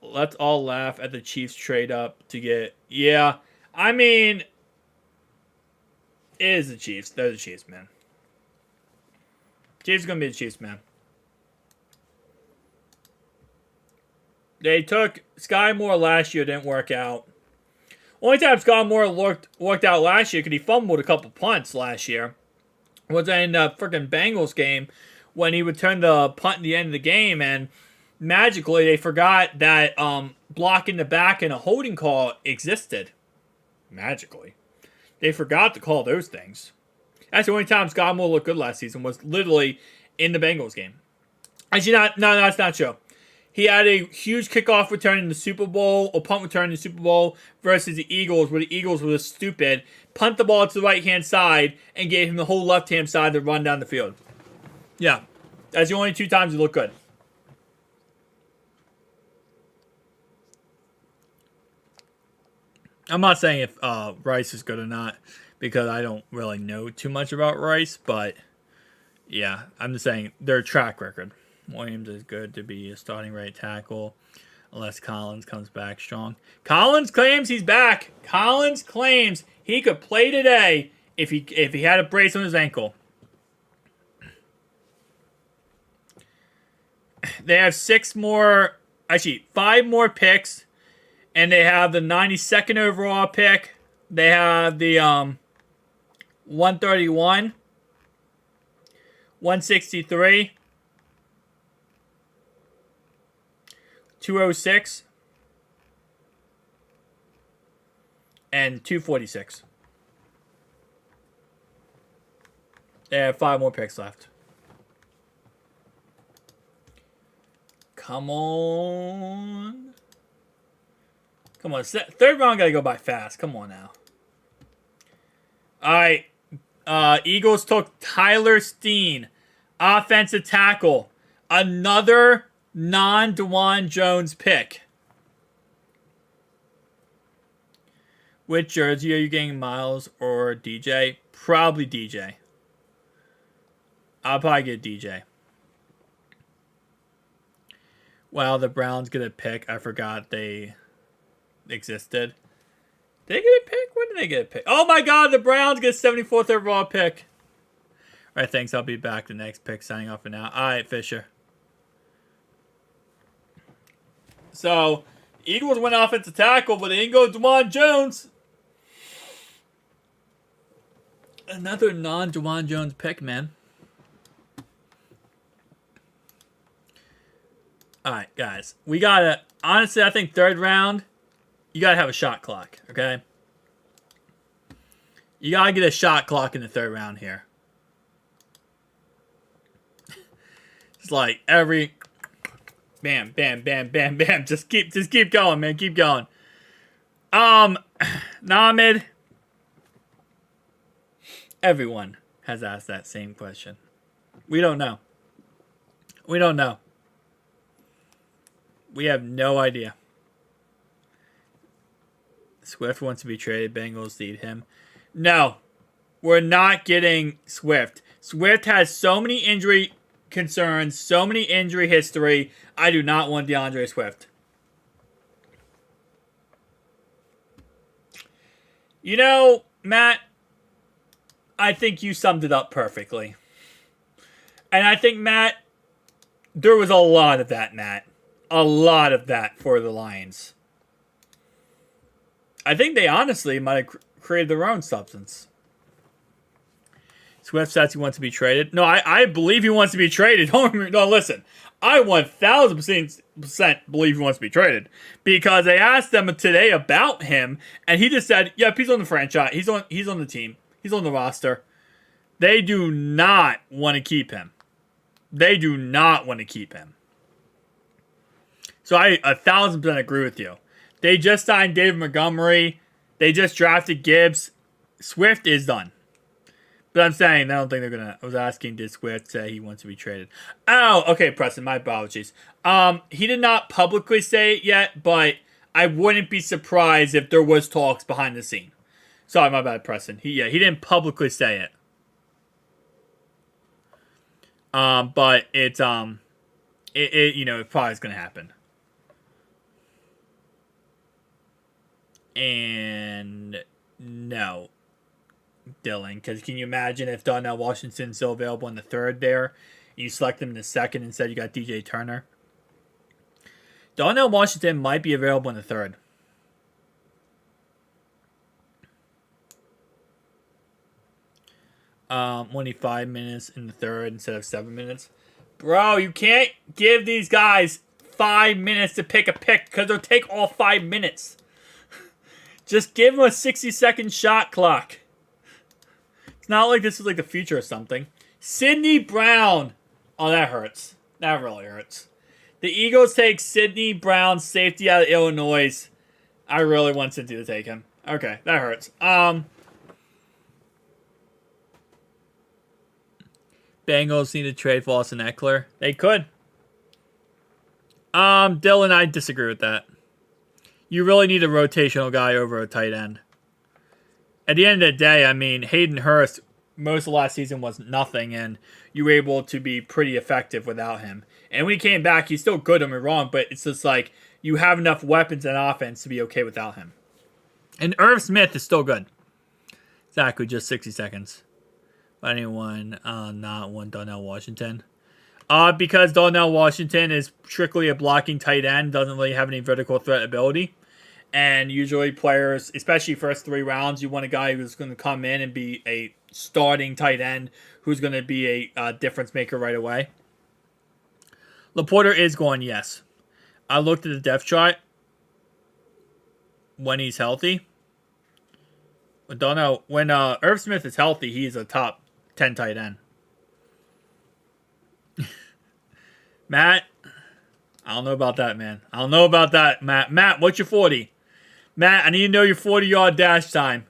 S1: Let's all laugh at the Chiefs trade up to get... Yeah, I mean... It is the Chiefs. They're the Chiefs, man. Chiefs are going to be the Chiefs, man. They took Sky Moore last year. Didn't work out. Only time Sky Moore worked out last year because he fumbled a couple punts last year was in the freaking Bengals game when he returned the punt at the end of the game, and magically they forgot that blocking the back and a holding call existed. Magically. They forgot to call those things. That's the only time Scott Moore looked good last season was literally in the Bengals game. Actually, that's not true. He had a huge kickoff return in the Super Bowl, or punt return in the Super Bowl versus the Eagles, where the Eagles were stupid, punt the ball to the right-hand side, and gave him the whole left-hand side to run down the field. Yeah, that's the only two times he looked good. I'm not saying if Rice is good or not, because I don't really know too much about Rice, but yeah, I'm just saying their track record. Williams is good to be a starting right tackle unless Collins comes back strong. Collins claims he's back. Collins claims he could play today if he had a brace on his ankle. They have 5 more picks, and they have the 92nd overall pick. They have the 131, 163, 206, and 246. They have 5 more picks left. Come on. Come on. Third round got to go by fast. Come on now. All right. Eagles took Tyler Steen, offensive tackle. Another non-DeJuan Jones pick. Which jersey are you getting, Miles or DJ? Probably DJ. I'll probably get DJ. Wow, the Browns get a pick. I forgot they existed. Did they get a pick? When did they get a pick? Oh my god, the Browns get a 74th overall pick. Alright, thanks. I'll be back the next pick. Signing off for now. Alright, Fisher. So, Eagles went offensive tackle, but they didn't go DeJuan Jones. Another non-DeJuan Jones pick, man. Alright, guys. We gotta... Honestly, I think third round, you gotta have a shot clock, okay? You gotta get a shot clock in the third round here. It's like every... Bam, bam, bam, bam, bam. Just keep going, man. Keep going. Namid. Everyone has asked that same question. We don't know. We don't know. We have no idea. Swift wants to be traded. Bengals need him. No. We're not getting Swift. Swift has so many injury concerns, so many injury history. I do not want DeAndre Swift. You know, Matt, I think you summed it up perfectly. And I think, Matt, there was a lot of that, Matt. A lot of that for the Lions. I think they honestly might have created their own substance. Swift says he wants to be traded. No, I believe he wants to be traded. No, listen. I 1,000% believe he wants to be traded. Because they asked them today about him, and he just said, yep, he's on the franchise. He's on the team. He's on the roster. They do not want to keep him. They do not want to keep him. So I 1,000% agree with you. They just signed David Montgomery. They just drafted Gibbs. Swift is done. But I'm saying, I don't think they're going to... I was asking, did Swift say he wants to be traded? Oh, okay, Preston, my apologies. He did not publicly say it yet, but I wouldn't be surprised if there was talks behind the scene. Sorry, my bad, Preston. He didn't publicly say it. But it's, it probably is going to happen. And no, Dylan, because can you imagine if Donnell Washington's still available in the third there? You select him in the second instead you got DJ Turner. Donnell Washington might be available in the third. Only 5 minutes in the third instead of 7 minutes. Bro, you can't give these guys 5 minutes to pick a pick because they'll take all 5 minutes. Just give them a 60-second shot clock. It's not like this is like the future or something. Sidney Brown. Oh, that hurts. That really hurts. The Eagles take Sidney Brown, safety out of Illinois. I really want Cincy to take him. Okay, that hurts. Bengals need to trade for Austin Eckler. They could. Dylan, I disagree with that. You really need a rotational guy over a tight end. At the end of the day, I mean, Hayden Hurst, most of last season was nothing, and you were able to be pretty effective without him. And when he came back, he's still good, don't get me wrong, but it's just like you have enough weapons and offense to be okay without him. And Irv Smith is still good. Exactly, just 60 seconds. But anyone not one Donnell Washington? Because Donnell Washington is strictly a blocking tight end, doesn't really have any vertical threat ability. And usually players, especially first 3 rounds, you want a guy who's going to come in and be a starting tight end who's going to be a difference maker right away. Laporta is going, yes. I looked at the depth chart when he's healthy. When Irv Smith is healthy, he's a top 10 tight end. Matt, I don't know about that, man. I don't know about that, Matt. Matt, what's your 40? Matt, I need to know your 40-yard dash time.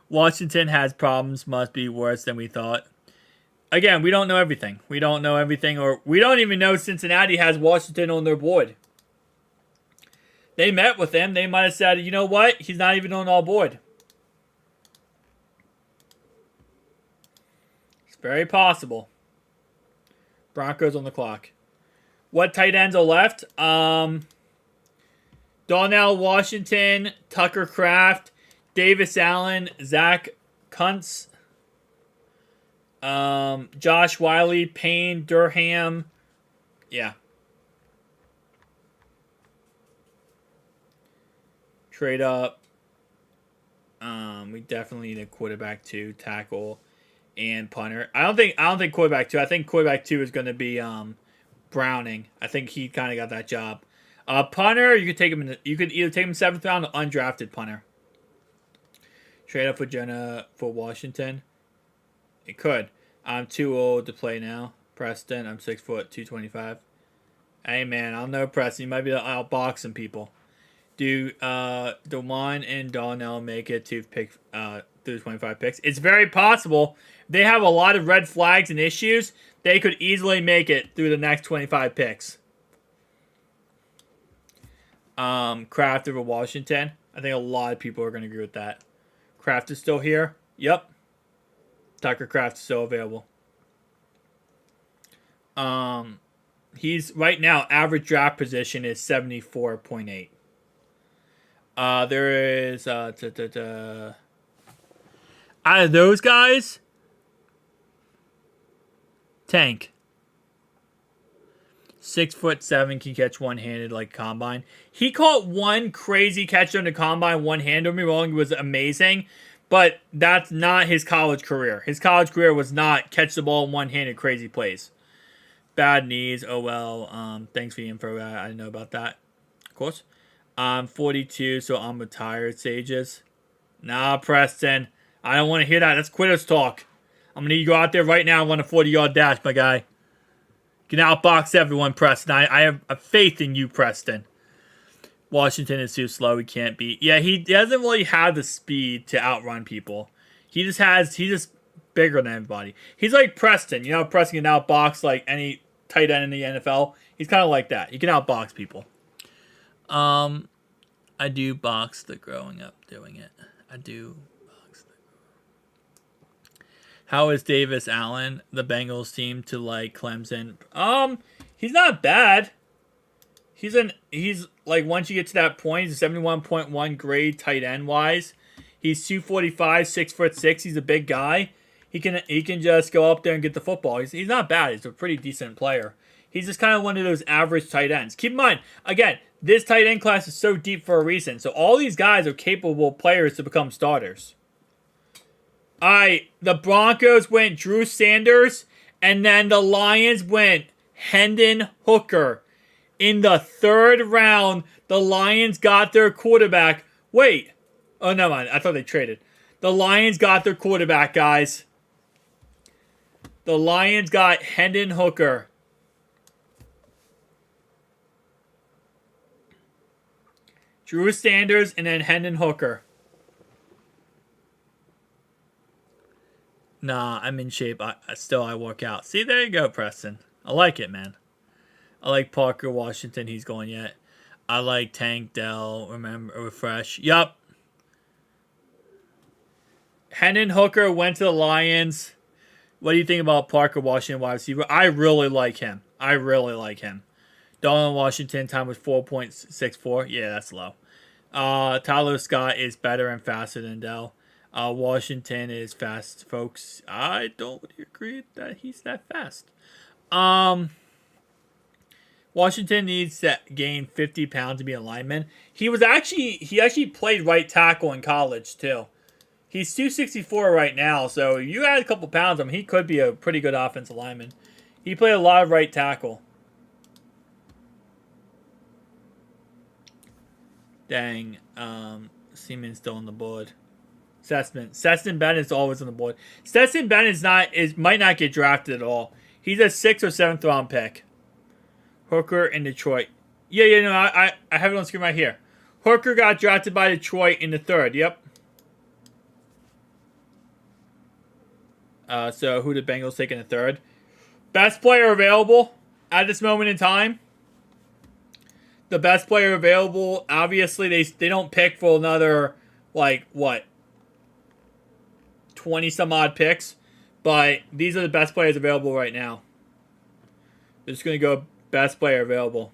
S1: Washington has problems. Must be worse than we thought. Again, we don't know everything. We don't know everything, or we don't even know Cincinnati has Washington on their board. They met with him. They might have said, you know what? He's not even on our board. It's very possible. Broncos on the clock. What tight ends are left? Donnell Washington, Tucker Kraft, Davis Allen, Zach Kuntz, Josh Wiley, Payne, Durham. Yeah. Trade up. We definitely need a quarterback 2, tackle, and punter. I don't think quarterback 2. I think quarterback 2 is going to be Browning. I think he kind of got that job. Punter, you could take him. You could either take him 7th round or undrafted punter. Trade up for Jenna for Washington. It could. I'm too old to play now. Preston, I'm 6 foot 225. Hey man, I don't know, Preston. You might be outboxing people. Do DeWine and Donnell make it to pick through 25 picks? It's very possible. They have a lot of red flags and issues. They could easily make it through the next 25 picks. Kraft over Washington. I think a lot of people are going to agree with that. Kraft is still here. Yep. Tucker Kraft is still available. He's right now average draft position is 74.8. There is out of those guys, Tank. 6'7", can catch one-handed like combine. He caught one crazy catch on the combine one-handed. Don't get me wrong, it was amazing, but that's not his college career. His college career was not catch the ball one-handed crazy plays. Bad knees. Oh well. Thanks for the info. I didn't know about that. Of course. I'm 42, so I'm retired. Sages. Nah, Preston. I don't want to hear that. That's quitters talk. I'm gonna need you to go out there right now and run a 40-yard dash, my guy. You can outbox everyone, Preston. I have a faith in you, Preston. Washington is too slow. He can't beat. Yeah, he doesn't really have the speed to outrun people. He's just bigger than everybody. He's like Preston. You know, Preston can outbox like any tight end in the NFL. He's kind of like that. He can outbox people. I do box the growing up doing it. I do box the. How is Davis Allen, the Bengals team, to like Clemson? He's not bad. He's like, once you get to that point, he's a 71.1 grade tight end wise. He's 245, 6'6". He's a big guy. He can just go up there and get the football. He's not bad. He's a pretty decent player. He's just kind of one of those average tight ends. Keep in mind, again, this tight end class is so deep for a reason. So all these guys are capable players to become starters. All right, the Broncos went Drew Sanders, and then the Lions went Hendon Hooker. In the 3rd round, the Lions got their quarterback. Wait. Oh, never mind. I thought they traded. The Lions got their quarterback, guys. The Lions got Hendon Hooker. Drew Sanders and then Hendon Hooker. Nah, I'm in shape. I work out. See, there you go, Preston. I like it, man. I like Parker Washington. He's going yet. I like Tank Dell. Remember, refresh. Yup. Hendon Hooker went to the Lions. What do you think about Parker Washington, wide receiver? I really like him. Dolan Washington, time was 4.64. Yeah, that's low. Tyler Scott is better and faster than Dell. Washington is fast, folks. I don't agree that he's that fast. Washington needs to gain 50 pounds to be a lineman. He actually played right tackle in college too. He's 264 right now, so you add a couple pounds on him, he could be a pretty good offensive lineman. He played a lot of right tackle. Dang, Seaman's still on the board. Stetson Bennett's always on the board. Stetson Bennett might not get drafted at all. He's a 6th or 7th round pick. Hooker in Detroit. Yeah, no, I have it on screen right here. Hooker got drafted by Detroit in the 3rd. Yep. So who did Bengals take in the 3rd? Best player available at this moment in time. The best player available. Obviously, they don't pick for another, like, what? 20 some odd picks. But these are the best players available right now. They're just going to go best player available.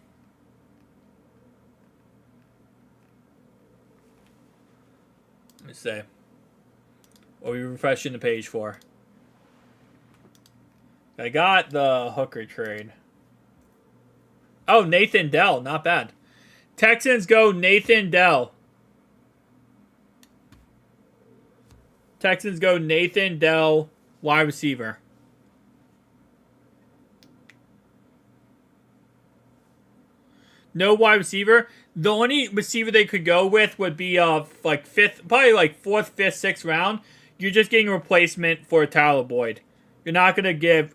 S1: Let me see. What are we refreshing the page for? I got the Hooker trade. Oh, Nathan Dell. Not bad. Texans go Nathan Dell. Texans go Nathan Dell, wide receiver. No wide receiver. The only receiver they could go with would be like 5th, probably like 4th, 5th, 6th round. You're just getting a replacement for Tyler Boyd. You're not going to give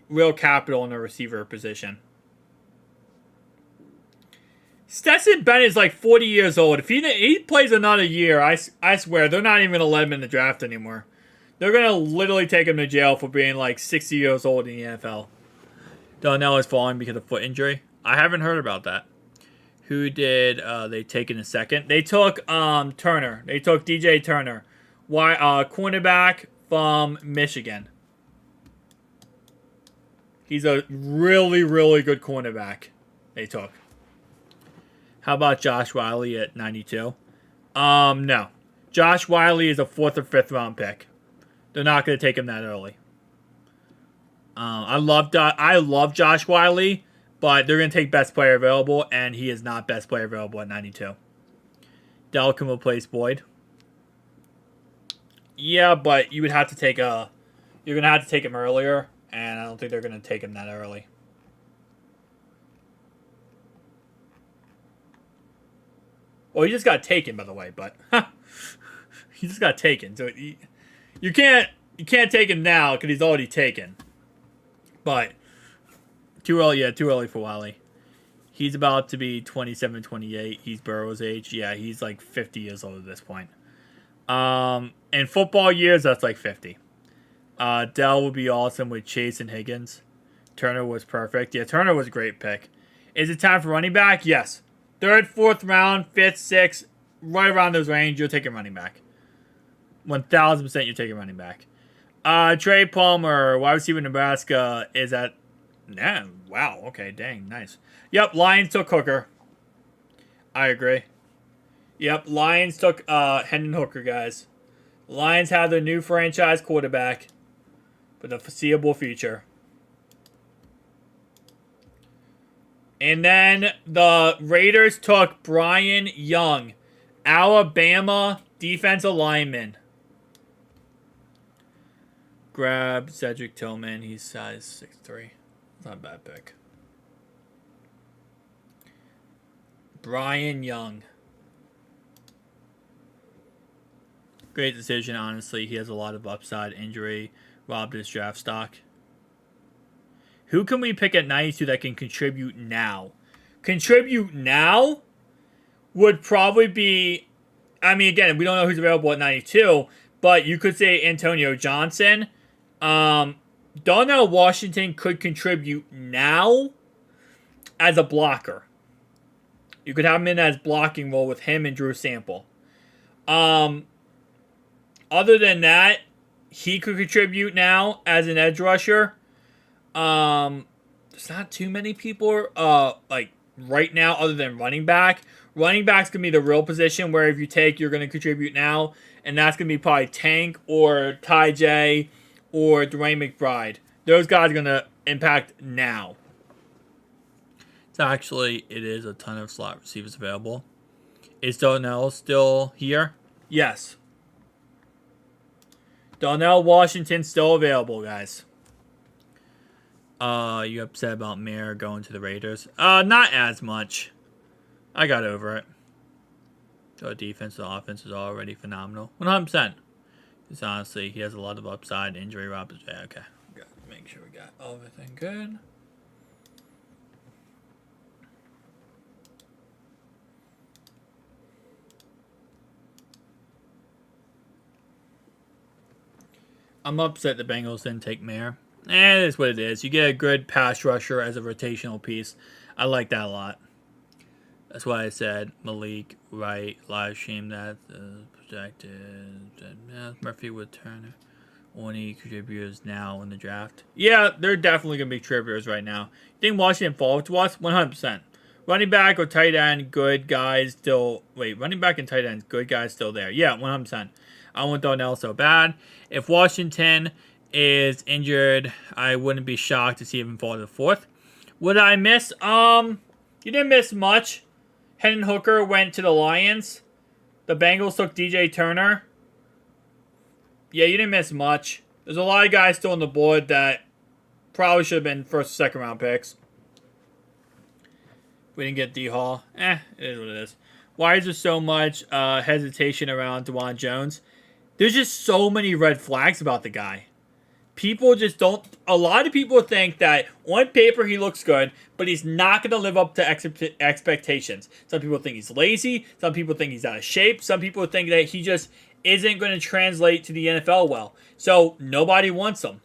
S1: real capital in the receiver position. Stetson Bennett is like 40 years old. If he plays another year, I swear, they're not even going to let him in the draft anymore. They're going to literally take him to jail for being like 60 years old in the NFL. Darnell is falling because of foot injury. I haven't heard about that. Who did they take in a second? They took Turner. They took DJ Turner. Cornerback from Michigan. He's a really, really good cornerback they took. How about Josh Wiley at 92? No. Josh Wiley is a 4th or 5th round pick. They're not going to take him that early. I love Josh Wiley, but they're going to take best player available, and he is not best player available at 92. Dell can replace Boyd. Yeah, but you would have to take you're going to have to take him earlier, and I don't think they're going to take him that early. Well, he just got taken, by the way, but he just got taken. So you can't take him now because he's already taken. But too early for Wiley. He's about to be 27, 28. He's Burrow's age. Yeah, he's like 50 years old at this point. In football years, that's like 50. Dell would be awesome with Chase and Higgins. Turner was perfect. Yeah, Turner was a great pick. Is it time for running back? Yes. 3rd, 4th round, 5th, 6th, right around those range, you're taking running back. 1,000% you're taking running back. Trey Palmer, wide receiver Nebraska, is at... Yeah, wow, okay, dang, nice. Yep, Lions took Hooker. I agree. Yep, Lions took Hendon Hooker, guys. Lions have their new franchise quarterback for the foreseeable future. And then the Raiders took Brian Young, Alabama defensive lineman. Grab Cedric Tillman. He's size 6'3". Not a bad pick. Brian Young. Great decision, honestly. He has a lot of upside. Injury robbed his draft stock. Who can we pick at 92 that can contribute now? Contribute now would probably be... I mean, again, we don't know who's available at 92, but you could say Antonio Johnson. Darnell Washington could contribute now as a blocker. You could have him in as blocking role with him and Drew Sample. Other than that, he could contribute now as an edge rusher. There's not too many people like right now other than running back. Running back's gonna be the real position where if you take, you're gonna contribute now, and that's gonna be probably Tank or Ty J or Dwayne McBride. Those guys are gonna impact now. So actually, it is a ton of slot receivers available. Is Darnell still here? Yes. Darnell Washington still available, guys. You upset about Mayer going to the Raiders? Not as much. I got over it. The defense, the offense is already phenomenal. 100%. Because honestly, he has a lot of upside. Injury robbed. Yeah, okay. Got to make sure we got everything good. I'm upset the Bengals didn't take Mayer. It is what it is. You get a good pass rusher as a rotational piece. I like that a lot. That's why I said Malik, Wright, live stream that projected. Murphy with Turner. Only contributors now in the draft. Yeah, they're definitely going to be contributors right now. You think Washington falls to us? 100%. Running back or tight end, good guys still. Wait, running back and tight end, good guys still there. Yeah, 100%. I want Darnell so bad. If Washington is injured, I wouldn't be shocked to see him fall to the 4th. Would I miss? You didn't miss much. Hendon Hooker went to the Lions. The Bengals took DJ Turner. Yeah, you didn't miss much. There's a lot of guys still on the board that probably should have been 1st or 2nd round picks. We didn't get D Hall. It is what it is. Why is there so much hesitation around DeJuan Jones? There's just so many red flags about the guy. People just don't... A lot of people think that on paper he looks good, but he's not going to live up to expectations. Some people think he's lazy. Some people think he's out of shape. Some people think that he just isn't going to translate to the NFL well. So nobody wants him.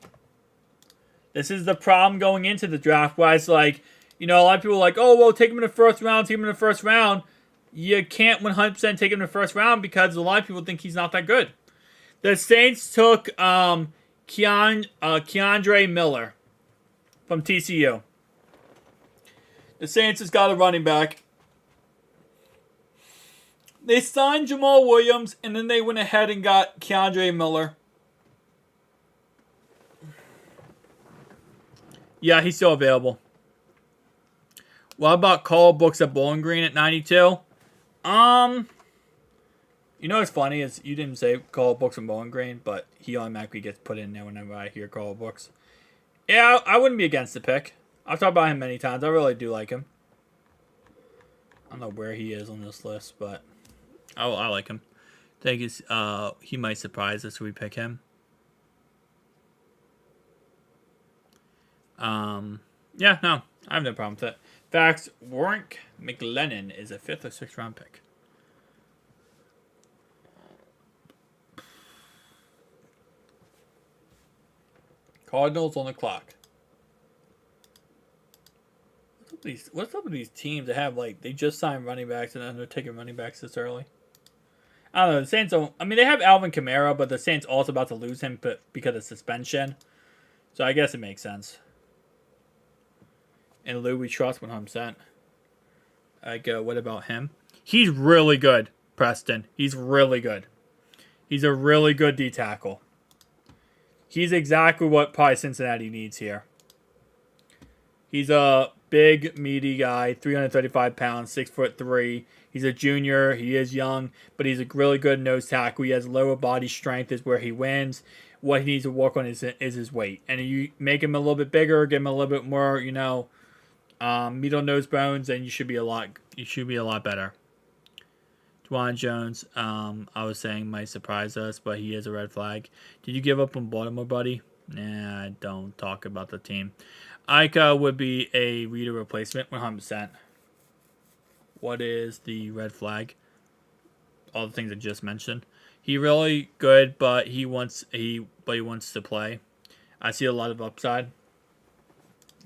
S1: This is the problem going into the draft, where it's like, you know, a lot of people are like, oh, well, take him in the 1st round, take him in the 1st round. You can't 100% take him in the 1st round because a lot of people think he's not that good. The Saints took Keandre Miller from TCU. The Saints has got a running back. They signed Jamal Williams, and then they went ahead and got Keandre Miller. Yeah, he's still available. What about Call Books at Bowling Green at 92? You know what's funny is you didn't say Call Books and Bowling Green, but he automatically gets put in there whenever I hear Call Books. Yeah, I wouldn't be against the pick. I've talked about him many times. I really do like him. I don't know where he is on this list, but I like him. I think he might surprise us if we pick him. Yeah, no, I have no problem with it. Facts, Warwick McLennan is a 5th or 6th round pick. Cardinals on the clock. What's up with these teams that have, like, they just signed running backs and then they're taking running backs this early? I don't know. The Saints don't. I mean, they have Alvin Kamara, but the Saints also about to lose him because of suspension. So I guess it makes sense. And Lou, we trust 100%. What about him? He's really good, Preston. He's really good. He's a really good D tackle. He's exactly what probably Cincinnati needs here. He's a big, meaty guy, 335 pounds, 6'3". He's a junior. He is young, but he's a really good nose tackle. He has lower body strength is where he wins. What he needs to work on is his weight. And you make him a little bit bigger, give him a little bit more, meat on nose bones, and you should be a lot better. Dwan Jones, I was saying might surprise us, but he is a red flag. Did you give up on Baltimore, buddy? Nah, don't talk about the team. Ika would be a Reader replacement, 100%. What is the red flag? All the things I just mentioned. He really good, but he wants to play. I see a lot of upside.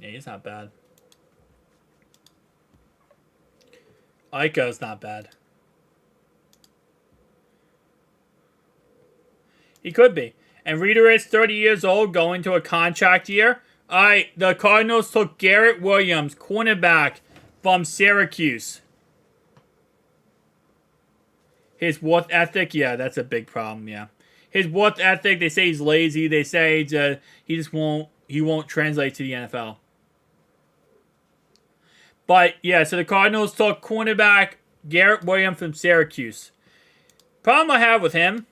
S1: Yeah, he's not bad. Ika's not bad. He could be. And Reader is 30 years old, going to a contract year. All right, the Cardinals took Garrett Williams, cornerback from Syracuse. His work ethic, yeah, that's a big problem, yeah. His work ethic, they say he's lazy. They say he won't translate to the NFL. But, yeah, so the Cardinals took cornerback Garrett Williams from Syracuse. Problem I have with him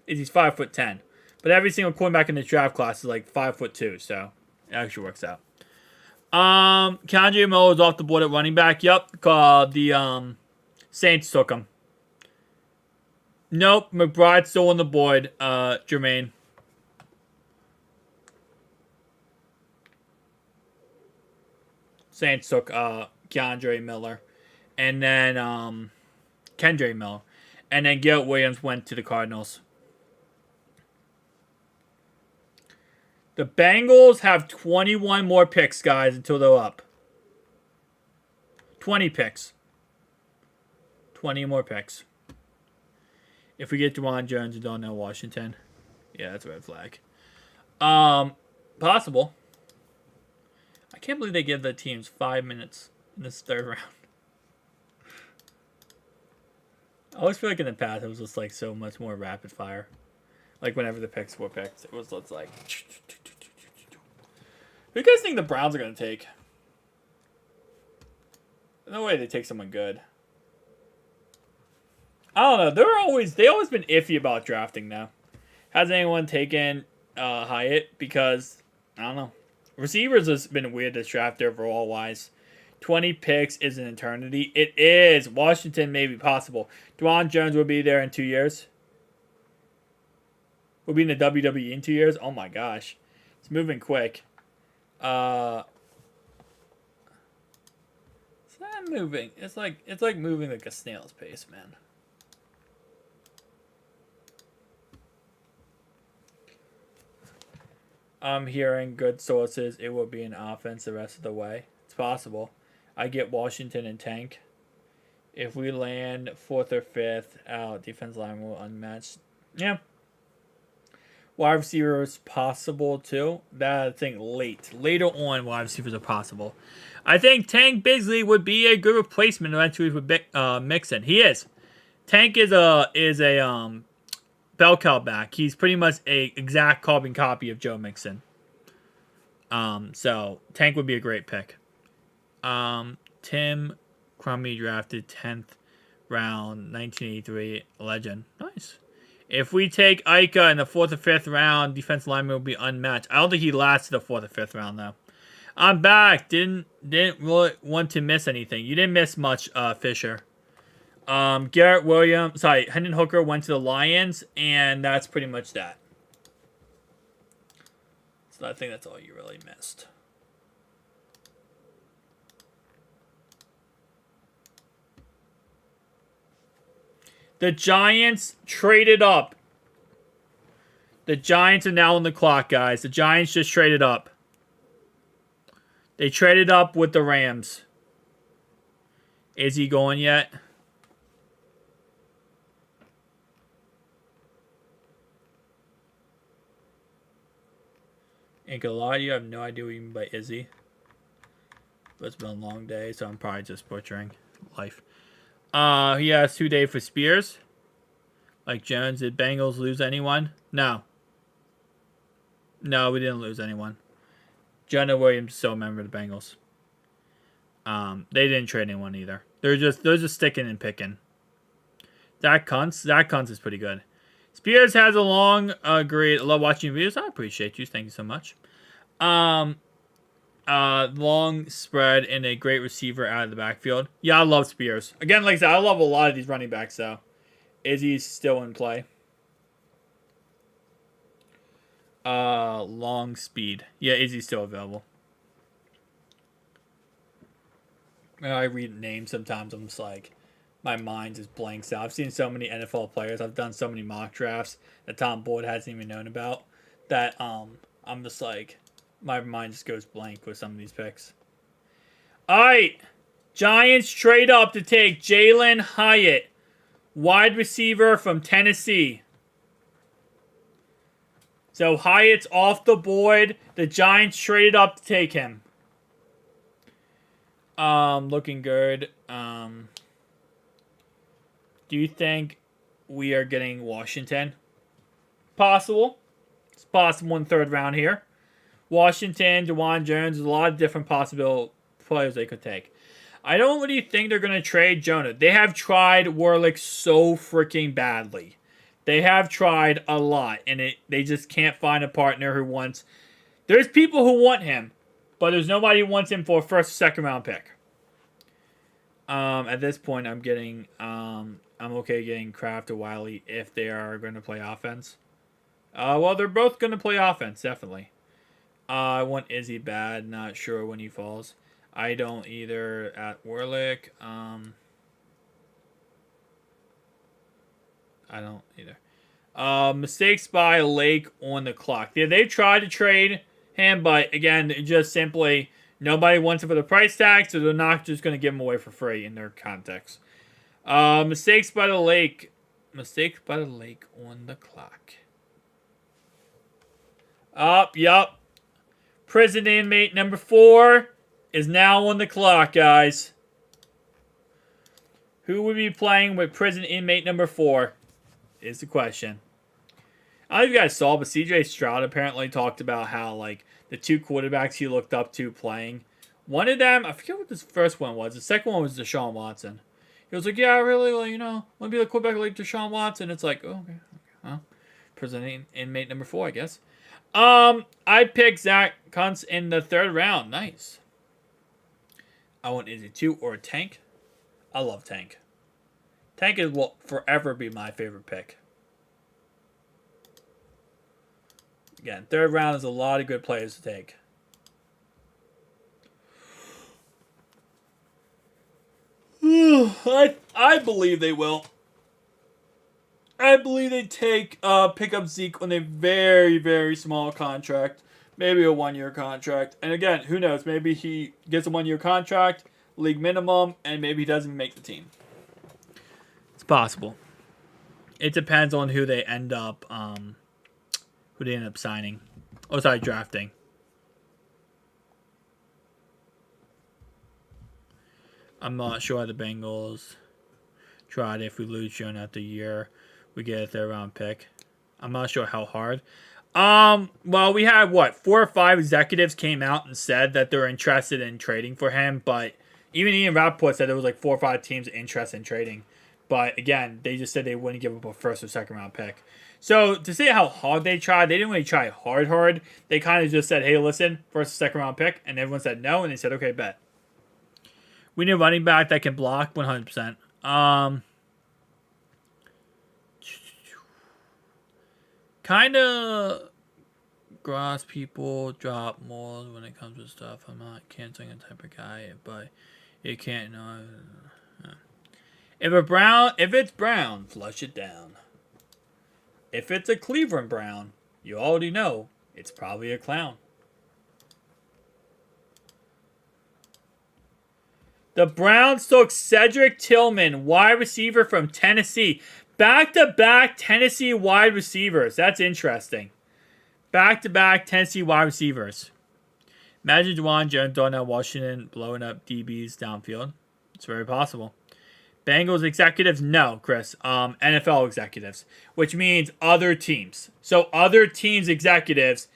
S1: is he's 5'10". But every single cornerback in the draft class is like 5'2", so it actually works out. Kandre Miller is off the board at running back. Yep, the Saints took him. Nope, McBride's still on the board, Jermaine. Saints took Kandre Miller. And then Kendre Miller. And then Garrett Williams went to the Cardinals. The Bengals have 21 more picks, guys, until they're up. 20 picks. 20 more picks. If we get Dwan Jones and Darnell Washington. Yeah, that's a red flag. Possible. I can't believe they give the teams 5 minutes in this third round. I always feel like in the past it was just like so much more rapid fire. Like whenever the picks were picked, it was just like. Who do you guys think the Browns are going to take? No way they take someone good. I don't know. They always been iffy about drafting now. Has anyone taken Hyatt? Because I don't know. Receivers has been weird this draft overall wise. 20 picks is an eternity. It is. Washington may be possible. Dwan Jones will be there in 2 years. We'll be in the WWE in 2 years. Oh my gosh. It's moving quick. It's not moving. It's like moving like a snail's pace, man. I'm hearing good sources. It will be an offense the rest of the way. It's possible. I get Washington and Tank. If we land 4th or 5th, defense line will unmatched. Yeah. Wide receivers possible too. That I think later on, wide receivers are possible. I think Tank Bigsby would be a good replacement eventually for Mixon. He is. Tank is a bell cow back. He's pretty much a exact carbon copy of Joe Mixon. So Tank would be a great pick. Tim Crummy drafted 10th round, 1983, legend. Nice. If we take Ica in the 4th or 5th round, defensive lineman will be unmatched. I don't think he lasted the 4th or 5th round, though. I'm back. Didn't really want to miss anything. You didn't miss much, Fisher. Garrett Williams, Hendon Hooker went to the Lions, and that's pretty much that. So I think that's all you really missed. The Giants traded up. The Giants are now on the clock, guys. The Giants just traded up. They traded up with the Rams. Is he going yet? Ain't gonna lie to you, I have no idea what you mean by Izzy. But it's been a long day, so I'm probably just butchering life. He has 2 days for Spears. Like Jones, did Bengals lose anyone? No. No, we didn't lose anyone. Jonah Williams is still a member of the Bengals. They didn't trade anyone either. They're just sticking and picking. Zach Kuntz is pretty good. Spears has a long great. I love watching videos. I appreciate you. Thank you so much. Long spread and a great receiver out of the backfield. Yeah, I love Spears. Again, like I said, I love a lot of these running backs, though. Izzy's still in play. Long speed. Yeah, Izzy's still available. I read names sometimes. I'm just like, my mind just blanks out. I've seen so many NFL players. I've done so many mock drafts that Tom Boyd hasn't even known about. That I'm just like, my mind just goes blank with some of these picks. All right, Giants trade up to take Jalen Hyatt, wide receiver from Tennessee. So Hyatt's off the board. The Giants traded up to take him. Looking good. Do you think we are getting Washington? Possible. It's possible in 3rd round here. Washington, DeJuan Jones, there's a lot of different possible players they could take. I don't really think they're going to trade Jonah. They have tried Warlick so freaking badly. They have tried a lot, and they just can't find a partner who wants... There's people who want him, but there's nobody who wants him for a 1st, 2nd round pick. At this point, I'm getting... I'm okay getting Kraft or Wiley if they are going to play offense. Well, they're both going to play offense, definitely. I want Izzy bad. Not sure when he falls. I don't either at Warlick. I don't either. Mistakes by Lake on the clock. Yeah, they tried to trade him, but again, just simply nobody wants him for the price tag, so they're not just going to give him away for free in their context. Mistakes by the Lake. Mistakes by the Lake on the clock. Yup. Prison inmate number 4 is now on the clock, guys. Who would be playing with prison inmate number 4 is the question. I don't know if you guys saw, but CJ Stroud apparently talked about how, like, the 2 quarterbacks he looked up to playing. One of them, I forget what this first one was. The second one was Deshaun Watson. He was like, yeah, I really, want to be the quarterback like Deshaun Watson. It's like, oh, okay. Well, prison inmate number 4, I guess. I picked Zach Kuntz in the 3rd round. Nice. I want Izzy 2 or Tank. I love Tank. Tank will forever be my favorite pick. Again, 3rd round is a lot of good players to take. I believe they will. I believe they pick up Zeke on a very, very small contract. Maybe a 1-year contract. And again, who knows? Maybe he gets a 1-year contract, league minimum, and maybe he doesn't make the team. It's possible. It depends on who they end up signing. Oh, sorry, drafting. I'm not sure the Bengals tried if we lose Jonah at the year. We get a 3rd round pick. I'm not sure how hard. Well, we had, what, 4 or 5 executives came out and said that they're interested in trading for him, but even Ian Rappaport said there was like 4 or 5 teams interested in trading. But again, they just said they wouldn't give up a first or second round pick. So to say how hard they tried, they didn't really try hard. They kind of just said, hey, listen, first or second round pick, and everyone said no, and they said, okay, bet. We need a running back that can block 100%. Kind of gross people drop more when it comes to stuff. I'm not canceling a type of guy, but you can't know. If it's brown, flush it down. If it's a Cleveland Brown, you already know it's probably a clown. The Browns took Cedric Tillman, wide receiver from Tennessee. Back-to-back Tennessee wide receivers. That's interesting. Back-to-back Tennessee wide receivers. Imagine Juwan Jones, Darnell Washington blowing up DBs downfield. It's very possible. Bengals executives? No, Chris. NFL executives. Which means other teams. So other teams' executives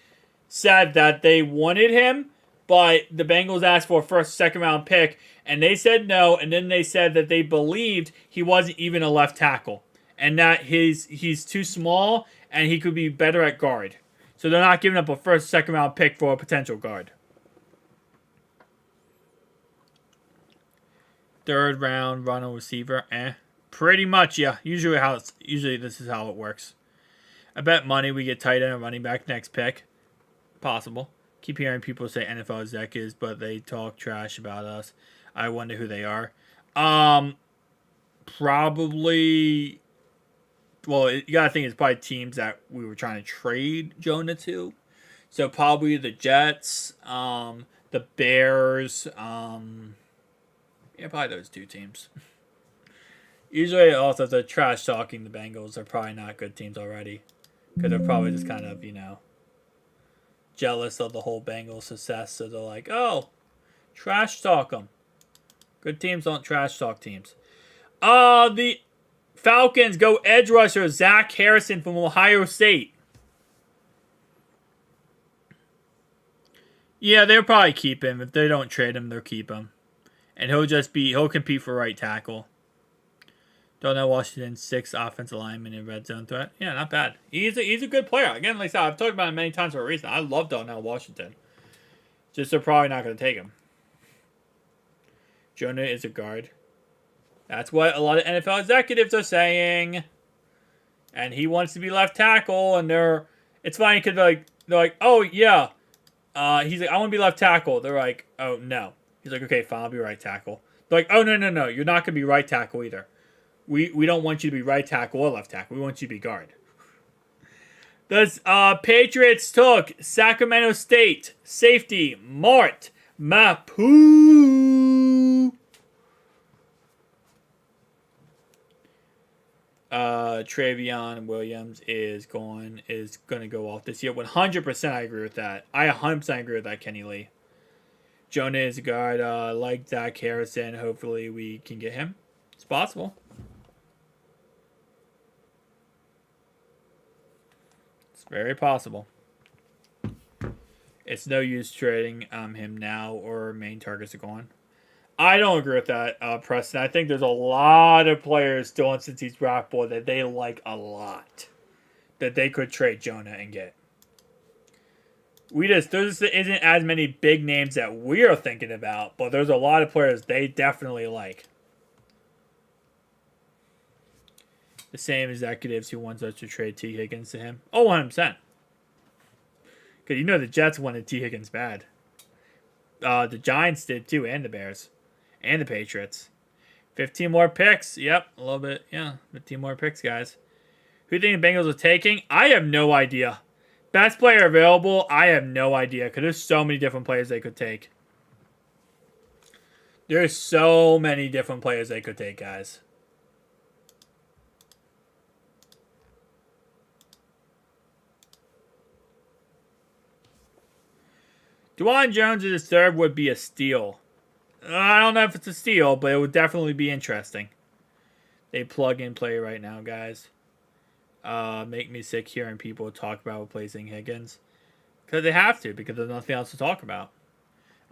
S1: said that they wanted him, but the Bengals asked for a first, second round pick, and they said no, and then they said that they believed he wasn't even a left tackle, and that he's too small, and he could be better at guard. So they're not giving up a first, second round pick for a potential guard. Third round runner receiver, pretty much, yeah. Usually this is how it works. I bet money we get tight end and running back next pick. Possible. Keep hearing people say NFL executives, but they talk trash about us. I wonder who they are. Probably. Well, you gotta think it's probably teams that we were trying to trade Jonah to. So probably the Jets, the Bears, yeah, probably those 2 teams. Usually, also, they're trash talking the Bengals. They're probably not good teams already. Because they're probably just kind of, jealous of the whole Bengals success. So they're like, oh, trash talk them. Good teams don't trash talk teams. The Falcons go edge rusher Zach Harrison from Ohio State. Yeah, they'll probably keep him. If they don't trade him, they'll keep him. And he'll compete for right tackle. Darnell Washington, 6 offensive lineman in red zone threat. Yeah, not bad. He's a good player. Again, like I said, I've talked about him many times for a reason. I love Darnell Washington. Just they're probably not going to take him. Jonah is a guard. That's what a lot of NFL executives are saying. And he wants to be left tackle, and it's funny because they're like, oh yeah. He's like, I want to be left tackle. They're like, oh no. He's like, okay, fine, I'll be right tackle. They're like, oh, no, you're not going to be right tackle either. We don't want you to be right tackle or left tackle. We want you to be guard. The Patriots took Sacramento State safety Mart Mapu. Travion Williams is going to go off this year. 100% I agree with that. I 100% agree with that, Kenny Lee. Jonah is a guard. Like Zach Harrison. Hopefully we can get him. It's possible. It's very possible. It's no use trading him now, or main targets are gone. I don't agree with that, Preston. I think there's a lot of players still on Cincinnati's draft board that they like a lot, that they could trade Jonah and get. There just isn't as many big names that we're thinking about, but there's a lot of players they definitely like. The same executives who wants us to trade T. Higgins to him. Oh, 100%. Because the Jets wanted T. Higgins bad. The Giants did too, and the Bears. And the Patriots. 15 more picks. Yep, a little bit. Yeah, 15 more picks, guys. Who do you think the Bengals are taking? I have no idea. Best player available? I have no idea. Because there's so many different players they could take. There's so many different players they could take, guys. Juwan Jones as a third would be a steal. I don't know if it's a steal, but it would definitely be interesting. They plug and play right now, guys. make me sick hearing people talk about replacing Higgins. Because they have to, because there's nothing else to talk about.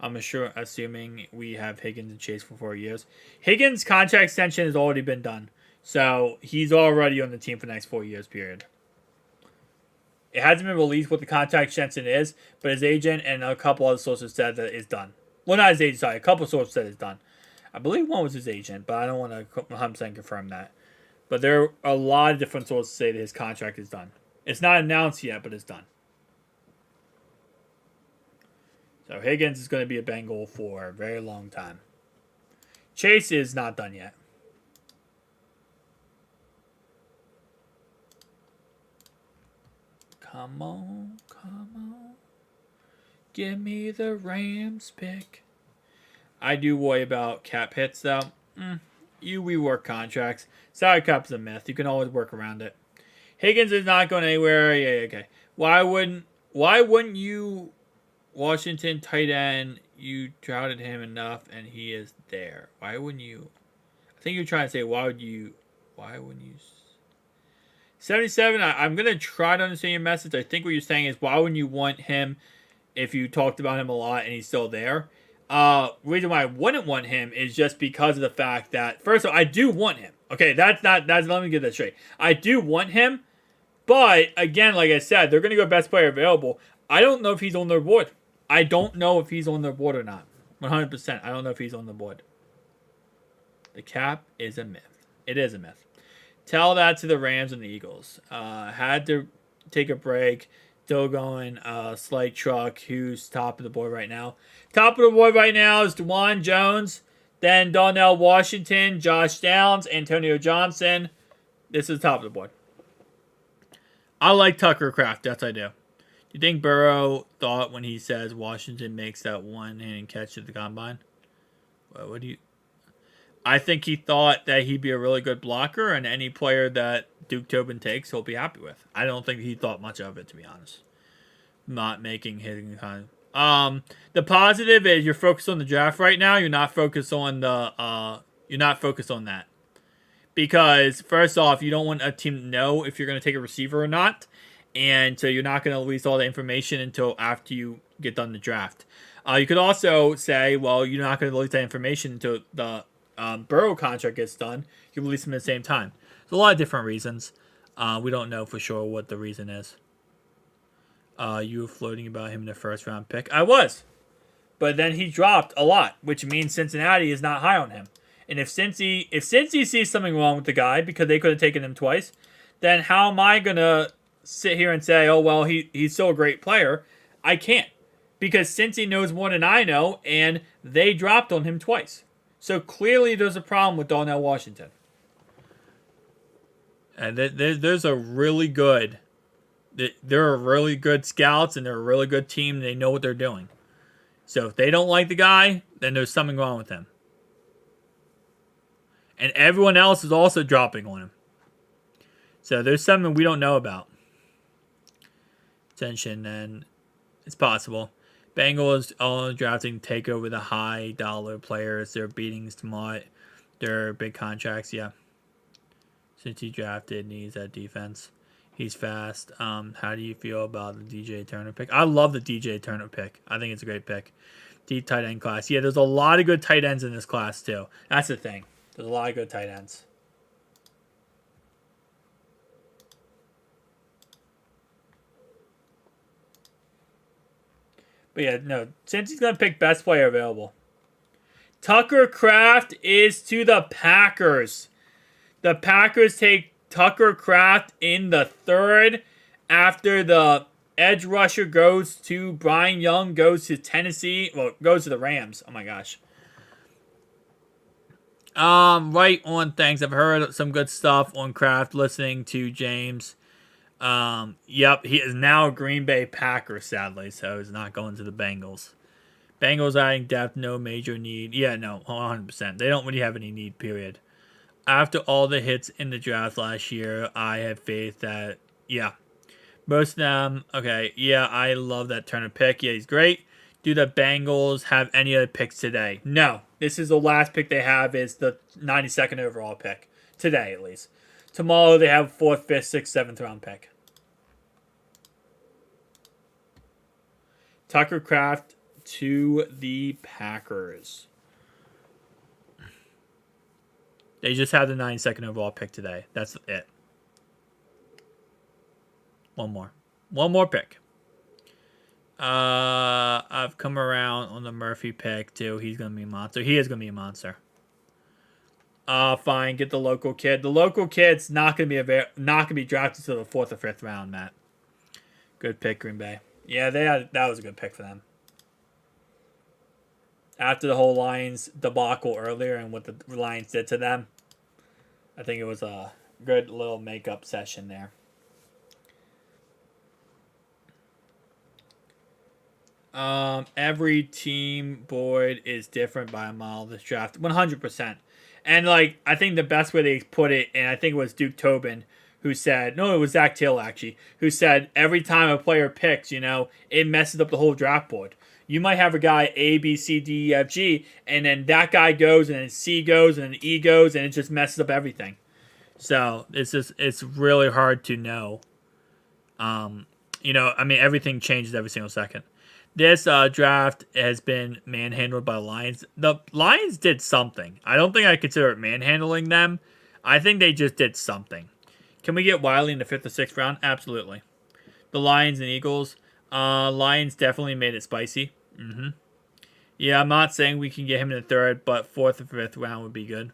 S1: Assuming we have Higgins and Chase for 4 years. Higgins' contract extension has already been done. So he's already on the team for the next 4 years, period. It hasn't been released what the contract extension is, but his agent and a couple other sources said that it's done. Well, not his agent, sorry. A couple sources said it's done. I believe one was his agent, but I don't want to 100% confirm that. But there are a lot of different sources say that his contract is done. It's not announced yet, but it's done. So Higgins is going to be a Bengal for a very long time. Chase is not done yet. Come on, come on. Give me the Rams pick. I do worry about cap hits, though. You rework contracts. Salary cap's a myth. You can always work around it. Higgins is not going anywhere. Yeah, okay. Why wouldn't you... Washington tight end, you touted him enough, and he is there. Why wouldn't you? I think you're trying to say, why wouldn't you? 77, I'm going to try to understand your message. I think what you're saying is, why wouldn't you want him if you talked about him a lot and he's still there? Reason why I wouldn't want him is just because of the fact that, first of all, I do want him. Okay, let me get that straight. I do want him, but again, like I said, they're going to go best player available. I don't know if he's on their board. I don't know if he's on the board or not. 100%. I don't know if he's on the board. The cap is a myth. It is a myth. Tell that to the Rams and the Eagles. Had to take a break. Still going. Slight truck. Who's top of the board right now? Top of the board right now is DeJuan Jones. Then Donnell Washington. Josh Downs. Antonio Johnson. This is the top of the board. I like Tucker Kraft. That's I do. Do you think Burrow thought when he says Washington makes that one-handed catch at the combine? What do you... I think he thought that he'd be a really good blocker, and any player that Duke Tobin takes, he'll be happy with. I don't think he thought much of it, to be honest. Not making hitting kind of... The positive is you're focused on the draft right now. You're not focused on the... you're not focused on that. Because, first off, you don't want a team to know if you're going to take a receiver or not. And so you're not going to release all the information until after you get done the draft. You could also say, well, you're not going to release that information until the Burrow contract gets done. You release them at the same time. There's a lot of different reasons. We don't know for sure what the reason is. You were floating about him in the first round pick. I was. But then he dropped a lot, which means Cincinnati is not high on him. And if Cincy sees something wrong with the guy because they could have taken him twice, then how am I going to sit here and say, oh, well, he's still a great player? I can't. Because Cincy knows more than I know, and they dropped on him twice. So clearly there's a problem with Donnell Washington. And there's a really good... They're a really good scouts, and they're a really good team, and they know what they're doing. So if they don't like the guy, then there's something wrong with him. And everyone else is also dropping on him. So there's something we don't know about. Attention, and it's possible. Bengals all drafting take over the high dollar players. They're beating smart. They're big contracts, yeah. Since he drafted, needs that defense. He's fast. How do you feel about the DJ Turner pick? I love the DJ Turner pick. I think it's a great pick. Deep tight end class. Yeah, there's a lot of good tight ends in this class, too. That's the thing. There's a lot of good tight ends. But yeah, no. Since he's going to pick best player available. Tucker Kraft is to the Packers. The Packers take Tucker Kraft in the third after the edge rusher goes to Brian Young, goes to Tennessee. Well, goes to the Rams. Oh my gosh. Right on things. I've heard some good stuff on Kraft listening to James. Yep, he is now a Green Bay Packer, sadly, so he's not going to the Bengals. Bengals adding depth, no major need. Yeah, no, 100%. They don't really have any need, period. After all the hits in the draft last year, I have faith that, yeah, most of them, okay, yeah, I love that Turner pick. Yeah, he's great. Do the Bengals have any other picks today? No. This is the last pick they have is the 92nd overall pick. Today, at least.
S2: Tomorrow they have 4th, 5th, 6th, 7th round pick. Tucker Kraft to the Packers. They just had the 92nd overall pick today. That's it. One more pick. I've come around on the Murphy pick too. He's gonna be a monster. He is gonna be a monster. Fine. Get the local kid. The local kid's not gonna be drafted to the 4th or 5th round, Matt. Good pick, Green Bay. Yeah, that was a good pick for them. After the whole Lions debacle earlier and what the Lions did to them, I think it was a good little makeup session there. Every team board is different by a mile this draft. 100%. And, like, I think the best way they put it, and I think it was Duke Tobin who said, no, it was Zach Till, actually, who said every time a player picks, it messes up the whole draft board. You might have a guy A, B, C, D, E, F, G, and then that guy goes, and then C goes, and then E goes, and it just messes up everything. So, it's really hard to know. Everything changes every single second. This draft has been manhandled by the Lions. The Lions did something. I don't think I consider it manhandling them. I think they just did something. Can we get Wiley in the 5th or 6th round? Absolutely. The Lions and Eagles. Lions definitely made it spicy. Yeah, I'm not saying we can get him in the 3rd, but 4th or 5th round would be good.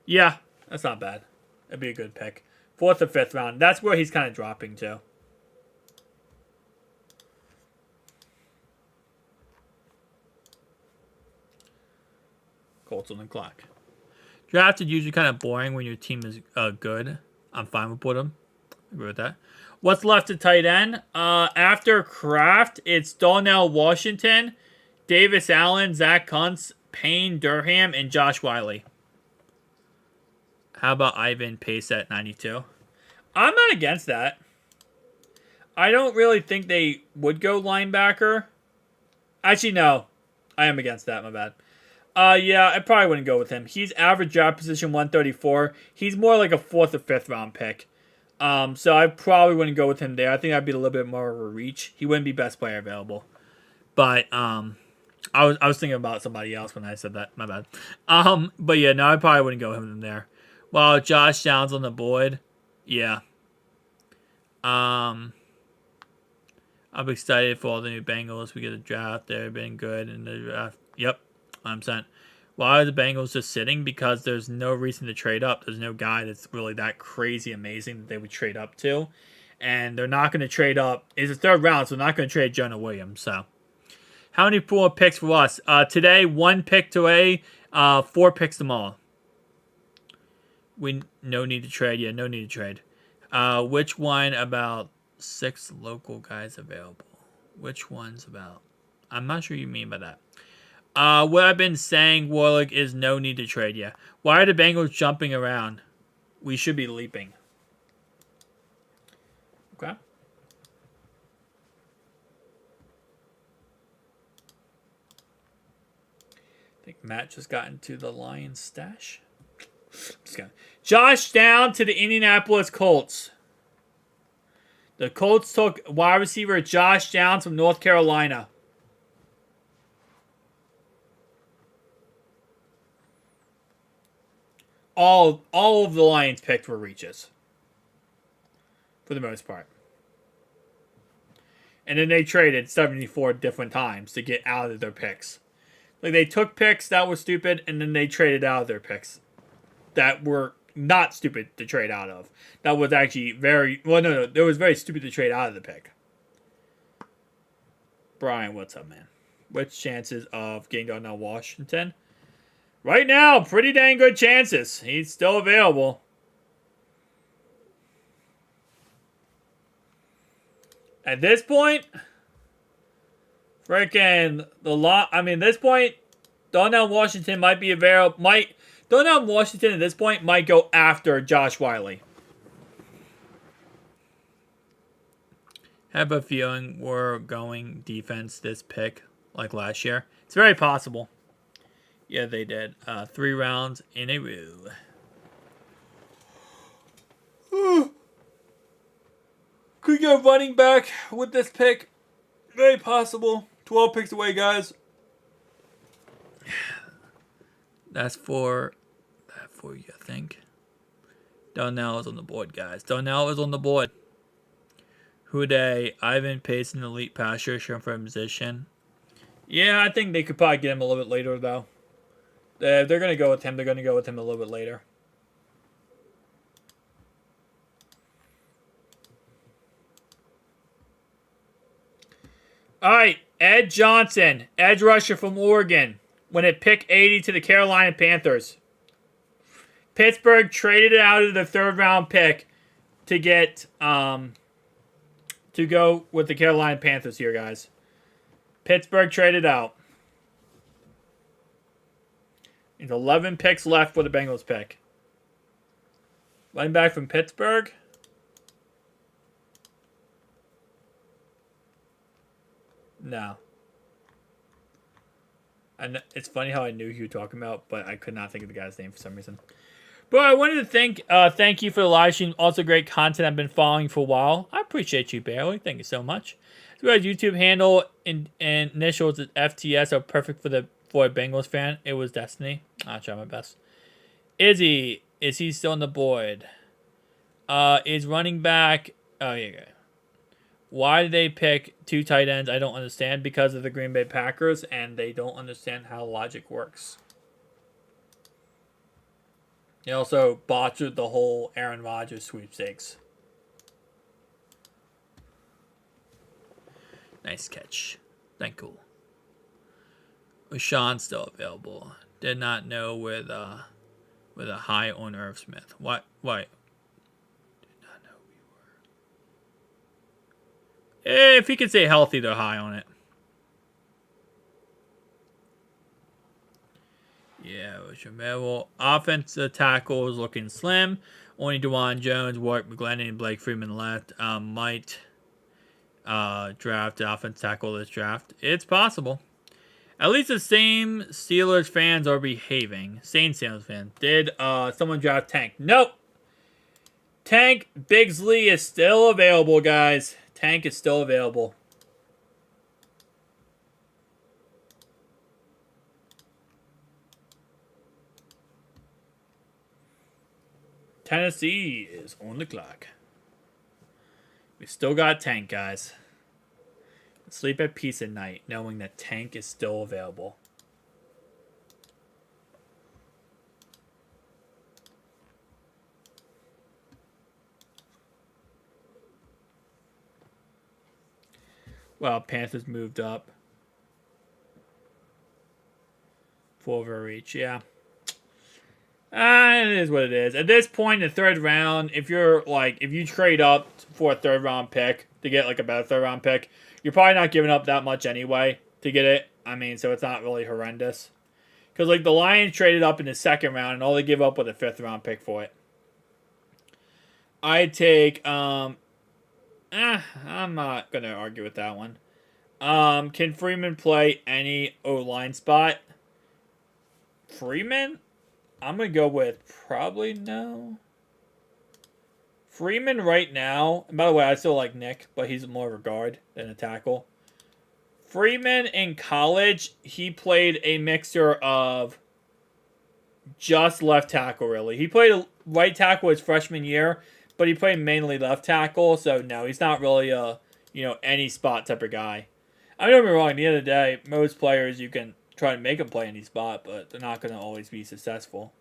S2: Yeah, that's not bad. That'd be a good pick. 4th or 5th round. That's where he's kind of dropping to. Colts on the clock. Draft is usually kind of boring when your team is good. I'm fine with them. Agree with that. What's left at tight end? After Kraft, it's Donnell Washington, Davis Allen, Zach Kuntz, Payne Durham, and Josh Wiley. How about Ivan Pace at 92? I'm not against that. I don't really think they would go linebacker. Actually, no. I am against that. My bad. Yeah, I probably wouldn't go with him. He's average draft position 134. He's more like a 4th or 5th round pick. So I probably wouldn't go with him there. I think that'd be a little bit more of a reach. He wouldn't be best player available. But I was thinking about somebody else when I said that. My bad. But yeah, no, I probably wouldn't go with him there. Well, Josh Downs on the board. Yeah. I'm excited for all the new Bengals. We get a draft. They've been good in the draft. Yep. 100%. Why are the Bengals just sitting? Because there's no reason to trade up. There's no guy that's really that crazy amazing that they would trade up to. And they're not going to trade up. It's the 3rd round, so they're not going to trade Jonah Williams. So, how many pool picks for us? Today, 1 pick today, 4 picks tomorrow. No need to trade. Yeah, no need to trade. Which one about 6 local guys available? Which one's about? I'm not sure you mean by that. What I've been saying, Warlick, is no need to trade yet. Why are the Bengals jumping around? We should be leaping. Okay. I think Matt just got into the Lions stash. Josh down to the Indianapolis Colts. The Colts took wide receiver Josh Downs from North Carolina. All of the Lions picked were reaches. For the most part. And then they traded 74 different times to get out of their picks. Like, they took picks that were stupid, and then they traded out of their picks that were not stupid to trade out of. That was actually very... Well, no. It was very stupid to trade out of the pick. Brian, what's up, man? Which chances of getting Donnell Washington? Right now, pretty dang good chances. He's still available. At this point, freaking this point, Donnell Washington might be available. Donnell Washington at this point might go after Josh Wiley. Have a feeling we're going defense this pick like last year. It's very possible. Yeah, they did. 3 rounds in a row.
S1: we go running back with this pick. Very possible. 12 picks away, guys.
S2: That's for you, I think. Donnell is on the board, guys. Donnell is on the board. Houday, Ivan Pace, an elite passer, shown for a position. Yeah, I think they could probably get him a little bit later, though. If they're going to go with him, they're going to go with him a little bit later. All right, Ed Johnson, edge rusher from Oregon, went at pick 80 to the Carolina Panthers. Pittsburgh traded it out of the third-round pick to get to go with the Carolina Panthers here, guys. Pittsburgh traded out. There's 11 picks left for the Bengals pick. Running back from Pittsburgh. No. And it's funny how I knew who you were talking about, but I could not think of the guy's name for some reason. But I wanted to thank you for the live stream. Also great content I've been following for a while. I appreciate you, Bailey. Thank you so much. So our YouTube handle and initials at FTS are perfect for a Bengals fan. It was Destiny. I'll try my best. Izzy, is he still on the board? Is running back... Oh, yeah, okay. Why did they pick 2 tight ends? I don't understand. Because of the Green Bay Packers, and they don't understand how logic works. They also botched the whole Aaron Rodgers sweepstakes. Nice catch. Thank you. Was Sean still available? Did not know with a high on Irv Smith. What? Did not know we were. If he could stay healthy, they're high on it. Yeah, it was available. Offensive tackle is looking slim. Only DeJuan Jones, Warwick McGlennon, and Blake Freeman left. Might draft the offensive tackle this draft. It's possible. At least the same Steelers fans are behaving. Same Steelers fans. Did someone draft Tank? Nope. Tank Bigsley is still available, guys. Tank is still available. Tennessee is on the clock. We still got Tank, guys. Sleep at peace at night, knowing that Tank is still available. Well, Panthers moved up. For overreach, yeah. It is what it is. At this point in the third round, if you trade up for a third round pick to get like a better third round pick, you're probably not giving up that much anyway to get it. I mean, so it's not really horrendous. Because like the Lions traded up in the second round and all they give up was a fifth round pick for it. I'd take I'm not gonna argue with that one. Can Freeman play any O-line spot? Freeman? I'm going to go with probably no. Freeman right now, and by the way, I still like Nick, but he's more of a guard than a tackle. Freeman in college, he played a mixture of just left tackle, really. He played a right tackle his freshman year, but he played mainly left tackle, so no, he's not really a, any spot type of guy. I mean, don't get me wrong, at the end of the day, most players you can try to make them play any spot, but they're not going to always be successful.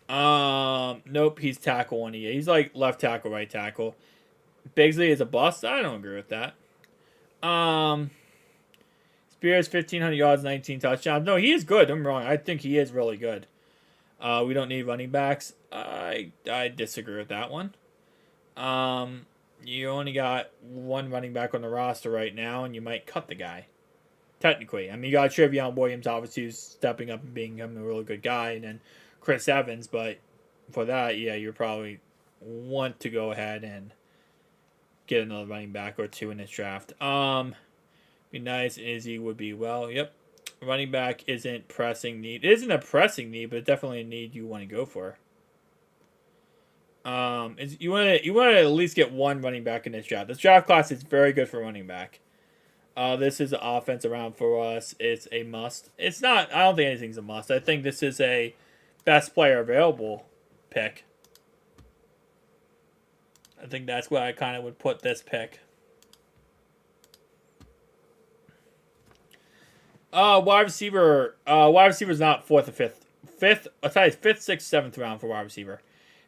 S2: Nope, he's tackle one. He's like left tackle, right tackle. Bigsley is a bust. I don't agree with that. Spears 1,500 yards, 19 touchdowns. No, he is good. I'm wrong. I think he is really good. We don't need running backs. I disagree with that one. You only got one running back on the roster right now, and you might cut the guy. Technically. I mean, you got Trevion Williams, obviously, who's stepping up and being a really good guy, and then Chris Evans, but for that, yeah, you probably want to go ahead and get another running back or two in this draft. Be nice. Izzy would be well. Yep. Running back isn't pressing need. It isn't a pressing need, but it's definitely a need you want to go for.
S1: You want to at least get one running back in this draft. This draft class is very good for running back. This is an offense around for us. It's a must. It's not. I don't think anything's a must. I think this is a best player available pick. I think that's where I kind of would put this pick. Wide receiver. Wide receiver is not fourth or fifth. I'll tell you, fifth, sixth, seventh round for wide receiver.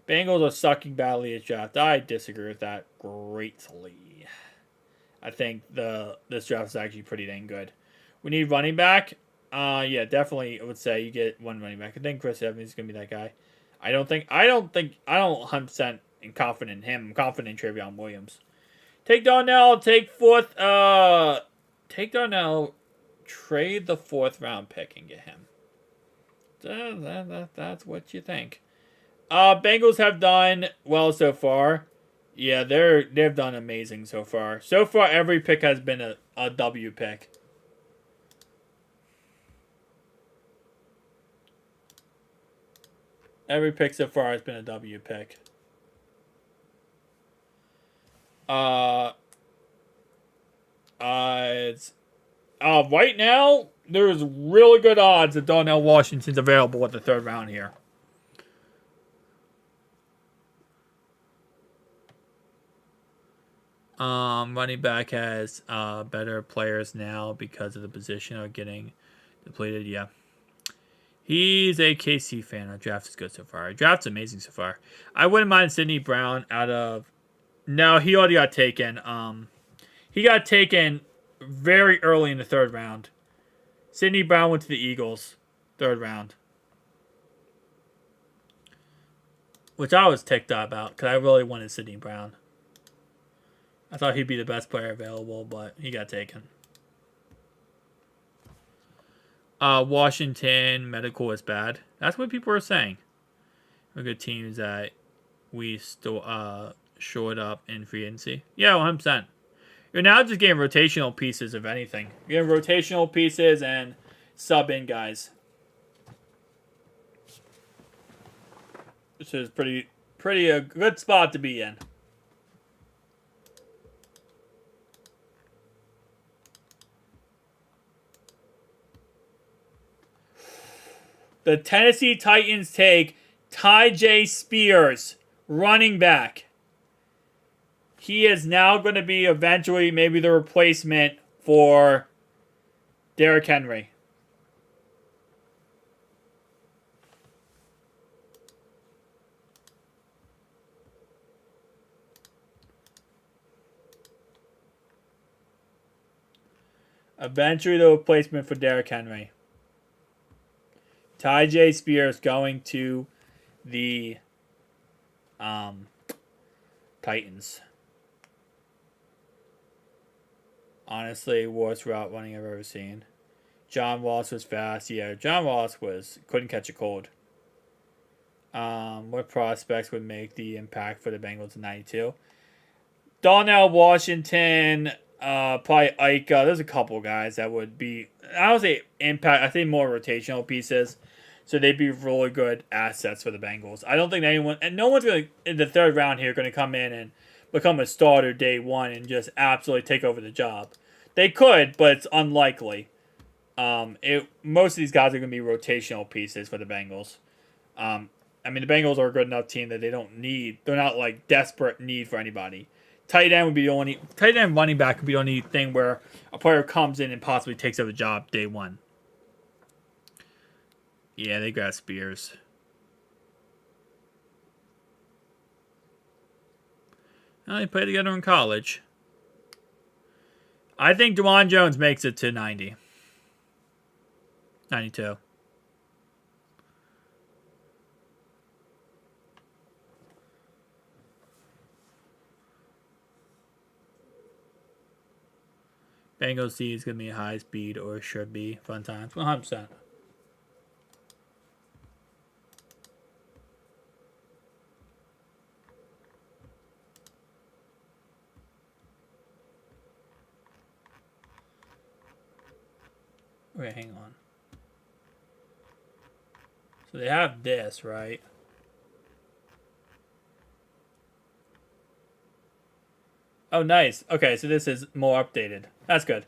S1: Bengals are sucking badly at draft. I disagree with that greatly. I think this draft is actually pretty dang good. We need running back. Yeah, definitely. I would say you get one running back. I think Chris Evans is gonna be that guy. I don't 100% confident in him. I'm confident in Travion Williams. Take Darnell. Take fourth. Take Darnell. Trade the fourth round pick and get him. That's what you think. Bengals have done well so far. Yeah, they've done amazing so far. So far, every pick has been a W pick. Every pick so far has been a W pick. It's right now there's really good odds that Darnell Washington's available at the third round here. Running back has better players now because of the position are getting depleted. Yeah. He's a KC fan. Our draft is good so far. Our draft's amazing so far. I wouldn't mind Sidney Brown out of... No, he already got taken. He got taken very early in the third round. Sidney Brown went to the Eagles. Third round. Which I was ticked up about because I really wanted Sidney Brown. I thought he'd be the best player available, but he got taken. Washington medical is bad. That's what people are saying. A good teams that we still showed up in free agency. Yeah, 100%. You're now just getting rotational pieces of anything. You're getting rotational pieces and sub-in guys. This is pretty a good spot to be in. The Tennessee Titans take Tyjae Spears, running back. He is now going to be eventually maybe the replacement for Derrick Henry. Eventually the replacement for Derrick Henry. Tyjae Spears going to the Titans. Honestly, worst route running I've ever seen. John Ross was fast. Yeah, John Ross couldn't catch a cold. What prospects would make the impact for the Bengals in 92? Darnell Washington, probably Ike. There's a couple guys that would be, I would say impact. I think more rotational pieces. So they'd be really good assets for the Bengals. I don't think anyone, and no one's going to, in the third round here, going to come in and become a starter day one and just absolutely take over the job. They could, but it's unlikely. Most of these guys are going to be rotational pieces for the Bengals. I mean, the Bengals are a good enough team that they're not like desperate need for anybody. Tight end running back would be the only thing where a player comes in and possibly takes over the job day one. Yeah, they got Spears. Well, they played together in college. I think DeJuan Jones makes it to 90. 92. Bengals C is going to be high speed or should be. Fun times. 100%. Okay, hang on. So they have this, right?
S2: Oh, nice. Okay, so this is more updated. That's good.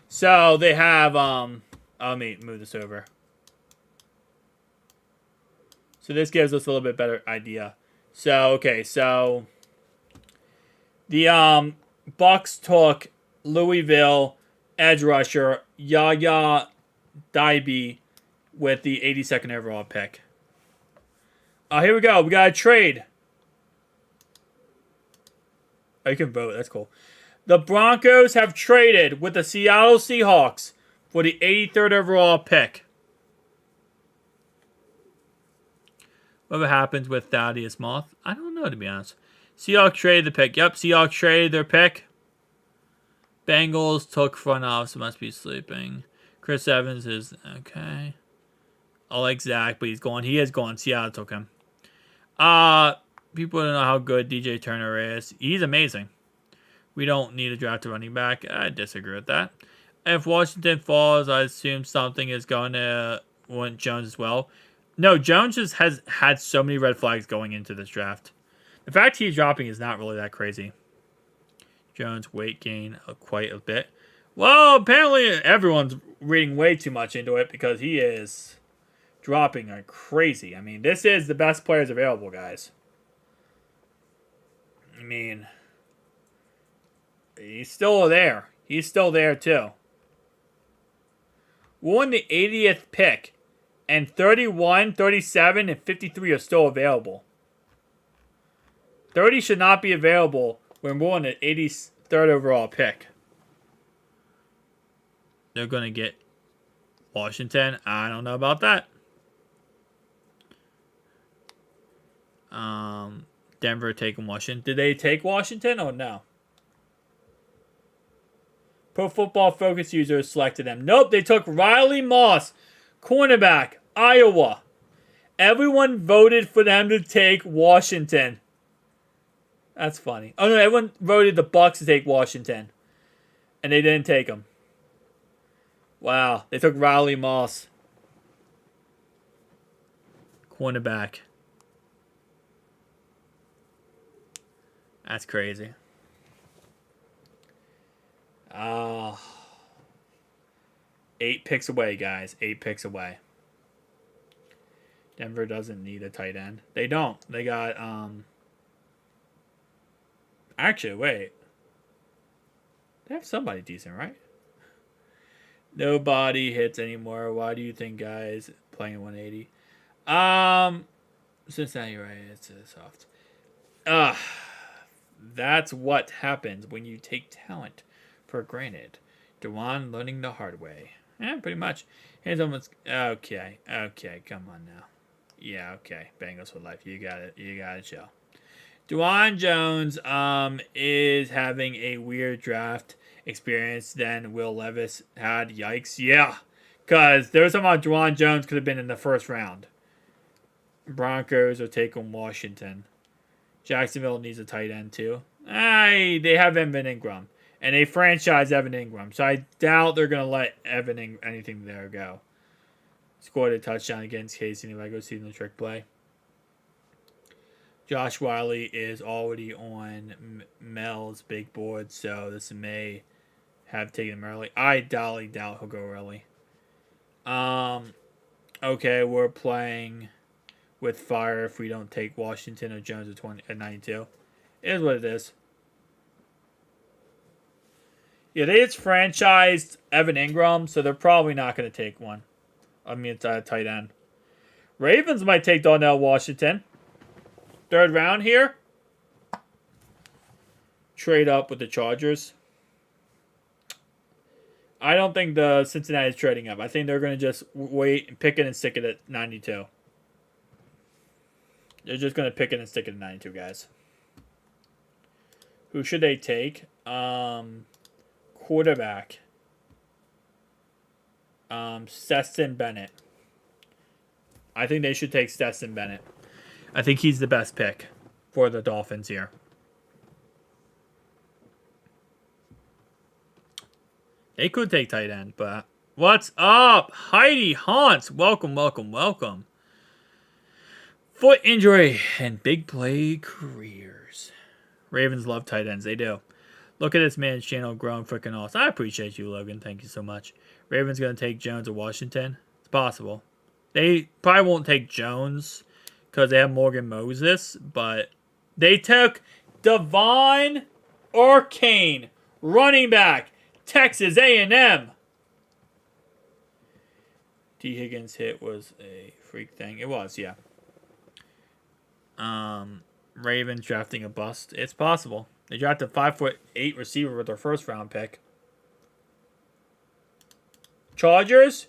S2: So they have let me move this over. So this gives us a little bit better idea. So okay, so the Bucks took Louisville edge rusher Yaya Dibey with the 82nd overall pick. Here we go. We got a trade. Oh, you can vote. That's cool. The Broncos have traded with the Seattle Seahawks for the 83rd overall pick. Whatever happens with Thaddeus Moth, I don't know, to be honest. Seahawks traded the pick. Yep, Seahawks traded their pick. Bengals took front office. Must be sleeping. Chris Evans is okay. I like Zach, but he's gone. He is gone. Seattle took him. People don't know how good DJ Turner is. He's amazing. We don't need a draft running back. I disagree with that. If Washington falls, I assume something is going to want Jones as well. No, Jones just has had so many red flags going into this draft. The fact he's dropping is not really that crazy. Jones weight gain quite a bit. Well, apparently everyone's reading way too much into it because he is dropping like crazy. I mean, this is the best players available, guys. I mean, he's still there. He's still there, too. We're on the 80th pick, and 31, 37, and 53 are still available. 30 should not be available when we're on the 83rd overall pick. They're going to get Washington. I don't know about that. Denver taking Washington. Did they take Washington or no? Pro Football Focus users selected them. Nope, they took Riley Moss, cornerback, Iowa. Everyone voted for them to take Washington. That's funny. Oh no, everyone voted the Bucks to take Washington, and they didn't take him. Wow, they took Riley Moss, cornerback. That's crazy. 8 picks away, guys. 8 picks away. Denver doesn't need a tight end. They don't. They got, Actually, wait. They have somebody decent, right? Nobody hits anymore. Why do you think guys playing 180? Cincinnati, right? It's soft. That's what happens when you take talent for granted. Dewan learning the hard way. Yeah, pretty much. Here's almost okay. Okay, come on now. Yeah, okay. Bengals for life. You got it. You got it, chill. Dewan Jones is having a weird draft experience than Will Levis had. Yikes. Yeah. Because there was something about Dewan Jones could have been in the first round. Broncos are taking Washington. Jacksonville needs a tight end too. They have Evan Ingram. And they franchise Evan Ingram. So I doubt they're going to let anything there go. Scored a touchdown against Casey in the regular season trick play. Josh Wiley is already on Mel's big board. So this may have taken him early. I doubt he'll go early. Okay, we're playing with fire if we don't take Washington or Jones at 92. It is what it is. Yeah, they just franchised Evan Ingram, so they're probably not going to take one. I mean, it's a tight end. Ravens might take Darnell Washington. 3rd round here. Trade up with the Chargers. I don't think the Cincinnati is trading up. I think they're going to just wait and pick it and stick it at 92. They're just going to pick it and stick it at 92, guys. Who should they take? Quarterback. Stetson Bennett. I think they should take Stetson Bennett. I think he's the best pick for the Dolphins here. They could take tight end, but what's up? Heidi Hans. Welcome, welcome, welcome. Foot injury and big play careers. Ravens love tight ends. They do. Look at this man's channel growing freaking awesome. I appreciate you, Logan. Thank you so much. Ravens going to take Jones or Washington? It's possible. They probably won't take Jones because they have Morgan Moses, but they took Devon Arcane, running back, Texas A&M. T. Higgins hit was a freak thing. It was, yeah. Ravens drafting a bust. It's possible. They drafted 5'8" receiver with their first round pick. Chargers,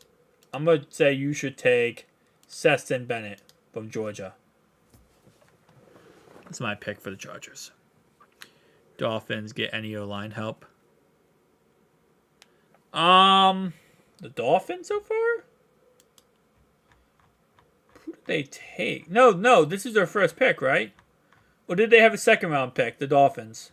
S2: I'm going to say you should take Stetson Bennett from Georgia. That's my pick for the Chargers. Dolphins get any O-line help. The Dolphins so far? Who did they take? No, this is their first pick, right? Or did they have a second round pick, the Dolphins?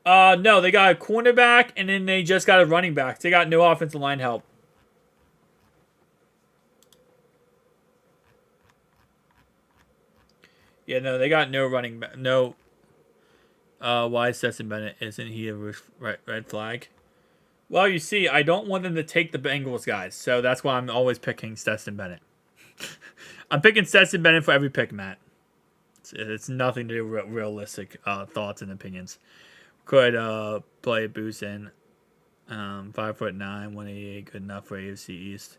S2: No, they got a cornerback and then they just got a running back. They got no offensive line help. Yeah, no, they got no running back. No. Why is Stetson Bennett? Isn't he a red flag? Well, you see, I don't want them to take the Bengals guys, so that's why I'm always picking Stetson Bennett. I'm picking Stetson Bennett for every pick, Matt. It's nothing to do with realistic thoughts and opinions. Could play Boost in 5'9", 188, good enough for AFC East.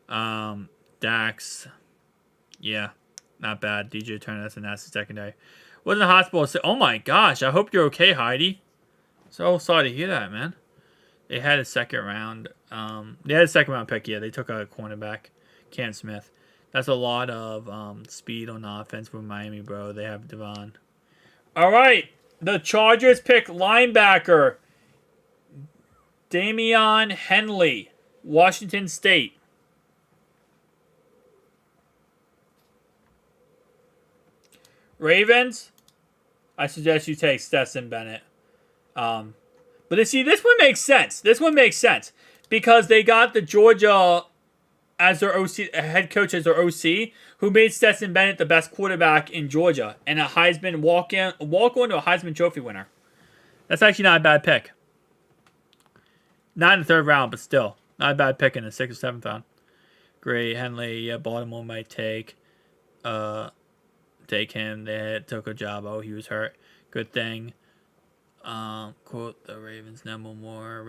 S2: Dax, yeah, not bad. DJ Turner, that's a nasty secondary. Was in the hospital. Oh my gosh, I hope you're okay, Heidi. So sorry to hear that, man. They had a second round. They had a second round pick. Yeah, they took a cornerback, Cam Smith. That's a lot of speed on offense for Miami, bro. They have Devon. All right, the Chargers pick linebacker Damian Henley, Washington State. Ravens, I suggest you take Stetson Bennett. But see, this one makes sense. This one makes sense because they got the Georgia as their OC, head coach as their OC, who made Stetson Bennett the best quarterback in Georgia and a Heisman walk-on to a Heisman Trophy winner. That's actually not a bad pick. Not in the third round, but still not a bad pick in the 6th or 7th round. Great, Henley. Yeah, Baltimore might take him. They took a job. Oh, he was hurt. Good thing. Quote the Ravens number more.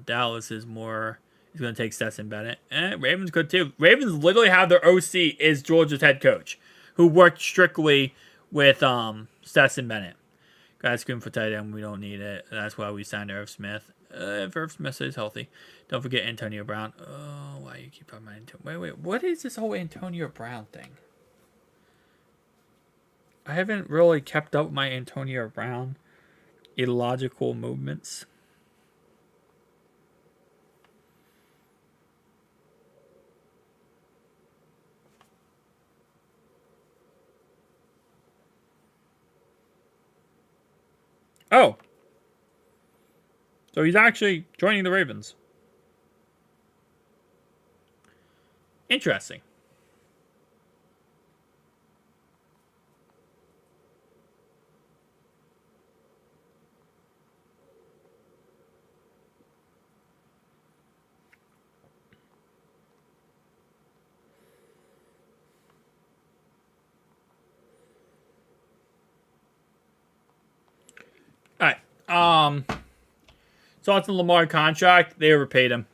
S2: Dallas is more. He's going to take Stetson Bennett. Ravens could too. Ravens literally have their OC is Georgia's head coach, who worked strictly with Stetson Bennett. Guys scream for tight end. We don't need it. That's why we signed Irv Smith. If Irv Smith is healthy, don't forget Antonio Brown. Oh, why you keep talking about Antonio? Wait. What is this whole Antonio Brown thing? I haven't really kept up with my Antonio Brown illogical movements. Oh. So he's actually joining the Ravens. Interesting. All right. So it's the Lamar contract. They overpaid him.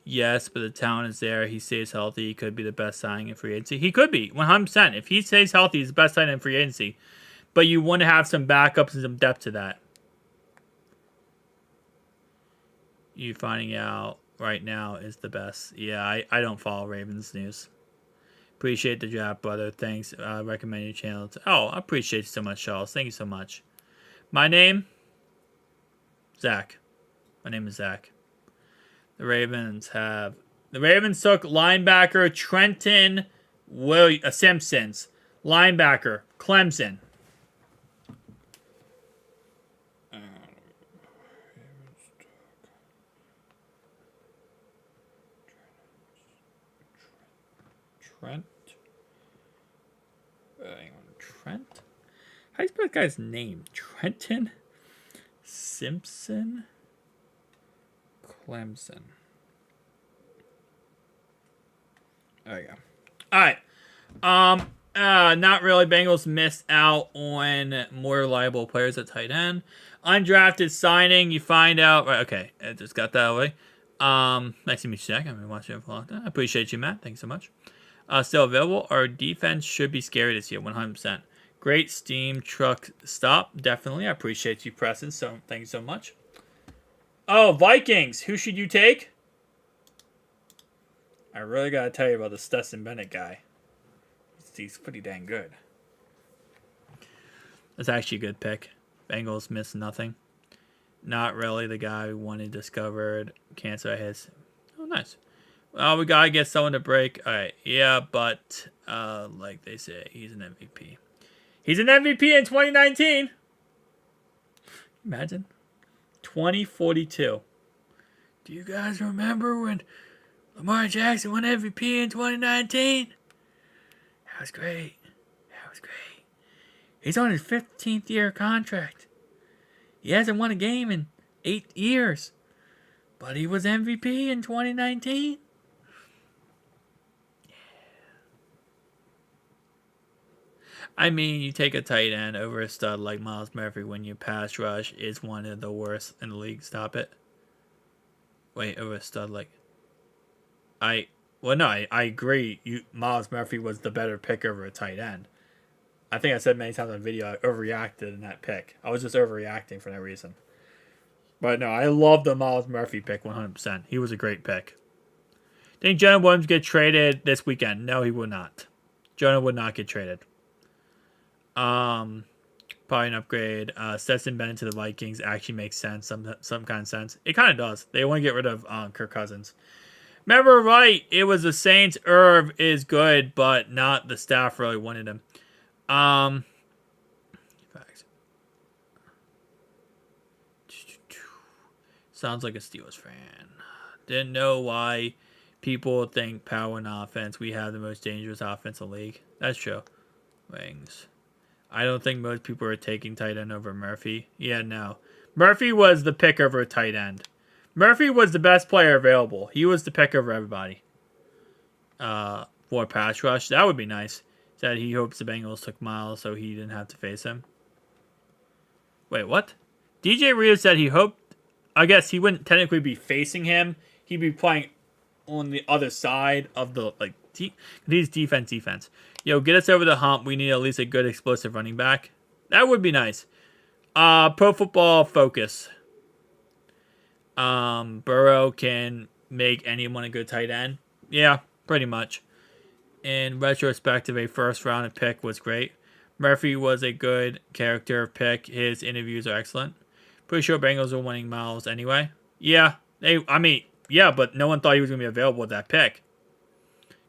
S2: Yes, but the talent is there. He stays healthy. He could be the best signing in free agency. He could be 100%. If he stays healthy, he's the best signing in free agency. But you want to have some backups and some depth to that. You finding out right now is the best. Yeah, I don't follow Ravens news. Appreciate the draft, brother. Thanks. Recommend your channel. Oh, I appreciate you so much, Charles. Thank you so much. My name? Zach. My name is Zach. The Ravens took linebacker Trenton Simpsons. Linebacker, Clemson. do you spell that guy's name? Trenton Simpson Clemson. There you go. All right. Not really. Bengals missed out on more reliable players at tight end. Undrafted signing, you find out. Right, okay, I just got that away. Nice to meet you, Jack. I've been watching it for a long time. I appreciate you, Matt. Thanks so much. Still available. Our defense should be scary this year, 100%. Great steam truck stop, definitely. I appreciate you, Preston. So thank you so much. Oh, Vikings. Who should you take? I really gotta tell you about the Stetson Bennett guy. He's pretty dang good. That's actually a good pick. Bengals missed nothing. Not really the guy we wanted discovered. Cancer his. Oh, nice. Well, we gotta get someone to break. All right, yeah, but like they say, he's an MVP. He's an MVP in 2019. Imagine 2042. Do you guys remember when Lamar Jackson won MVP in 2019? That was great. That was great. He's on his 15th year contract. He hasn't won a game in 8 years. But he was MVP in 2019. Yeah. I mean, you take a tight end over a stud like Myles Murphy when your pass rush is one of the worst in the league. Stop it. Wait, over a stud like... I agree. Myles Murphy was the better pick over a tight end. I think I said many times on the video I overreacted in that pick. I was just overreacting for that reason. But no, I love the Myles Murphy pick 100%. He was a great pick. Think Jonah Williams get traded this weekend? No, he would not. Jonah would not get traded. Probably an upgrade. Stetson Bennett to the Vikings actually makes sense. Some kind of sense. It kind of does. They want to get rid of Kirk Cousins. Remember right, it was the Saints. Irv is good, but not the staff really wanted him. Facts. Sounds like a Steelers fan. Didn't know why people think power and offense. We have the most dangerous offense in the league. That's true. Wings. I don't think most people are taking tight end over Murphy. Yeah, no. Murphy was the pick over a tight end. Murphy was the best player available. He was the pick over everybody. For pass rush. That would be nice. Said he hopes the Bengals took Miles so he didn't have to face him. Wait, what? DJ Reed said he hoped... I guess he wouldn't technically be facing him. He'd be playing on the other side of the... He's defense. Yo, get us over the hump. We need at least a good explosive running back. That would be nice. Pro Football Focus. Burrow can make anyone a good tight end. Yeah, pretty much. In retrospective, a first-round pick was great. Murphy was a good character pick. His interviews are excellent. Pretty sure Bengals are winning Miles anyway. Yeah, but no one thought he was going to be available at that pick.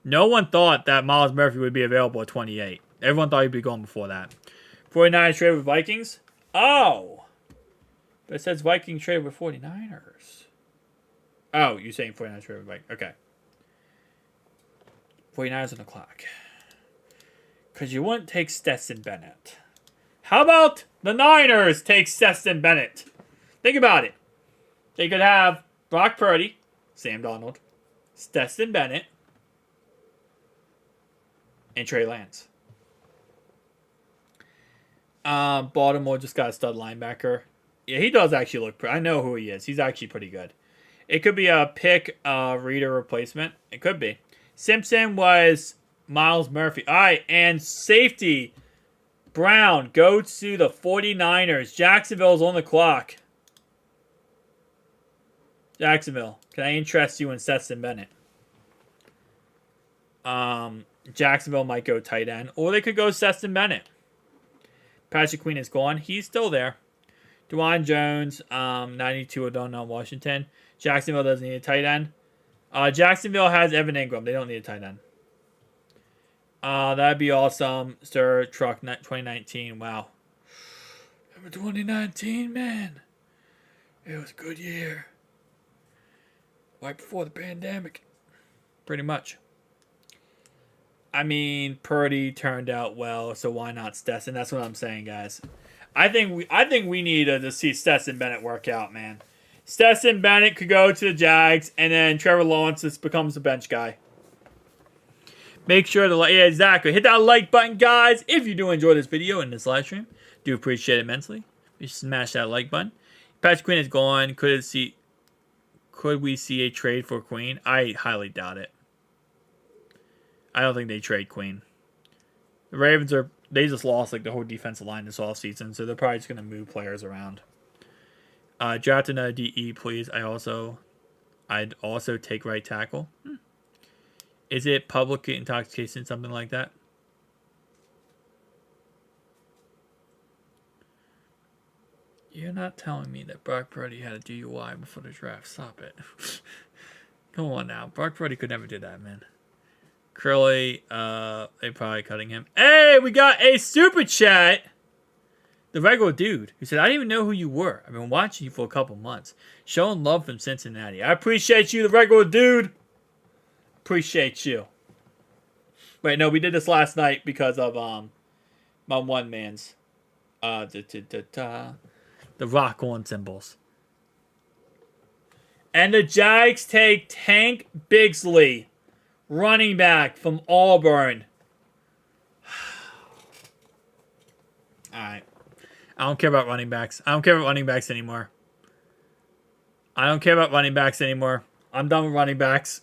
S2: No one thought that Myles Murphy would be available at 28. Everyone thought he'd be going before that. 49ers trade with Vikings? Oh! But it says Vikings trade with 49ers. Oh, you're saying 49ers trade with Vikings. Okay. 49ers on the clock. Because you wouldn't take Stetson Bennett. How about the Niners take Stetson Bennett? Think about it. They could have Brock Purdy, Sam Darnold, Stetson Bennett, and Trey Lance. Baltimore just got a stud linebacker. Yeah, he does actually look pretty. I know who he is. He's actually pretty good. It could be a pick reader replacement. It could be. Simpson was Myles Murphy. All right, and safety. Brown goes to the 49ers. Jacksonville's on the clock. Jacksonville, can I interest you in Stetson Bennett? Jacksonville might go tight end, or they could go Stetson Bennett. Patrick Queen is gone. He's still there. DeJuan Jones, 92 of Donald Washington. Jacksonville doesn't need a tight end. Jacksonville has Evan Ingram. They don't need a tight end. That'd be awesome. Stir Truck 2019. Wow. Remember 2019, man? It was a good year. Right before the pandemic. Pretty much. I mean, Purdy turned out well, so why not Stetson? That's what I'm saying, guys. I think we need to see Stetson Bennett work out, man. Stetson Bennett could go to the Jags, and then Trevor Lawrence just becomes the bench guy. Make sure to like, yeah, exactly. Hit that like button, guys. If you do enjoy this video and this live stream, do appreciate it immensely. You smash that like button. Patrick Queen is gone. Could we see a trade for Queen? I highly doubt it. I don't think they trade Queen. The Ravens they just lost like the whole defensive line this offseason, so they're probably just gonna move players around. Draft another DE, please. I'd also take right tackle. Is it public intoxication, something like that? You're not telling me that Brock Purdy had a DUI before the draft. Stop it. Come on now. Brock Purdy could never do that, man. Curly, they probably cutting him. Hey, we got a super chat. The regular dude who said, I didn't even know who you were. I've been watching you for a couple months. Showing love from Cincinnati. I appreciate you, the regular dude. Appreciate you. Wait, no, we did this last night because of my one man's the rock on symbols. And the Jags take Tank Bigsley, running back from Auburn. Alright. I don't care about running backs. I don't care about running backs anymore. I'm done with running backs.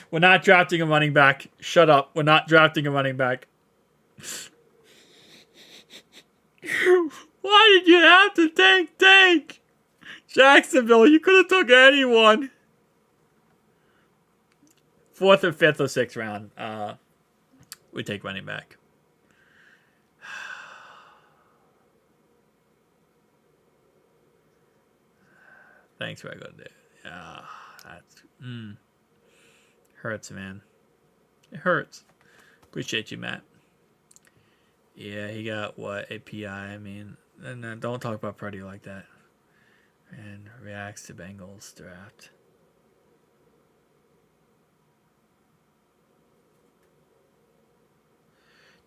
S2: We're not drafting a running back. Shut up. We're not drafting a running back. Why did you have to take Tank? Jacksonville, you could have took anyone. 4th or 5th or 6th round. We take running back. Thanks for going there. That's hurts, man. It hurts. Appreciate you, Matt. Yeah, he got what, a PI. I mean, and don't talk about Purdy like that. And reacts to Bengals draft.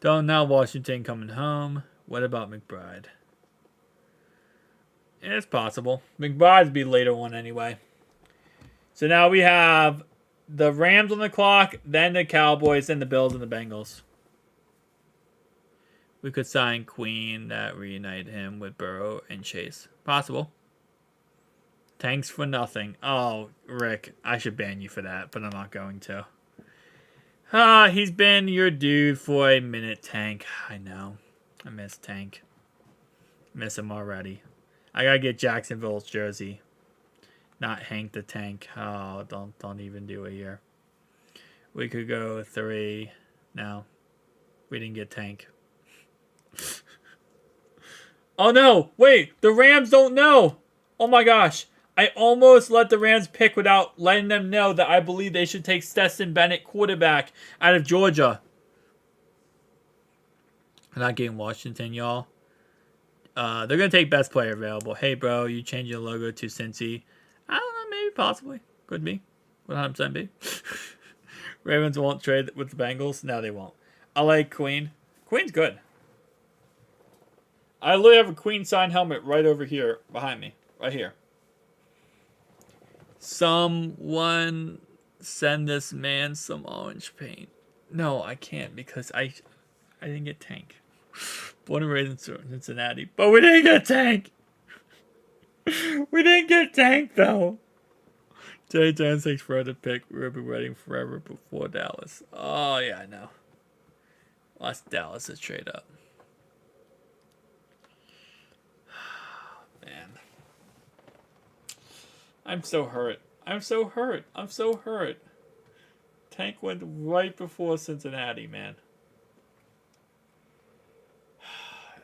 S2: Don't now Washington coming home. What about McBride? Yeah, it's possible. McBride'd be later one anyway. So now we have the Rams on the clock, then the Cowboys, then the Bills and the Bengals. We could sign Queen that reunite him with Burrow and Chase. Possible. Tanks for nothing. Oh, Rick, I should ban you for that, but I'm not going to. He's been your dude for a minute, Tank. I know. I miss Tank. Miss him already. I gotta get Jacksonville's jersey. Not Hank the Tank. Oh, don't even do it here. We could go 3. No. We didn't get Tank. Oh no! Wait! The Rams don't know! Oh my gosh. I almost let the Rams pick without letting them know that I believe they should take Stetson Bennett, quarterback, out of Georgia. I'm not getting Washington, y'all. They're going to take best player available. Hey, bro, you change your logo to Cincy. I don't know, maybe, possibly. Could be. 100% be. Ravens won't trade with the Bengals. No, they won't. I like Queen. Queen's good. I literally have a Queen sign helmet right over here, behind me. Right here. Someone send this man some orange paint. No, I can't because I didn't get Tank. Born and raised in Cincinnati. But we didn't get Tank. We didn't get Tank, though. Jay Jones takes forever to pick. We'll be waiting forever before Dallas. Oh, yeah, I know. Lost Dallas is trade up. Man. I'm so hurt. I'm so hurt. Tank went right before Cincinnati, man.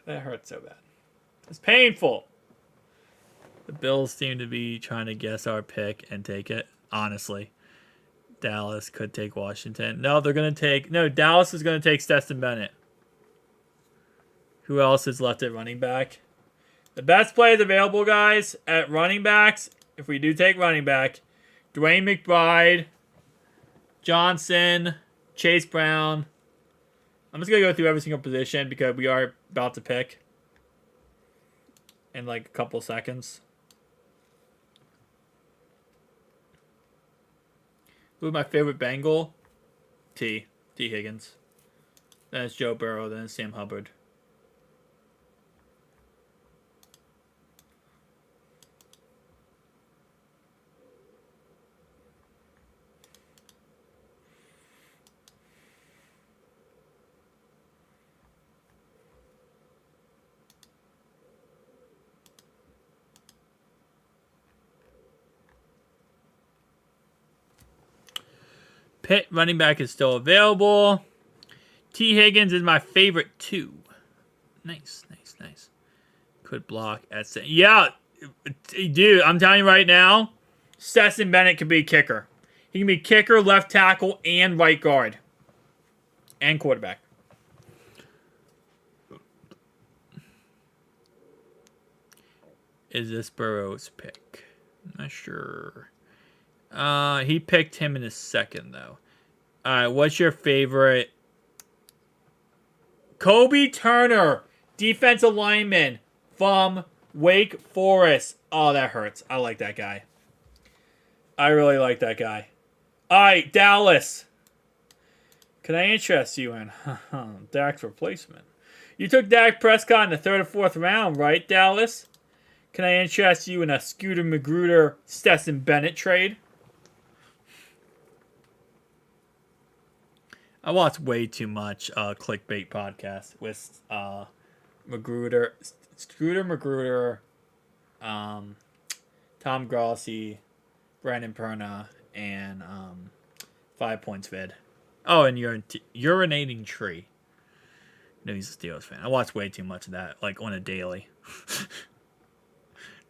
S2: That hurt so bad. It's painful. The Bills seem to be trying to guess our pick and take it. Honestly. Dallas could take Washington. No, they're going to take... No, Dallas is going to take Stetson Bennett. Who else is left at running back? The best players available, guys, at running backs, if we do take running back, Dwayne McBride, Johnson, Chase Brown, I'm just going to go through every single position because we are about to pick in like a couple seconds. Who's my favorite Bengal? T Higgins. Then it's Joe Burrow. Then it's Sam Hubbard. Pitt running back is still available. T. Higgins is my favorite too. Nice. Could block at yeah, dude. I'm telling you right now, Stetson Bennett could be kicker. He can be kicker, left tackle, and right guard, and quarterback. Is this Burrow's pick? I'm not sure. He picked him in a second, though. All right, what's your favorite? Kobe Turner, defensive lineman from Wake Forest. Oh, that hurts. I like that guy. I really like that guy. All right, Dallas. Can I interest you in Dak's replacement? You took Dak Prescott in the 3rd or 4th round, right, Dallas? Can I interest you in a Scooter Magruder Stetson Bennett trade? I watch way too much clickbait podcast with Magruder, Scooter Magruder, Tom Grossi, Brandon Perna, and 5 Points Vid. Oh, and urinating tree. No, he's a Steelers fan. I watch way too much of that, like on a daily.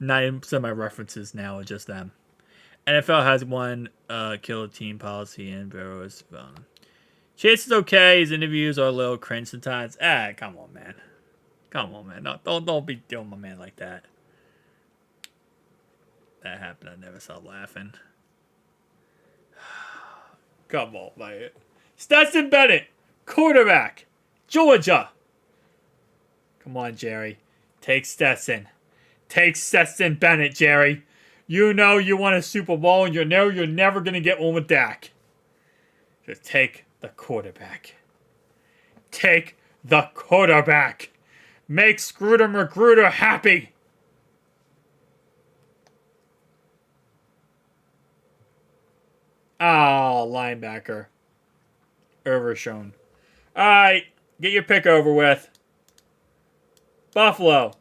S2: 90% of my references now are just them. NFL has one killer team policy, and Burrow's Chase is okay. His interviews are a little cringe sometimes. Come on, man. No, don't be doing my man like that. That happened. I never stopped laughing. Come on, man. Stetson Bennett, quarterback, Georgia. Come on, Jerry. Take Stetson. Take Stetson Bennett, Jerry. You know you won a Super Bowl, and you know you're never going to get one with Dak. Just take the quarterback. Take the quarterback. Make Scooter Magruder happy. Oh, linebacker. Overshown. Alright, get your pick over with. Buffalo.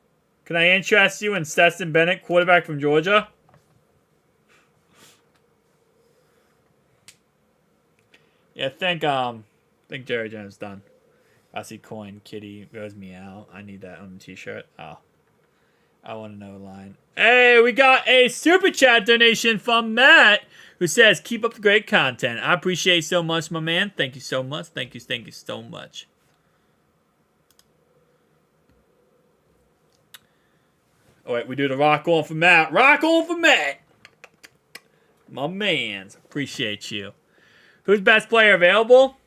S2: Can I interest you in Stetson Bennett, quarterback from Georgia? Yeah, I think Jerry Jones done. I see coin, kitty, goes meow. I need that on the t-shirt. Oh. I want to know a line. Hey, we got a super chat donation from Matt, who says, keep up the great content. I appreciate so much, my man. Thank you so much. Thank you so much. All right, we do the rock on for Matt. Rock on for Matt. My mans. Appreciate you. Who's best player available?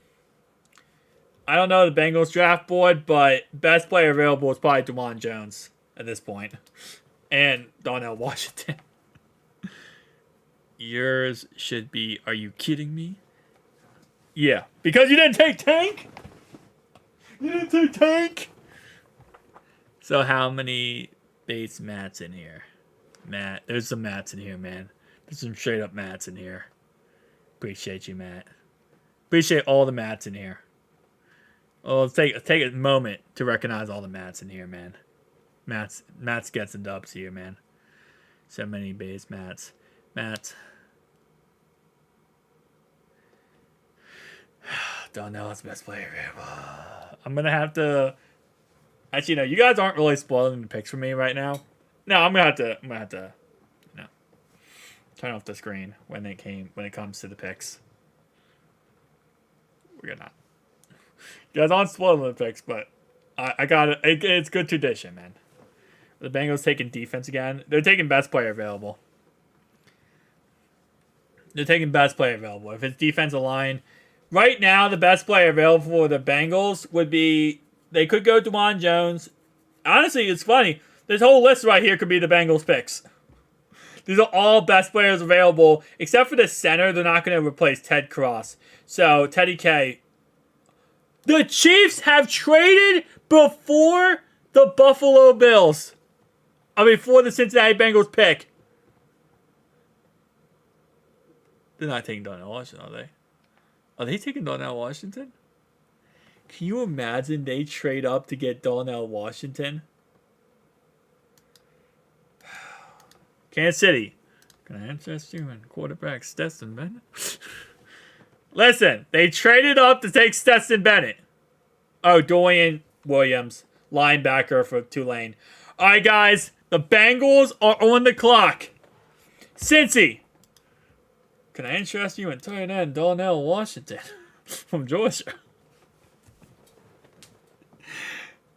S2: I don't know the Bengals draft board, but best player available is probably DeJuan Jones at this point. And Donnell Washington. Yours should be, are you kidding me? Yeah. Because you didn't take Tank? You didn't take Tank? So how many base mats in here? Matt, there's some mats in here, man. There's some straight up mats in here. Appreciate you, Matt. Appreciate all the mats in here. Oh, let's take a moment to recognize all the mats in here, man. Mats gets the dubs here, man. So many base mats. Don't know what's best player. I'm gonna have to. Actually, no. You guys aren't really spoiling the picks for me right now. No, I'm gonna have to. No. Turn off the screen when it comes to the picks. We're not. You guys aren't spoiling the picks, but I got it. It's good tradition, man. The Bengals taking defense again. They're taking best player available. If it's defensive line, Right now, the best player available for the Bengals would be, they could go DeJuan Jones. Honestly, it's funny. This whole list right here could be the Bengals picks. These are all best players available, except for the center. They're not going to replace Ted Cross. So, Teddy K. The Chiefs have traded before the Buffalo Bills. Before the Cincinnati Bengals pick. They're not taking Darnell Washington, are they? Are they taking Darnell Washington? Can you imagine they trade up to get Darnell Washington? Kansas City. Can I interest you in quarterback Stetson Bennett? Listen, they traded up to take Stetson Bennett. Oh, Dorian Williams, linebacker for Tulane. All right, guys, the Bengals are on the clock. Cincy. Can I interest you in tight end Darnell Washington from Georgia?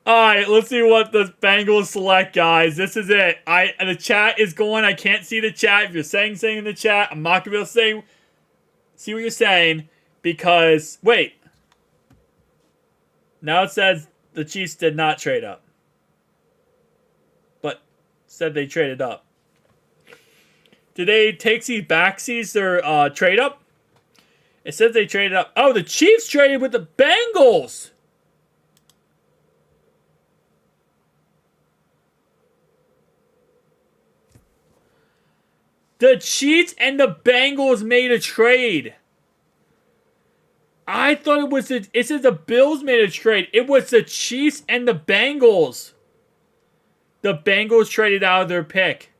S2: Alright, let's see what the Bengals select, guys. This is it. The chat is going. I can't see the chat. If you're saying something in the chat, I'm not going to be able to see what you're saying. Because, wait. Now it says the Chiefs did not trade up. But said they traded up. Did they take these backsies or trade up? It says they traded up. Oh, the Chiefs traded with the Bengals. The Chiefs and the Bengals made a trade. I thought it says the Bills made a trade. It was the Chiefs and the Bengals. The Bengals traded out of their pick.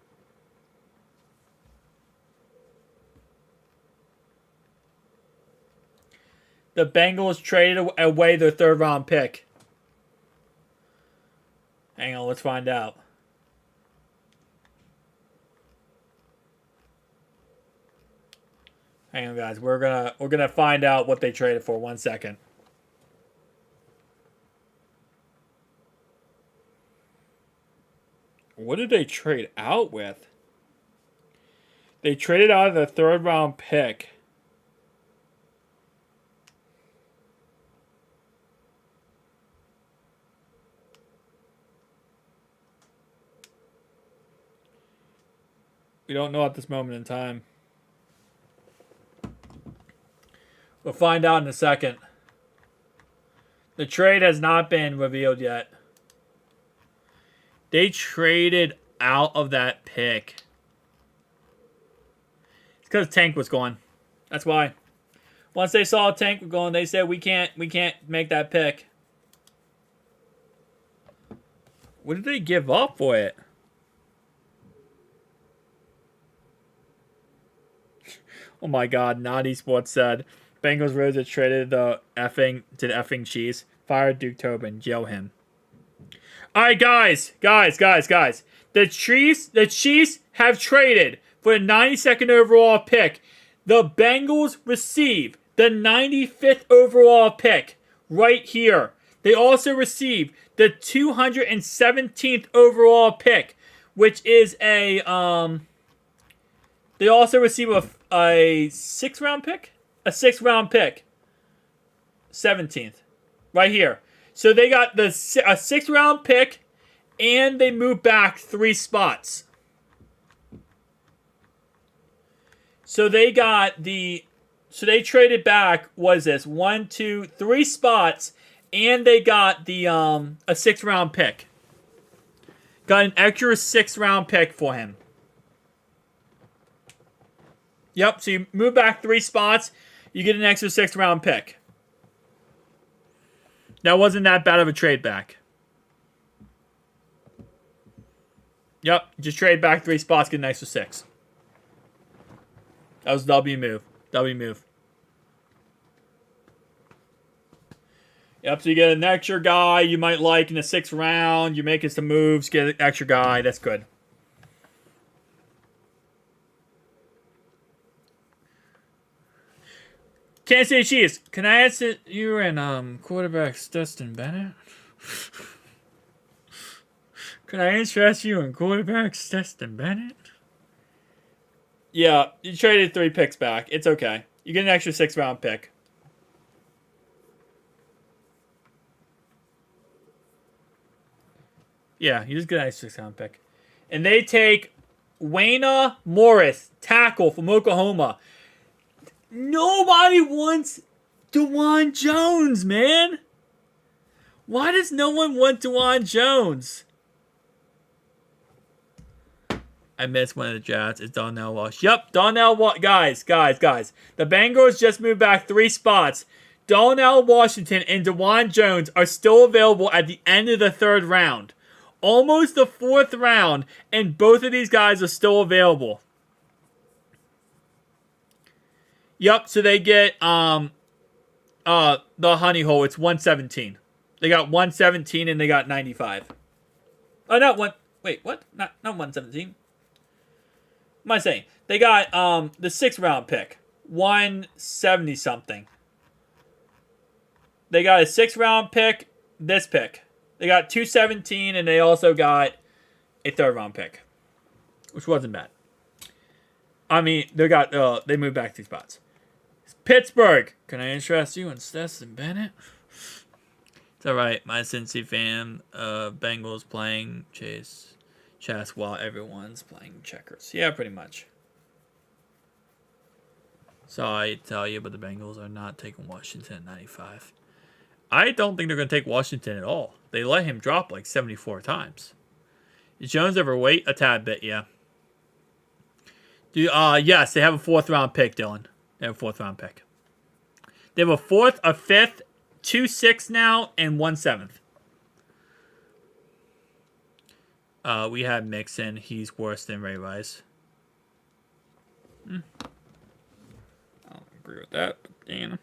S2: The Bengals traded away their third round pick. Hang on, let's find out. Hang on, guys. We're gonna find out what they traded for. 1 second. What did they trade out with? They traded out of the third round pick. We don't know at this moment in time. We'll find out in a second. The trade has not been revealed yet. They traded out of that pick. It's because Tank was gone. That's why. Once they saw Tank was gone, they said we can't make that pick. What did they give up for it? Oh my God! Naughty Sports said Bengals Rosa traded to the effing Chiefs. Fire Duke Tobin, jail him. All right, guys. The Chiefs have traded for the 92nd overall pick. The Bengals receive the 95th overall pick right here. They also receive the 217th overall pick, which is a They also receive a 6th round pick? A 6th round pick. 17th. Right here. So they got a 6th round pick, and they moved back 3 spots. So they traded back, what is this? 1, 2, 3 spots, and they got a 6th round pick. Got an extra 6th round pick for him. Yep, so you move back 3 spots, you get an extra 6th round pick. That wasn't that bad of a trade back. Yep, just trade back 3 spots, get an extra 6. That was a W move. Yep, so you get an extra guy you might like in the 6th round. You're making some moves, get an extra guy. That's good. Kansas City Chiefs. Can I ask you and quarterback Stetson Bennett? Can I interest you in quarterback Stetson Bennett? Yeah, you traded 3 picks back. It's okay. You get an extra 6th round pick. Yeah, he's a good 96th round pick. And they take Wayna Morris, tackle from Oklahoma. Nobody wants DeJuan Jones, man. Why does no one want DeJuan Jones? I missed one of the drafts. It's Donnell Walsh. Yep, Donnell Walsh. Guys. The Bengals just moved back 3 spots. Donnell Washington and DeJuan Jones are still available at the end of the 3rd round. Almost the 4th round, and both of these guys are still available. Yep, so they get the honey hole. It's 117. They got 117 and they got 95. Oh, not one. Wait, what? Not 117. What am I saying? They got the 6th round pick, 170 something. They got a 6th round pick, this pick. They got 217 and they also got a 3rd round pick, which wasn't bad. I mean, they moved back 2 spots. Pittsburgh. Can I interest you in Stetson Bennett? It's alright. My Cincy fan, Bengals playing chess while everyone's playing checkers. Yeah, pretty much. Sorry to tell you, but the Bengals are not taking Washington at 95. I don't think they're going to take Washington at all. They let him drop like 74 times. Is Jones overweight? A tad bit, yeah. Yes, they have a 4th round pick, Dylan. They have a 4th round pick. They have a 4th, a 5th, 2 6th now, and 1 7th. We had Mixon. He's worse than Ray Rice. I don't agree with that, but damn.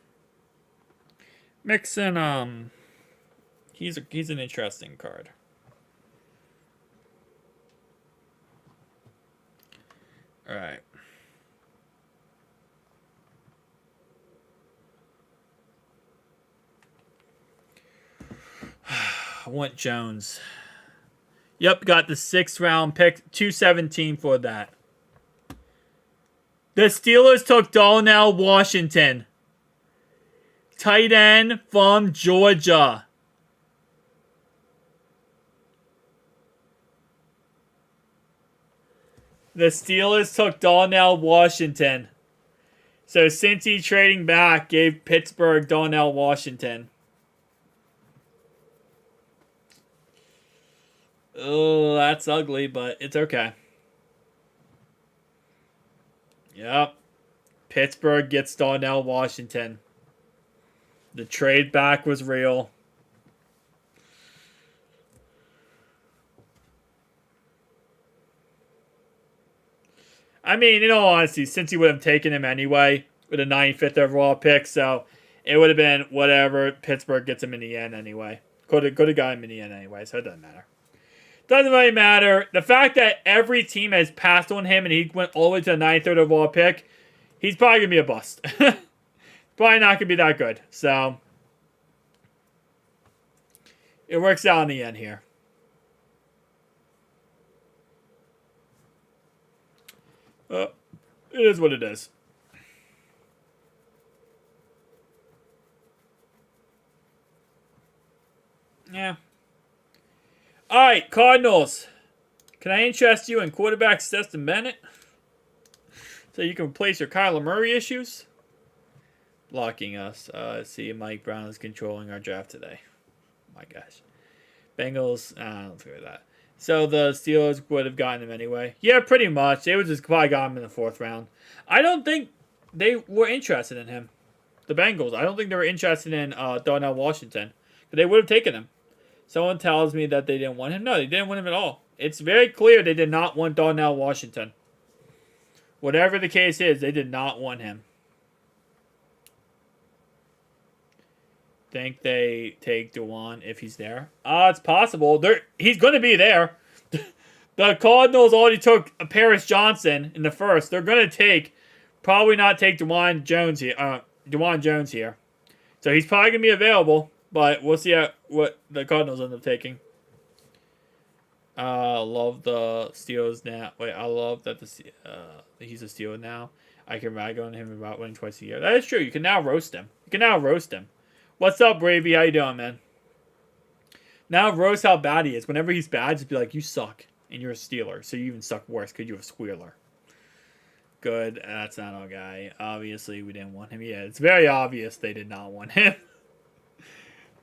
S2: Mixon, he's an interesting card. All right. I want Jones. Yep, got the 6th round pick, 217 for that. The Steelers took Donnell Washington, tight end from Georgia. The Steelers took Donnell Washington. So Cincy trading back gave Pittsburgh Donnell Washington. Oh, that's ugly, but it's okay. Yep. Pittsburgh gets Donnell Washington. The trade back was real. I mean, in all honesty, since he would have taken him anyway with a 95th overall pick, so it would have been whatever. Pittsburgh gets him in the end anyway. Could have got him in the end anyway, so it doesn't matter. Doesn't really matter. The fact that every team has passed on him and he went all the way to the 93rd overall pick, he's probably going to be a bust. Probably not going to be that good. So, it works out in the end here. It is what it is. Yeah. Alright, Cardinals. Can I interest you in quarterback Stetson Bennett? So you can replace your Kyler Murray issues? Blocking us. See, Mike Brown is controlling our draft today. Oh my gosh. Bengals, I don't figure that. So the Steelers would have gotten him anyway. Yeah, pretty much. They would just probably got him in the 4th round. I don't think they were interested in him. The Bengals. I don't think they were interested in Donnell Washington. They would have taken him. Someone tells me that they didn't want him. No, they didn't want him at all. It's very clear they did not want Donnell Washington. Whatever the case is, they did not want him. Think they take DeJuan if he's there? It's possible. He's going to be there. The Cardinals already took Paris Johnson in the 1st. They're going to probably not take DeJuan Jones here. So he's probably going to be available. But we'll see what the Cardinals end up taking. Love the Steelers now. Wait, I love that he's a Steeler now. I can rag on him about winning twice a year. That is true. You can now roast him. What's up, Bravey? How you doing, man? Now roast how bad he is. Whenever he's bad, just be like, you suck. And you're a Steeler. So you even suck worse because you're a squealer. Good. That's not our guy. Obviously, we didn't want him. Yeah, it's very obvious they did not want him.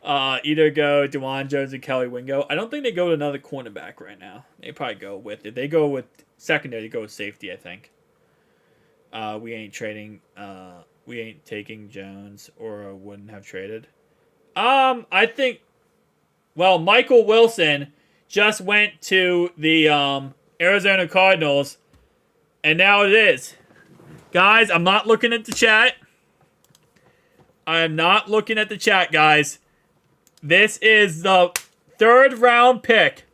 S2: Either go DeJuan Jones and Kelly Wingo. I don't think they go to another cornerback right now. They probably go with it. They go with secondary. They go with safety, I think. We ain't trading. We ain't taking Jones, or wouldn't have traded. I think. Well, Michael Wilson just went to the Arizona Cardinals, and now it is. Guys, I'm not looking at the chat. I am not looking at the chat, guys. This is the 3rd round pick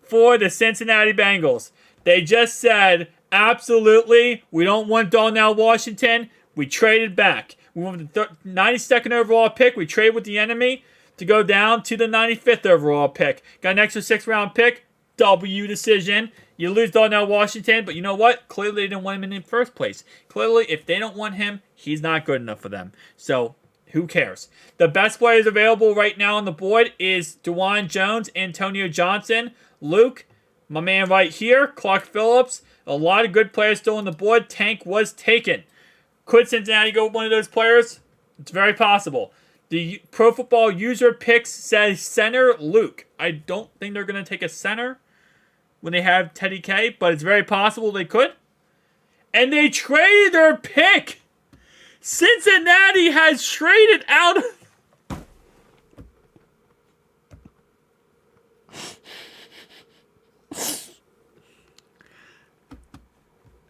S2: for the Cincinnati Bengals. They just said, absolutely, we don't want Darnell Washington. We traded back. We want the 92nd overall pick. We traded with the enemy to go down to the 95th overall pick. Got an extra 6th round pick. W decision. You lose Darnell Washington, but you know what? Clearly they didn't want him in the first place. Clearly, if they don't want him, he's not good enough for them. So, who cares? The best players available right now on the board is DeJuan Jones, Antonio Johnson, Luke, my man right here, Clark Phillips. A lot of good players still on the board. Tank was taken. Could Cincinnati go with one of those players? It's very possible. The Pro Football User Picks says center Luke. I don't think they're going to take a center when they have Teddy K, but it's very possible they could. And they traded their pick. Cincinnati has traded out.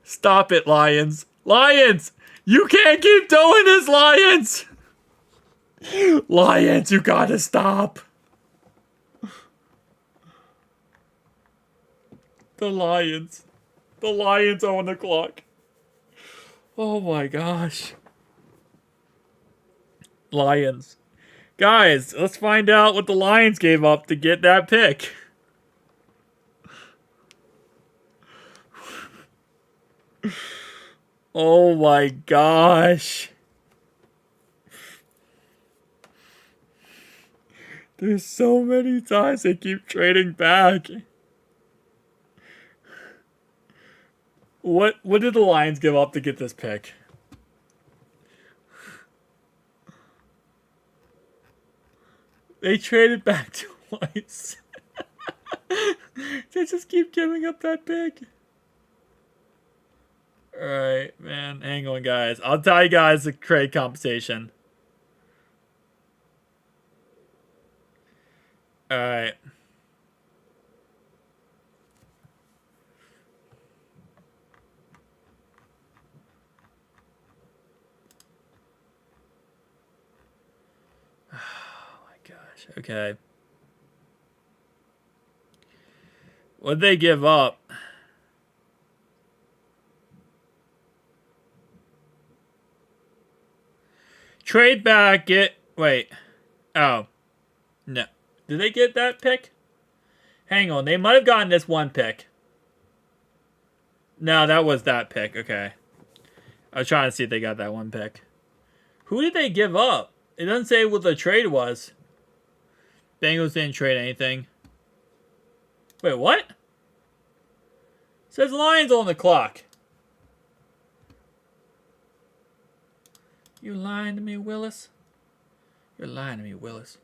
S2: Stop it, Lions. Lions! You can't keep doing this, Lions! Lions, you gotta stop. The Lions. The Lions are on the clock. Oh my gosh. Lions. Guys, let's find out what the Lions gave up to get that pick. Oh my gosh. There's so many times they keep trading back. What did the Lions give up to get this pick? They traded back twice. They just keep giving up that pick. Alright, man. Hang on, guys. I'll tell you guys the trade compensation. Alright. Okay. What'd they give up? Trade back, wait. Oh. No. Did they get that pick? Hang on, they might have gotten this one pick. No, that was that pick, okay. I was trying to see if they got that one pick. Who did they give up? It doesn't say what the trade was. Bengals didn't trade anything. Wait, what? It says Lions on the clock. You lying to me, Willis? You're lying to me, Willis.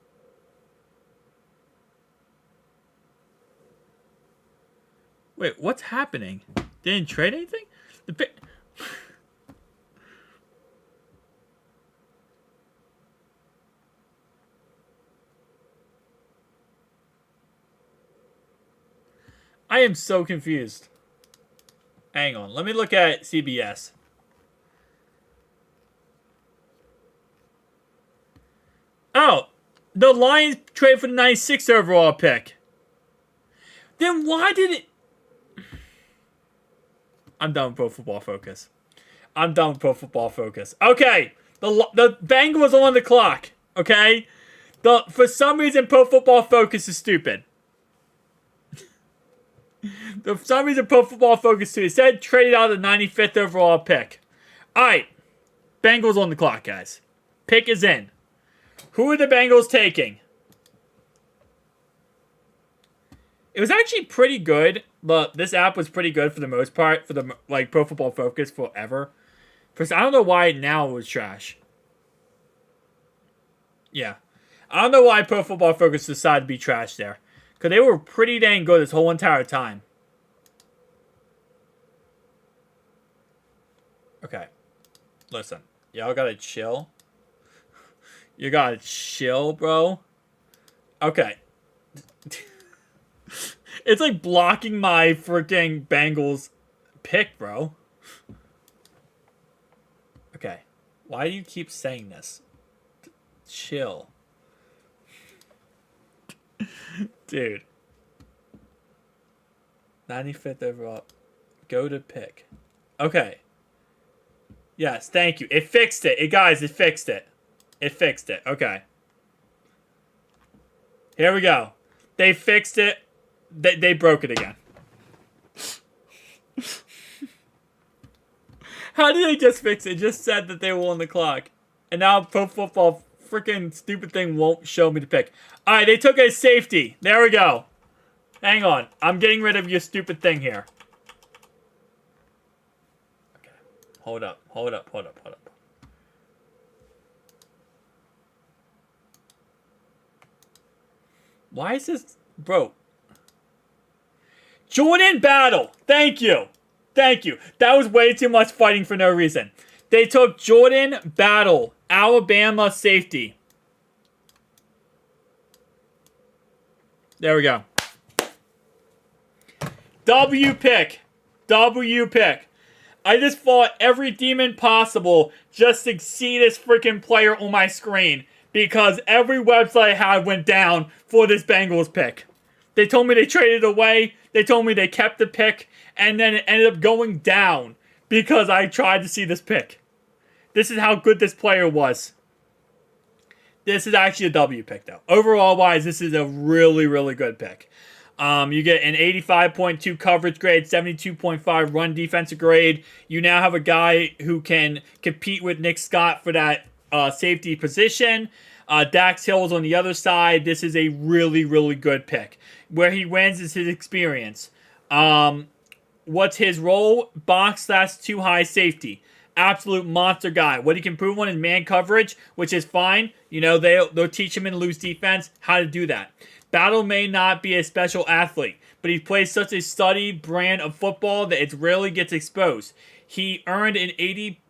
S2: Wait, what's happening? They didn't trade anything? The pick. I am so confused. Hang on. Let me look at CBS. Oh, the Lions trade for the 96th overall pick. Then why did it... I'm done with Pro Football Focus. I'm done with Pro Football Focus. Okay, the Bengals are on the clock. Okay? For some reason, Pro Football Focus is stupid. For some reason, Pro Football Focus too. It said traded out the 95th overall pick. Alright. Bengals on the clock, guys. Pick is in. Who are the Bengals taking? It was actually pretty good, but this app was pretty good for the most part for the like Pro Football Focus forever. First, I don't know why now it was trash. Yeah, I don't know why Pro Football Focus decided to be trash there, because they were pretty dang good this whole entire time. Okay, listen, y'all gotta chill. You gotta chill, bro. Okay. It's like blocking my freaking Bengals pick, bro. Okay. Why do you keep saying this? Chill. Dude. 95th overall. Go to pick. Okay. Yes, thank you. It fixed it. Guys, it fixed it. It fixed it. Okay. Here we go. They fixed it. They broke it again. How did they just fix it? It just said that they were on the clock. And now Pro Football freaking stupid thing won't show me the pick. Alright, they took a safety. There we go. Hang on. I'm getting rid of your stupid thing here. Okay. Hold up. Why is this... Bro. Jordan Battle. Thank you. That was way too much fighting for no reason. They took Jordan Battle, Alabama safety. There we go. W pick. I just fought every demon possible just to see this freaking player on my screen, because every website I had went down for this Bengals pick. They told me they traded away. They told me they kept the pick. And then it ended up going down because I tried to see this pick. This is how good this player was. This is actually a W pick, though. Overall wise, this is a really, really good pick. You get an 85.2 coverage grade, 72.5 run defensive grade. You now have a guy who can compete with Nick Scott for that safety position. Dax Hill's on the other side. This is a really, really good pick. Where he wins is his experience. What's his role? Box/2 high safety. Absolute monster guy. What he can prove on is man coverage, which is fine. You know, they'll teach him in loose defense how to do that. Battle may not be a special athlete, but he plays such a studied brand of football that it rarely gets exposed. He earned an 80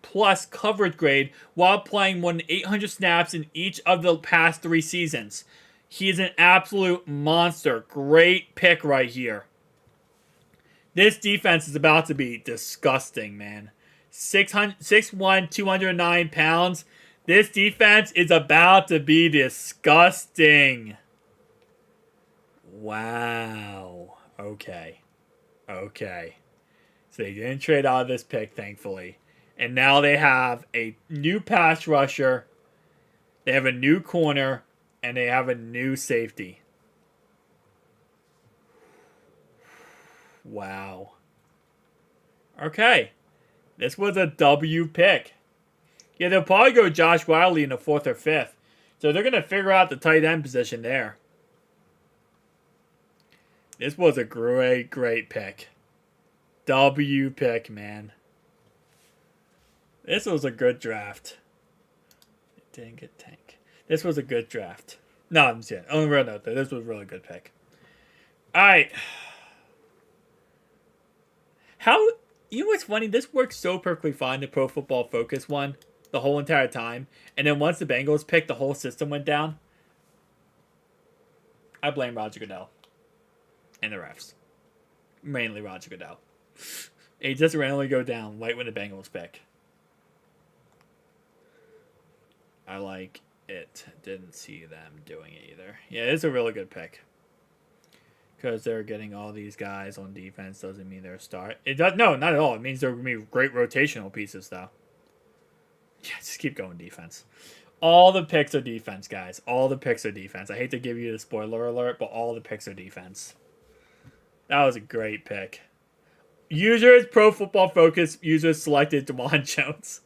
S2: plus coverage grade while playing more than 800 snaps in each of the past 3 seasons. He is an absolute monster. Great pick right here. This defense is about to be disgusting, man. 6'1", 209 pounds. This defense is about to be disgusting. Wow. Okay. So they didn't trade out of this pick, thankfully. And now they have a new pass rusher. They have a new corner. And they have a new safety. Wow. Okay. This was a W pick. Yeah, they'll probably go Josh Wiley in the 4th or 5th. So they're going to figure out the tight end position there. This was a great pick. W pick, man. This was a good draft. It didn't get tank. This was a good draft. No, I'm saying. On a real note, though, this was a really good pick. Alright. You know what's funny? This worked so perfectly fine, the Pro Football Focus one, the whole entire time. And then once the Bengals picked, the whole system went down. I blame Roger Goodell. And the refs. Mainly Roger Goodell. It just randomly go down right when the Bengals pick. I like it. Didn't see them doing it either. Yeah, it's a really good pick. Because they're getting all these guys on defense doesn't mean they're a start. It does no, not at all. It means they're going to be great rotational pieces, though. Yeah, just keep going defense. All the picks are defense, guys. All the picks are defense. I hate to give you the spoiler alert, but all the picks are defense. That was a great pick. Users, Pro Football Focus, users selected DeJuan Jones.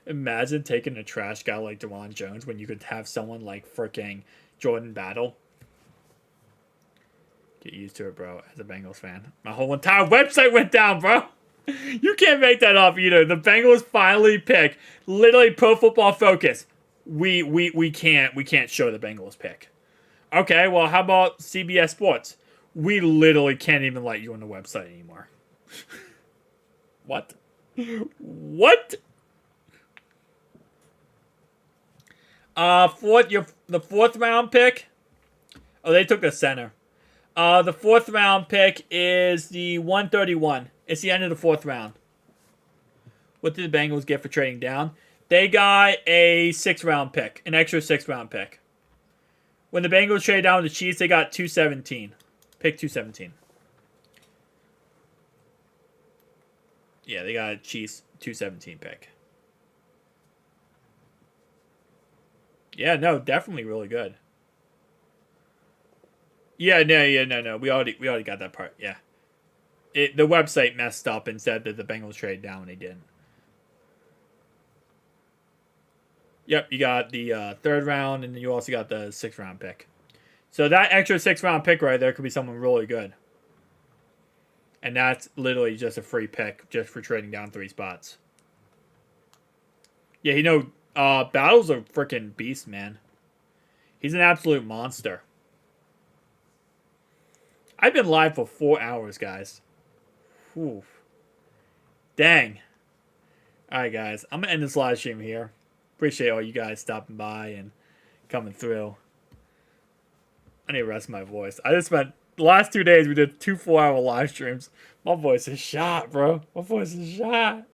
S2: Imagine taking a trash guy like DeJuan Jones when you could have someone like freaking Jordan Battle. Get used to it, bro, as a Bengals fan. My whole entire website went down, bro. You can't make that up either. The Bengals finally pick. Literally Pro Football Focus. We can't show the Bengals pick. Okay, well, how about CBS Sports? We literally can't even let you on the website anymore. What? What? The fourth round pick. Oh, they took the center. The fourth round pick is the 131. It's the end of the fourth round. What did the Bengals get for trading down? They got a 6th round pick, an extra 6th round pick. When the Bengals traded down with the Chiefs, they got 217. Pick 217. Yeah, they got a Chiefs 217 pick. Yeah, no, definitely really good. Yeah, no. We already got that part. Yeah. The website messed up and said that the Bengals traded down when they didn't. Yep, you got the 3rd round, and then you also got the 6th round pick. So that extra 6th round pick right there could be someone really good. And that's literally just a free pick just for trading down 3 spots. Yeah, Battle's a freaking beast, man. He's an absolute monster. I've been live for 4 hours, guys. Whew. Dang. Alright, guys. I'm going to end this live stream here. Appreciate all you guys stopping by and coming through. I need to rest my voice. I just spent the last 2 days, we did 2 4-hour live streams. My voice is shot, bro. My voice is shot.